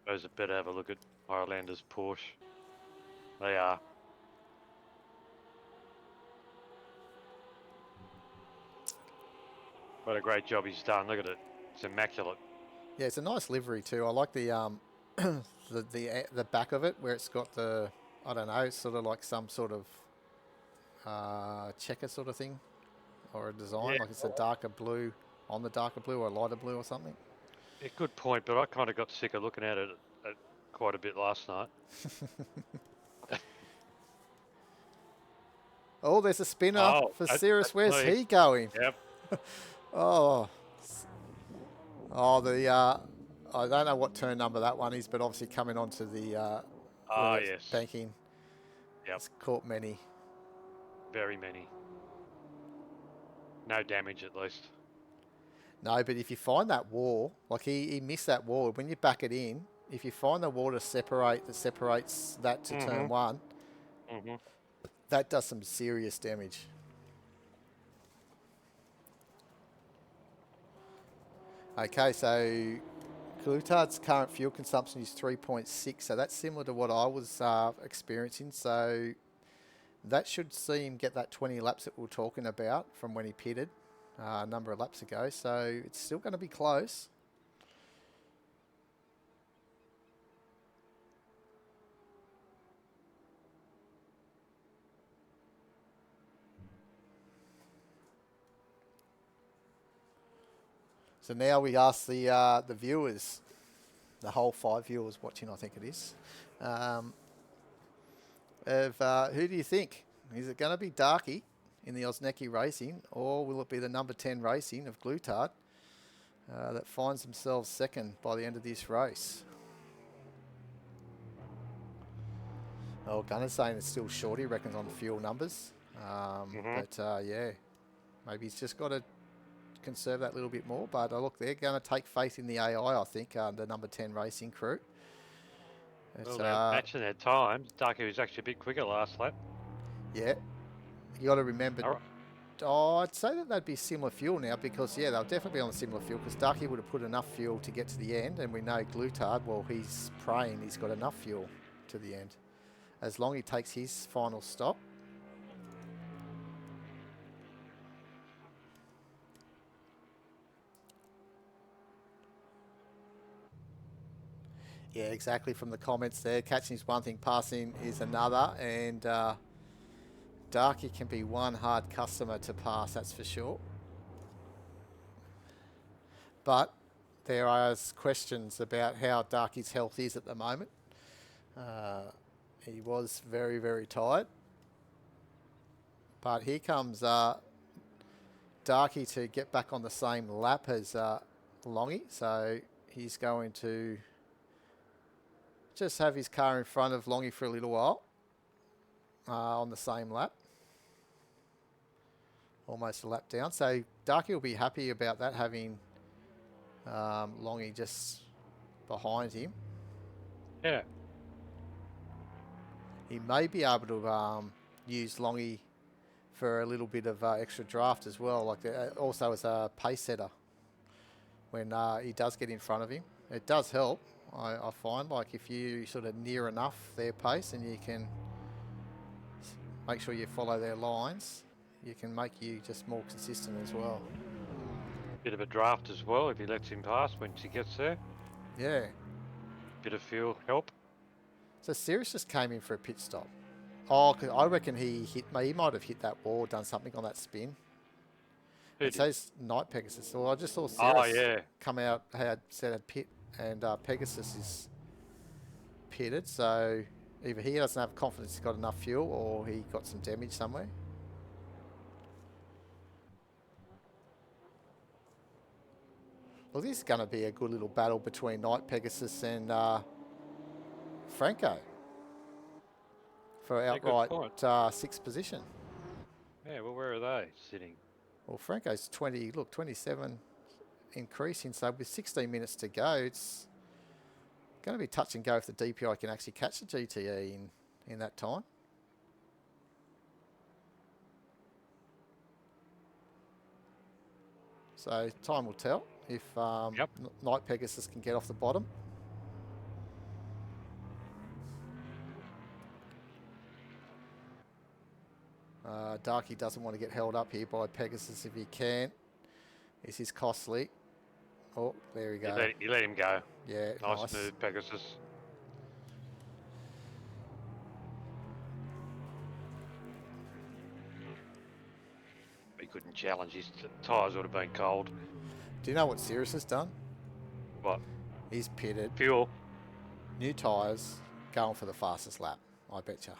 Suppose it better have a look at Highlander's Porsche. They are. What a great job he's done. Look at it. It's immaculate. Yeah, it's a nice livery too. I like the the back of it where it's got the, I don't know, sort of like some sort of checker sort of thing or a design, Yeah. like it's a darker blue on the darker blue or a lighter blue or something. Yeah, good point, but I kind of got sick of looking at it quite a bit last night. Oh, there's a spinner Oh, for that's Cirrus. Where's me. he going? Yep. Oh, the I don't know what turn number that one is, but obviously coming onto the where it's Yes. banking. Yep. It's caught many. Very many. No damage at least. No, but if you find that wall, like he missed that wall, when you back it in, if you find the wall that separates that to turn one, Mm-hmm. that does some serious damage. Okay, so Glutard's current fuel consumption is 3.6, so that's similar to what I was experiencing. So that should see him get that 20 laps that we were talking about from when he pitted a number of laps ago. So it's still going to be close. So now we ask the viewers, the whole 5 viewers watching, I think it is, who do you think? Is it going to be Darky, in the Osnecki Racing, or will it be the number 10 Racing of Glutard that finds themselves second by the end of this race? Oh, Gunner's saying it's still short, he reckons, on the fuel numbers. But yeah, maybe he's just got to conserve that little bit more. But look, they're going to take faith in the AI, I think, the number 10 Racing crew. Well, they're matching their times. Darky was actually a bit quicker last lap. Yeah, you got to remember. All right. Oh, I'd say that they'd be similar fuel now because, yeah, they'll definitely be on a similar fuel because Darky would have put enough fuel to get to the end, and we know Glutard, well, he's praying he's got enough fuel to the end. As long as he takes his final stop. Yeah, exactly, from the comments there. Catching is one thing, passing is another, and Darky can be one hard customer to pass, that's for sure. But there are questions about how Darky's health is at the moment. He was very, very tired. But here comes Darky to get back on the same lap as Longy. So he's going to just have his car in front of Longy for a little while on the same lap. Almost a lap down. So Darky will be happy about that, having Longy just behind him. Yeah. He may be able to use Longy for a little bit of extra draft as well, like also as a pace setter when he does get in front of him. It does help, I find, like if you sort of near enough their pace and you can make sure you follow their lines, you can make you just more consistent as well. Bit of a draft as well if he lets him pass once he gets there. Yeah. Bit of fuel help. So Sirius just came in for a pit stop. Oh, 'cause I reckon he might have hit that wall, done something on that spin. It says Night Pegasus. So I just saw Sirius come out, said a pit, and Pegasus is pitted. So either he doesn't have confidence he's got enough fuel, or he got some damage somewhere. Well, this is going to be a good little battle between Night Pegasus and Franco for outright sixth position. Yeah, well, where are they sitting? Well, Franco's 27 increasing, so with 16 minutes to go, it's going to be touch and go if the DPI can actually catch the GTE in that time. So time will tell if Night Pegasus can get off the bottom. Darky doesn't want to get held up here by Pegasus if he can. This is costly. Oh, there we go. You let him go. Yeah, nice move, Pegasus. He couldn't challenge. His tyres would have been cold. Do you know what Sirius has done? What? He's pitted. Fuel. New tyres, going for the fastest lap, I betcha.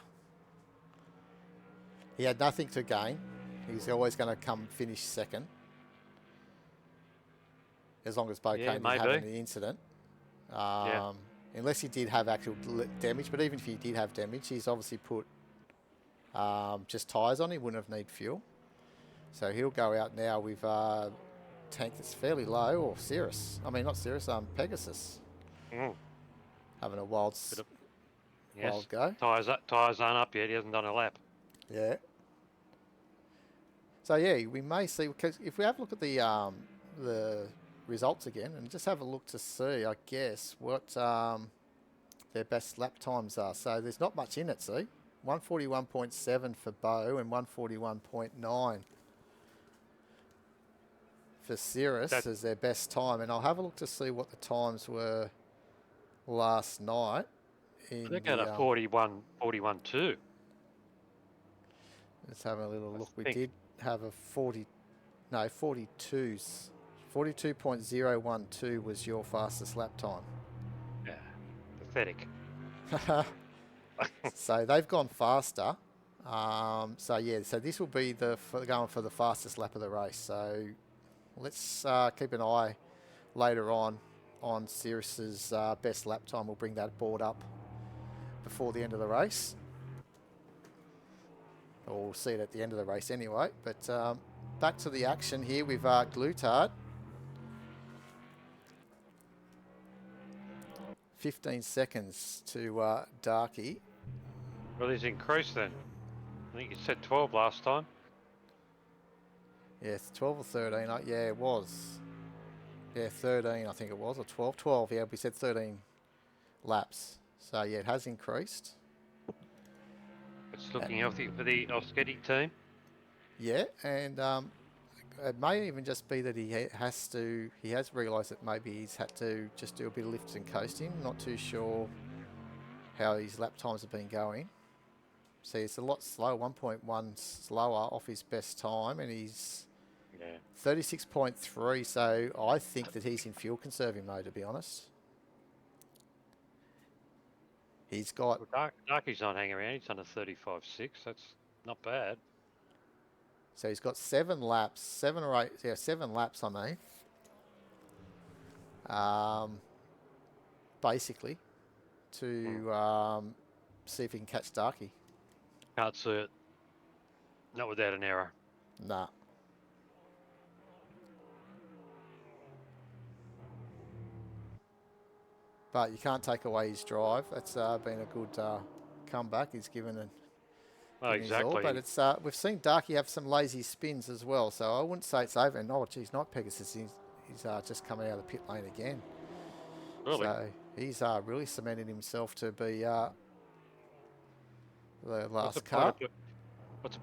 He had nothing to gain. He's always going to come finish second. As long as Bo Kane didn't have any incident. Unless he did have actual damage. But even if he did have damage, he's obviously put just tyres on. He wouldn't have need fuel. So he'll go out now with a tank that's fairly low. Or Cirrus. I mean, not Cirrus, Pegasus. Having a wild go. Tyres aren't up yet. He hasn't done a lap. Yeah. So yeah, we may see, because if we have a look at the results again and just have a look to see, I guess, what their best lap times are. So there's not much in it, see? 141.7 for Bo and 141.9 for Cirrus as their best time. And I'll have a look to see what the times were last night. They got a 41.2. Let's have a little look. We did have a 42s. 42.012 was your fastest lap time. Yeah, pathetic. So they've gone faster. So yeah, so this will be going for the fastest lap of the race. So let's keep an eye later on Cirrus's best lap time. We'll bring that board up before the end of the race. Or we'll see it at the end of the race anyway. But back to the action here with Glutard. 15 seconds to Darky. Well, he's increased then. I think you said 12 last time. Yes, 12 or 13. Yeah, it was. Yeah, 13 I think it was, or 12. 12, yeah, we said 13 laps. So yeah, it has increased. It's looking healthy for the Oskedi team. Yeah, and it may even just be that he has realised that maybe he's had to just do a bit of lifts and coasting. Not too sure how his lap times have been going. See, it's a lot slower, 1.1 slower off his best time, and he's 36.3, so I think that he's in fuel conserving mode, to be honest. He's got... Well, Darky's not hanging around. He's under 35.6. That's not bad. So he's got 7 laps, 7 or 8, yeah, 7 laps, I mean. Basically, to see if he can catch Darky. Can't see it. Not without an error. Nah. But you can't take away his drive. That's been a good comeback. He's given it. Oh, exactly. All, but it's we've seen Darky have some lazy spins as well, so I wouldn't say it's over. And oh, geez, not Pegasus. He's just coming out of the pit lane again. Really? So he's really cemented himself to be the last car. What's the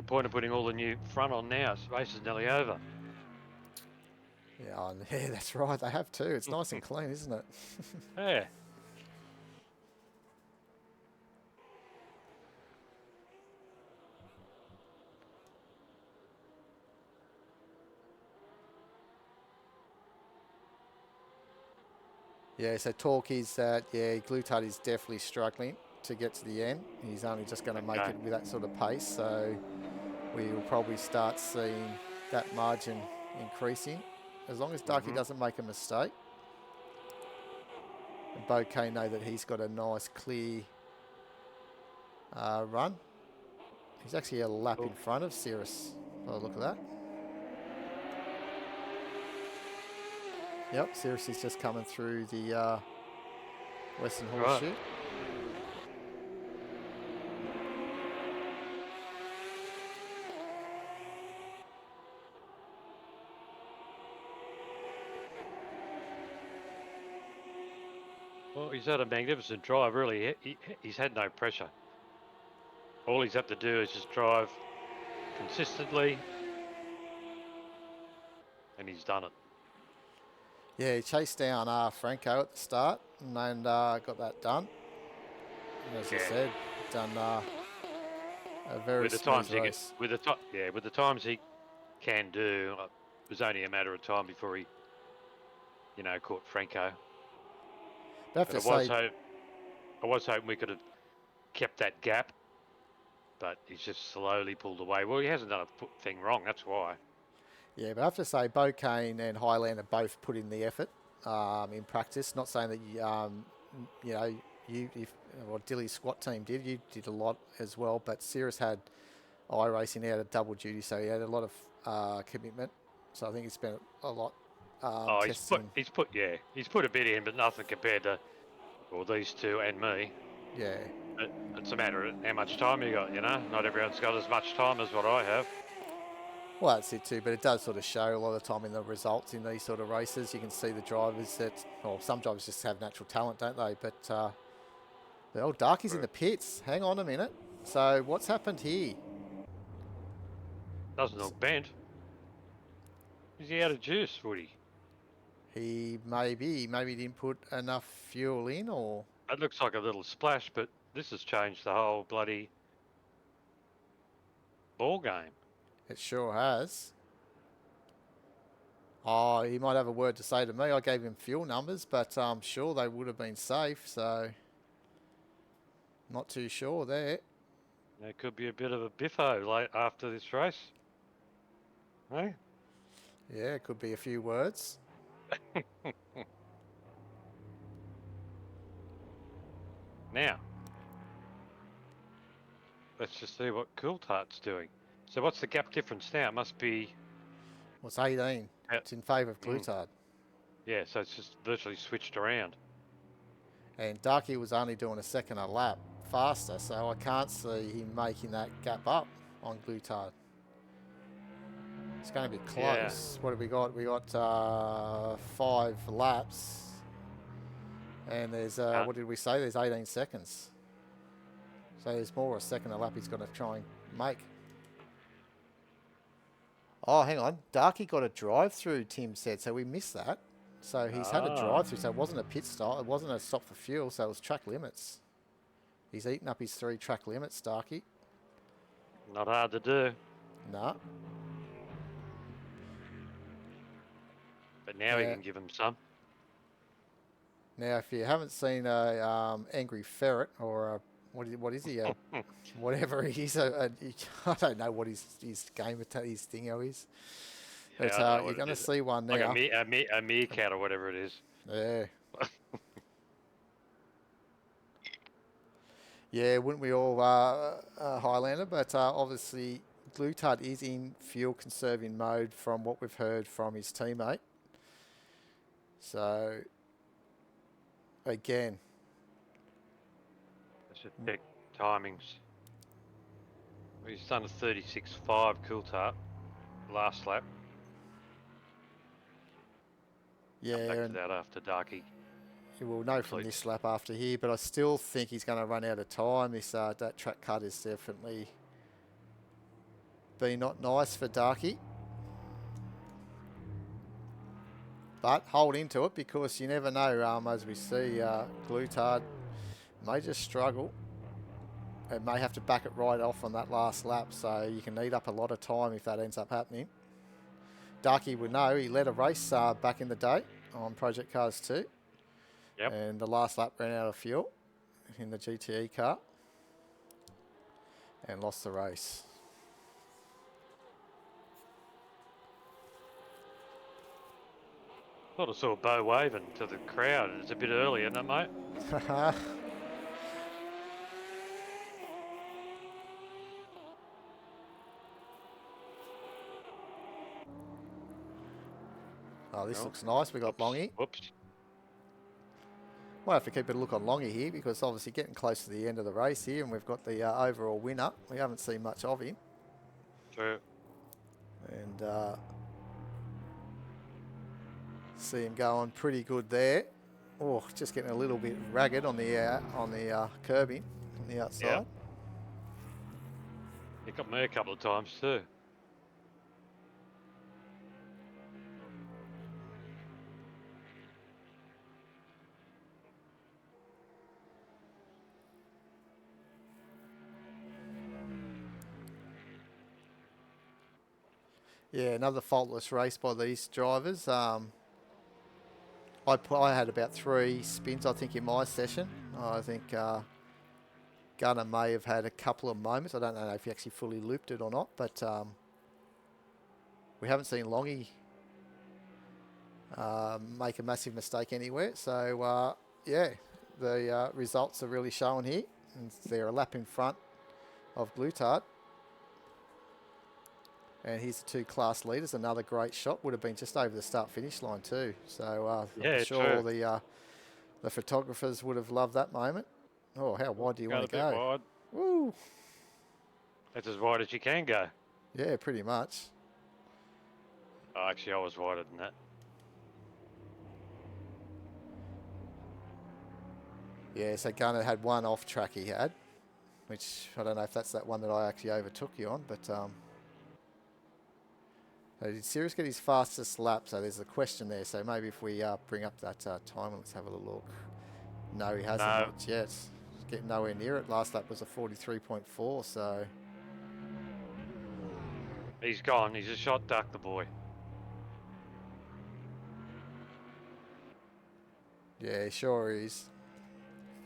point of putting all the new front on now? The race is nearly over. Yeah, that's right. They have too. It's nice and clean, isn't it? Yeah. Yeah, so talk is that, Glutard is definitely struggling to get to the end. He's only just going to make it with that sort of pace, so we will probably start seeing that margin increasing, as long as Darky doesn't make a mistake. And Bouquet know that he's got a nice, clear run. He's actually a lap in front of Cirrus, by the look of that. Yep, Cirrus is just coming through the Western Horseshoe. Right. Well, he's had a magnificent drive, really. He's had no pressure. All he's had to do is just drive consistently, and he's done it. Yeah, he chased down Franco at the start and got that done. And as I said, done a very smooth race. With the times he can do, it was only a matter of time before he, caught Franco. I was hoping we could have kept that gap, but he's just slowly pulled away. Well, he hasn't done a thing wrong, that's why. Yeah, but I have to say, Bouquet and Highlander both put in the effort in practice. Not saying that Dilly's squat team did. You did a lot as well, but Cirrus had iRacing. He had a double duty, so he had a lot of commitment. So I think he spent a lot. He's put a bit in, but nothing compared to these two and me. Yeah, it's a matter of how much time you got. Not everyone's got as much time as what I have. Well, that's it too, but it does sort of show a lot of the time in the results in these sort of races. You can see the drivers some drivers just have natural talent, don't they? But the old Darky's in the pits. Hang on a minute. So what's happened here? Doesn't look bent. Is he out of juice, Woody? He maybe didn't put enough fuel in, or... It looks like a little splash, but this has changed the whole bloody ball game. It sure has. Oh, he might have a word to say to me. I gave him fuel numbers, but I'm sure they would have been safe, so... Not too sure there. There could be a bit of a biffo late after this race. Hey? Yeah, it could be a few words. Now, let's just see what Coulthard's doing. So what's the gap difference now? It must be... Well, it's 18. It's in favour of Glutard. Yeah, so it's just virtually switched around. And Darky was only doing a second a lap faster, so I can't see him making that gap up on Glutard. It's going to be close. Yeah. What have we got? We got 5 laps. And there's, what did we say? There's 18 seconds. So there's more a second a lap he's got to try and make. Oh, hang on. Darky got a drive-through, Tim said, so we missed that. So he's had a drive-through, so it wasn't a pit stop. It wasn't a stop for fuel, so it was track limits. He's eaten up his 3 track limits, Darky. Not hard to do. Nah. But now we can give him some. Now, if you haven't seen a Angry Ferret or a, what is he? Whatever he is, I don't know what his game his thingo is. But you're going to see one now. Like a meerkat or whatever it is. Yeah. Yeah, wouldn't we all, Highlander? But obviously, Glutard is in fuel conserving mode from what we've heard from his teammate. So, again. Let's just check timings. He's done a 36.5 Coulthard last lap. Yeah, Come back to and that after Darky. we'll know from this lap after here, but I still think he's going to run out of time. This that track cut is definitely been not nice for Darky. But hold into it because you never know, as we see, Glutard may just struggle. It may have to back it right off on that last lap, so you can eat up a lot of time if that ends up happening. Darky would know, he led a race back in the day on Project Cars 2. Yep. And the last lap ran out of fuel in the GTE car and lost the race. Thought I saw Bo waving to the crowd. It's a bit early, isn't it, mate? Oh, this looks nice. We got Longy. Whoops. We'll have to keep a look on Longy here because obviously getting close to the end of the race here, and we've got the overall winner. We haven't seen much of him. True. And see him going pretty good there. Oh, just getting a little bit ragged on the curbing on the outside. Yep. He got me a couple of times too. Yeah, another faultless race by these drivers. I had about 3 spins, I think, in my session. I think Gunner may have had a couple of moments. I don't know if he actually fully looped it or not, but we haven't seen Longy make a massive mistake anywhere. So, yeah, the results are really showing here. And they're a lap in front of Glutard. And here's the 2 class leaders. Another great shot. Would have been just over the start-finish line too. So yeah, I'm sure true. the photographers would have loved that moment. Oh, how wide do you want to A bit go? wide. Woo! That's as wide as you can go. Yeah, pretty much. Oh, actually, I was wider than that. Yeah, so Gunner had one off track he had, which I don't know if that's that one that I actually overtook you on, but did Sirius get his fastest lap? So there's a question there. So maybe if we bring up that time, let's have a little look. No, he hasn't No. not yet. Getting nowhere near it. Last lap was a 43.4, so... He's gone. He's a shot duck, the boy. Yeah, sure is.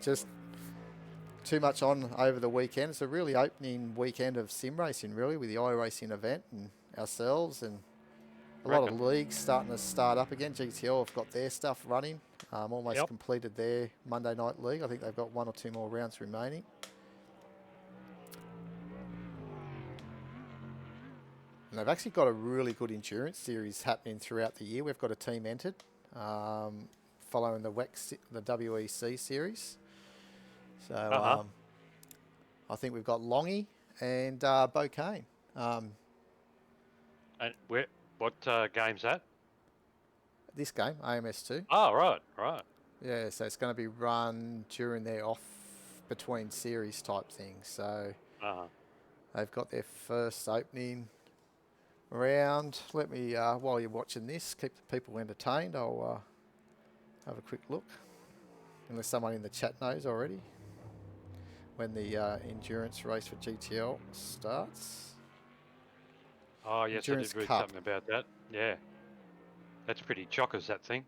Just too much on over the weekend. It's a really opening weekend of sim racing, really, with the iRacing event and ourselves, and a lot of leagues starting to start up again. GTL have got their stuff running. Almost Yep. completed their Monday night league. I think they've got 1 or 2 more rounds remaining. And they've actually got a really good endurance series happening throughout the year. We've got a team entered, following the WEC series. So I think we've got Longy and Bo Kane. And what game's that? This game, AMS2. Oh, right. Yeah, so it's going to be run during their off between series type thing. So they've got their first opening round. Let me, while you're watching this, keep the people entertained. I'll have a quick look, unless someone in the chat knows already when the endurance race for GTL starts. Oh, yes, Endurance I did read Cup. something about that. Yeah. That's pretty chockers, that thing.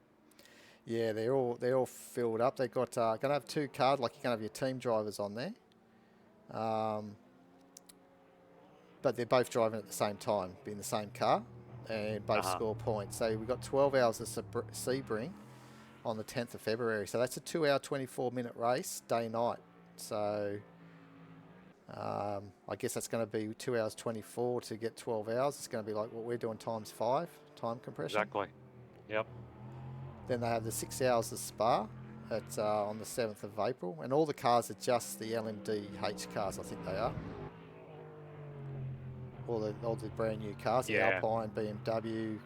Yeah, they're all filled up. They've got going to have 2 cars, like you're going to have your team drivers on there. But they're both driving at the same time, in the same car, and both score points. So we've got 12 hours of Sebring on the 10th of February. So that's a 2-hour, 24-minute race, day-night. So I guess that's going to be 2 hours 24 to get 12 hours. It's going to be like what we're doing times 5, time compression. Exactly. Yep. Then they have the 6 hours of Spa at on the 7th of April. And all the cars are just the LMDH cars, I think they are. All the brand new cars, the Alpine, BMW,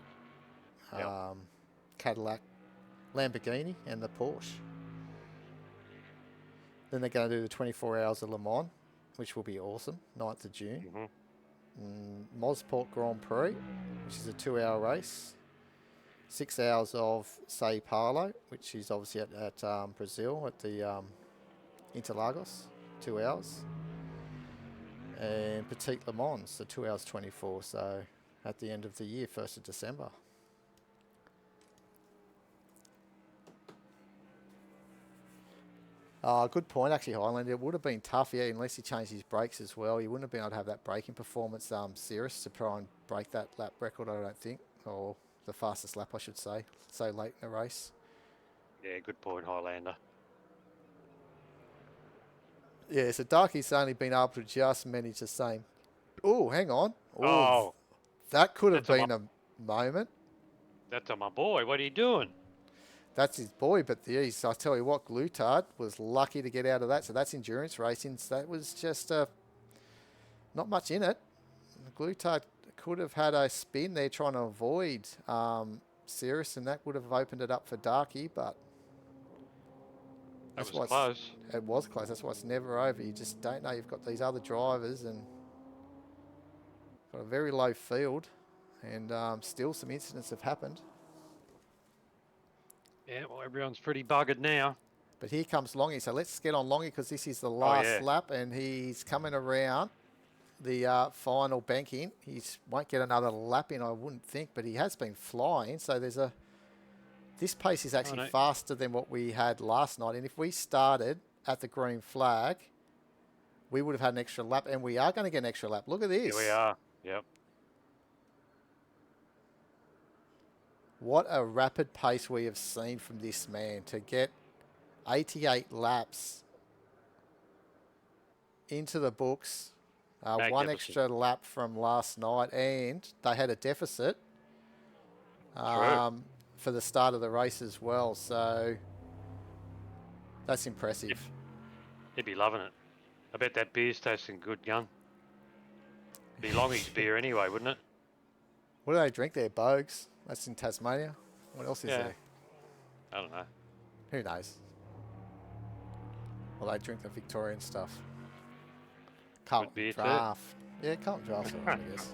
Cadillac, Lamborghini, and the Porsche. Then they're going to do the 24 hours of Le Mans, which will be awesome, 9th of June. Mosport Grand Prix, which is a 2-hour race. 6 hours of Sao Paulo, which is obviously at Brazil, at the Interlagos, 2 hours. And Petit Le Mans, so 2 hours 24, so at the end of the year, 1st of December. Good point, actually, Highlander. It would have been tough, unless he changed his brakes as well. He wouldn't have been able to have that braking performance, Cirrus, to try and break that lap record, I don't think. Or the fastest lap, I should say, so late in the race. Yeah, good point, Highlander. Yeah, so Darky's only been able to just manage the same. Oh, hang on. Oh, that could have been a moment. That's my boy. What are you doing? That's his boy, but I tell you what, Glutard was lucky to get out of that. So that's endurance racing. So that was just not much in it. Glutard could have had a spin there trying to avoid Cirrus, and that would have opened it up for Darky, but That was close. It was close. That's why it's never over. You just don't know. You've got these other drivers and got a very low field, and still some incidents have happened. Yeah, well, everyone's pretty buggered now. But here comes Longy. So let's get on Longy because this is the last lap, and he's coming around the final banking. He won't get another lap in, I wouldn't think, but he has been flying. So there's this pace is actually faster than what we had last night. And if we started at the green flag, we would have had an extra lap, and we are going to get an extra lap. Look at this. Here we are. Yep. What a rapid pace we have seen from this man to get 88 laps into the books. One extra lap from last night, and they had a deficit for the start of the race as well. So that's impressive. He'd be loving it. I bet that beer's tasting good, gun. Be Longy's beer anyway, wouldn't it? What do they drink there, Bogues? That's in Tasmania. What else is there? I don't know. Who knows? Well, they drink the Victorian stuff. Carlton Draft. Yeah, Carlton Draft's all right, I guess.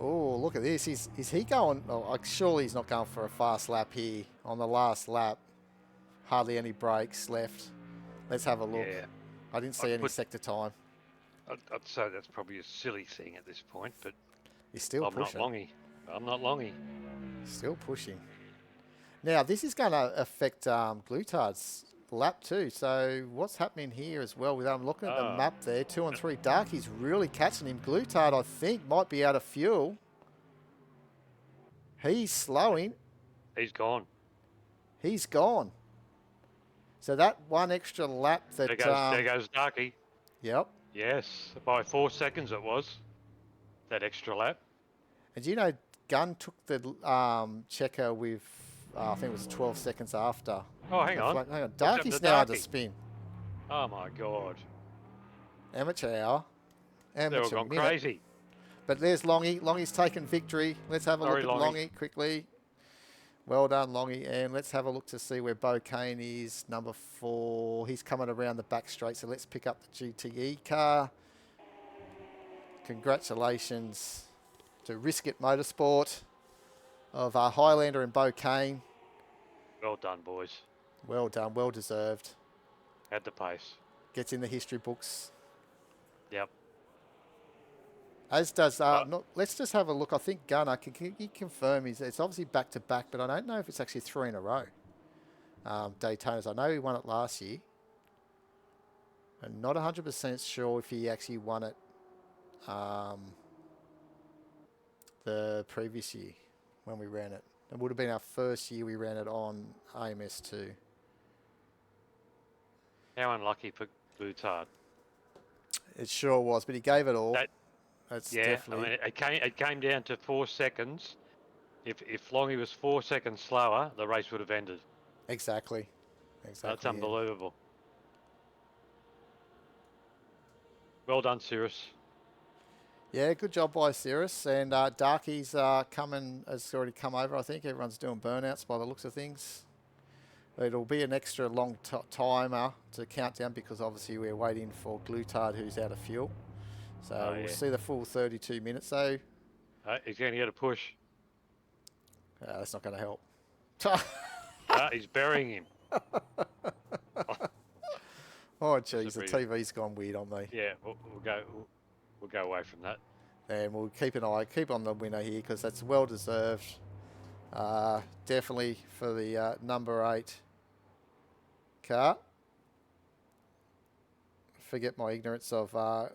Oh, look at this. Is he going? Oh, surely he's not going for a fast lap here on the last lap. Hardly any brakes left. Let's have a look. Yeah. I didn't see any sector time. I'd say that's probably a silly thing at this point, but he's still pushing. I'm not Longy. Still pushing. Now, this is going to affect Glutard's lap too. So what's happening here as well? I'm looking at the Ah. map there. 2 and 3. Darky's really catching him. Glutard, I think, might be out of fuel. He's slowing. He's gone. He's gone. So that one extra lap that... There goes Darky. Yep. Yes, by 4 seconds it was. That extra lap. And do you know, Gunn took the checker with, I think it was 12 seconds after. Oh, hang on. Hang on. happened Darky's to now under Darky? spin. Oh my god. Amateur hour. They've all Amateur gone minute. crazy. But there's Longy. Longy's taken victory. Let's have a Sorry, look at Longy. Longy quickly. Well done, Longy. And let's have a look to see where Bo Kane is, number 4. He's coming around the back straight, so let's pick up the GTE car. Congratulations to Risk It Motorsport of Highlander and Bo Kane. Well done, boys. Well done, well deserved. Had the pace. Gets in the history books. Yep. As does, let's just have a look. I think Gunner, can you confirm, it's obviously back-to-back, but I don't know if it's actually 3 in a row. Daytonas. I know he won it last year. I'm not 100% sure if he actually won it the previous year when we ran it. It would have been our first year we ran it on AMS2. How unlucky for Glutard. It sure was, but he gave it all. That's Yeah, definitely... I mean, it came down to 4 seconds. If Longy was 4 seconds slower, the race would have ended. Exactly. That's yeah. unbelievable. Well done, Cirrus. Yeah, good job by Cirrus. And Darky's has already come over, I think. Everyone's doing burnouts by the looks of things. It'll be an extra long timer to count down because obviously we're waiting for Glutard, who's out of fuel. So we'll see the full 32 minutes. So He's going to get a push. that's not going to help. He's burying him. Oh, geez, the pretty- TV's gone weird on me. Yeah, we'll go away from that. And we'll keep on the winner here because that's well deserved. Definitely for the number 8 car. Forget my ignorance of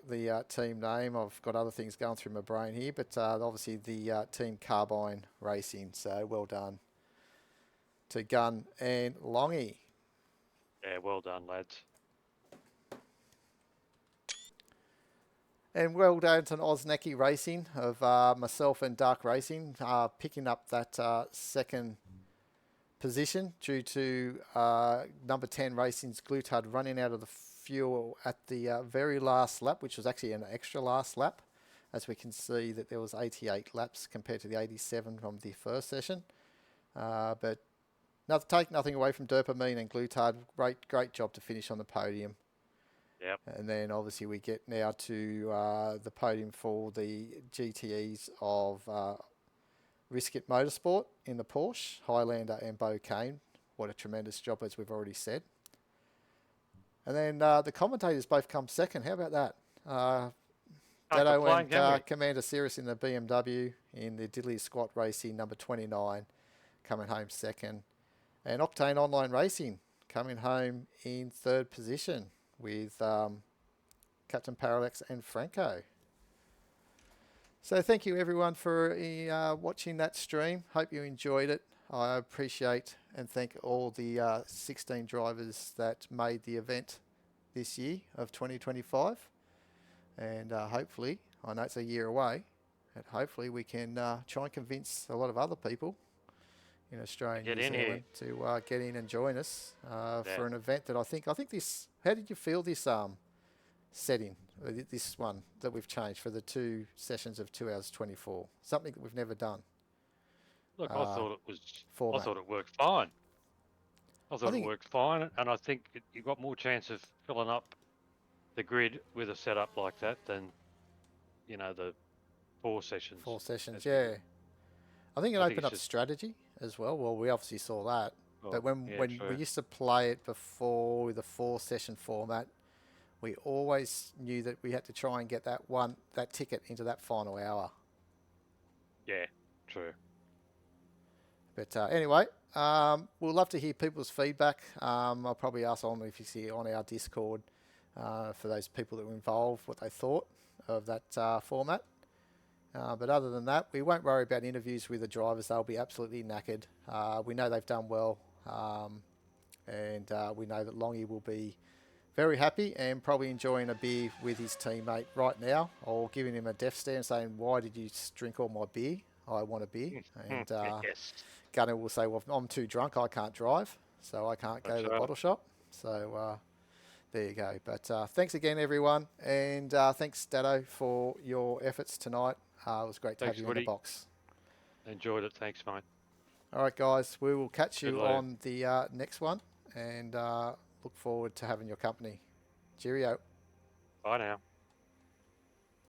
the team name. I've got other things going through my brain here, but obviously the Team Carbine Racing. So well done to Gunn and Longy. Yeah, well done, lads. And well done to Ozneki Racing of myself and Dark Racing picking up that second position due to number 10 Racing's Glutard running out of the fuel at the very last lap, which was actually an extra last lap. As we can see that there was 88 laps compared to the 87 from the first session. But take nothing away from Dopamine and Glutard. Great job to finish on the podium. Yep. And then obviously we get now to the podium for the GTEs of Risk It Motorsport in the Porsche, Highlander and Bo Kane. What a tremendous job, as we've already said. And then the commentators both come second. How about that? Dado and Commander Cirrus in the BMW in the Diddley Squat Racing number 29 coming home second. And Octane Online Racing coming home in third position with Captain Parallax and Franco. So thank you everyone for watching that stream. Hope you enjoyed it. I appreciate and thank all the 16 drivers that made the event this year of 2025. And hopefully, I know it's a year away, but hopefully we can try and convince a lot of other people in Australia and New Zealand to get in and join us for an event that I think this. How did you feel this setting, this one that we've changed for the 2 sessions of 2 hours 24? Something that we've never done. Look, I thought it was. Format. I thought it worked fine. It worked fine, and I think you got more chance of filling up the grid with a setup like that than, the 4 sessions. 4 sessions, yeah. I think it opened up strategy as well. Well, we obviously saw that. But when we used to play it before with a 4-session format, we always knew that we had to try and get that ticket into that final hour. Yeah, true. But anyway, we'll love to hear people's feedback. I'll probably ask on if you see on our Discord for those people that were involved what they thought of that format. But other than that, we won't worry about interviews with the drivers. They'll be absolutely knackered. We know they've done well, and we know that Longy will be very happy and probably enjoying a beer with his teammate right now, or giving him a death stare and saying, "Why did you drink all my beer? I want a beer." And yes. Gunner will say, "Well, I'm too drunk. I can't drive, so I can't go That's to the right. bottle shop." So there you go. But thanks again, everyone, and thanks, Dado, for your efforts tonight. It was great to Thanks, have you in Woody. the box. Enjoyed it. Thanks, mate. All right, guys, we will catch Good you later. on the next one, and look forward to having your company. Cheerio. Bye now.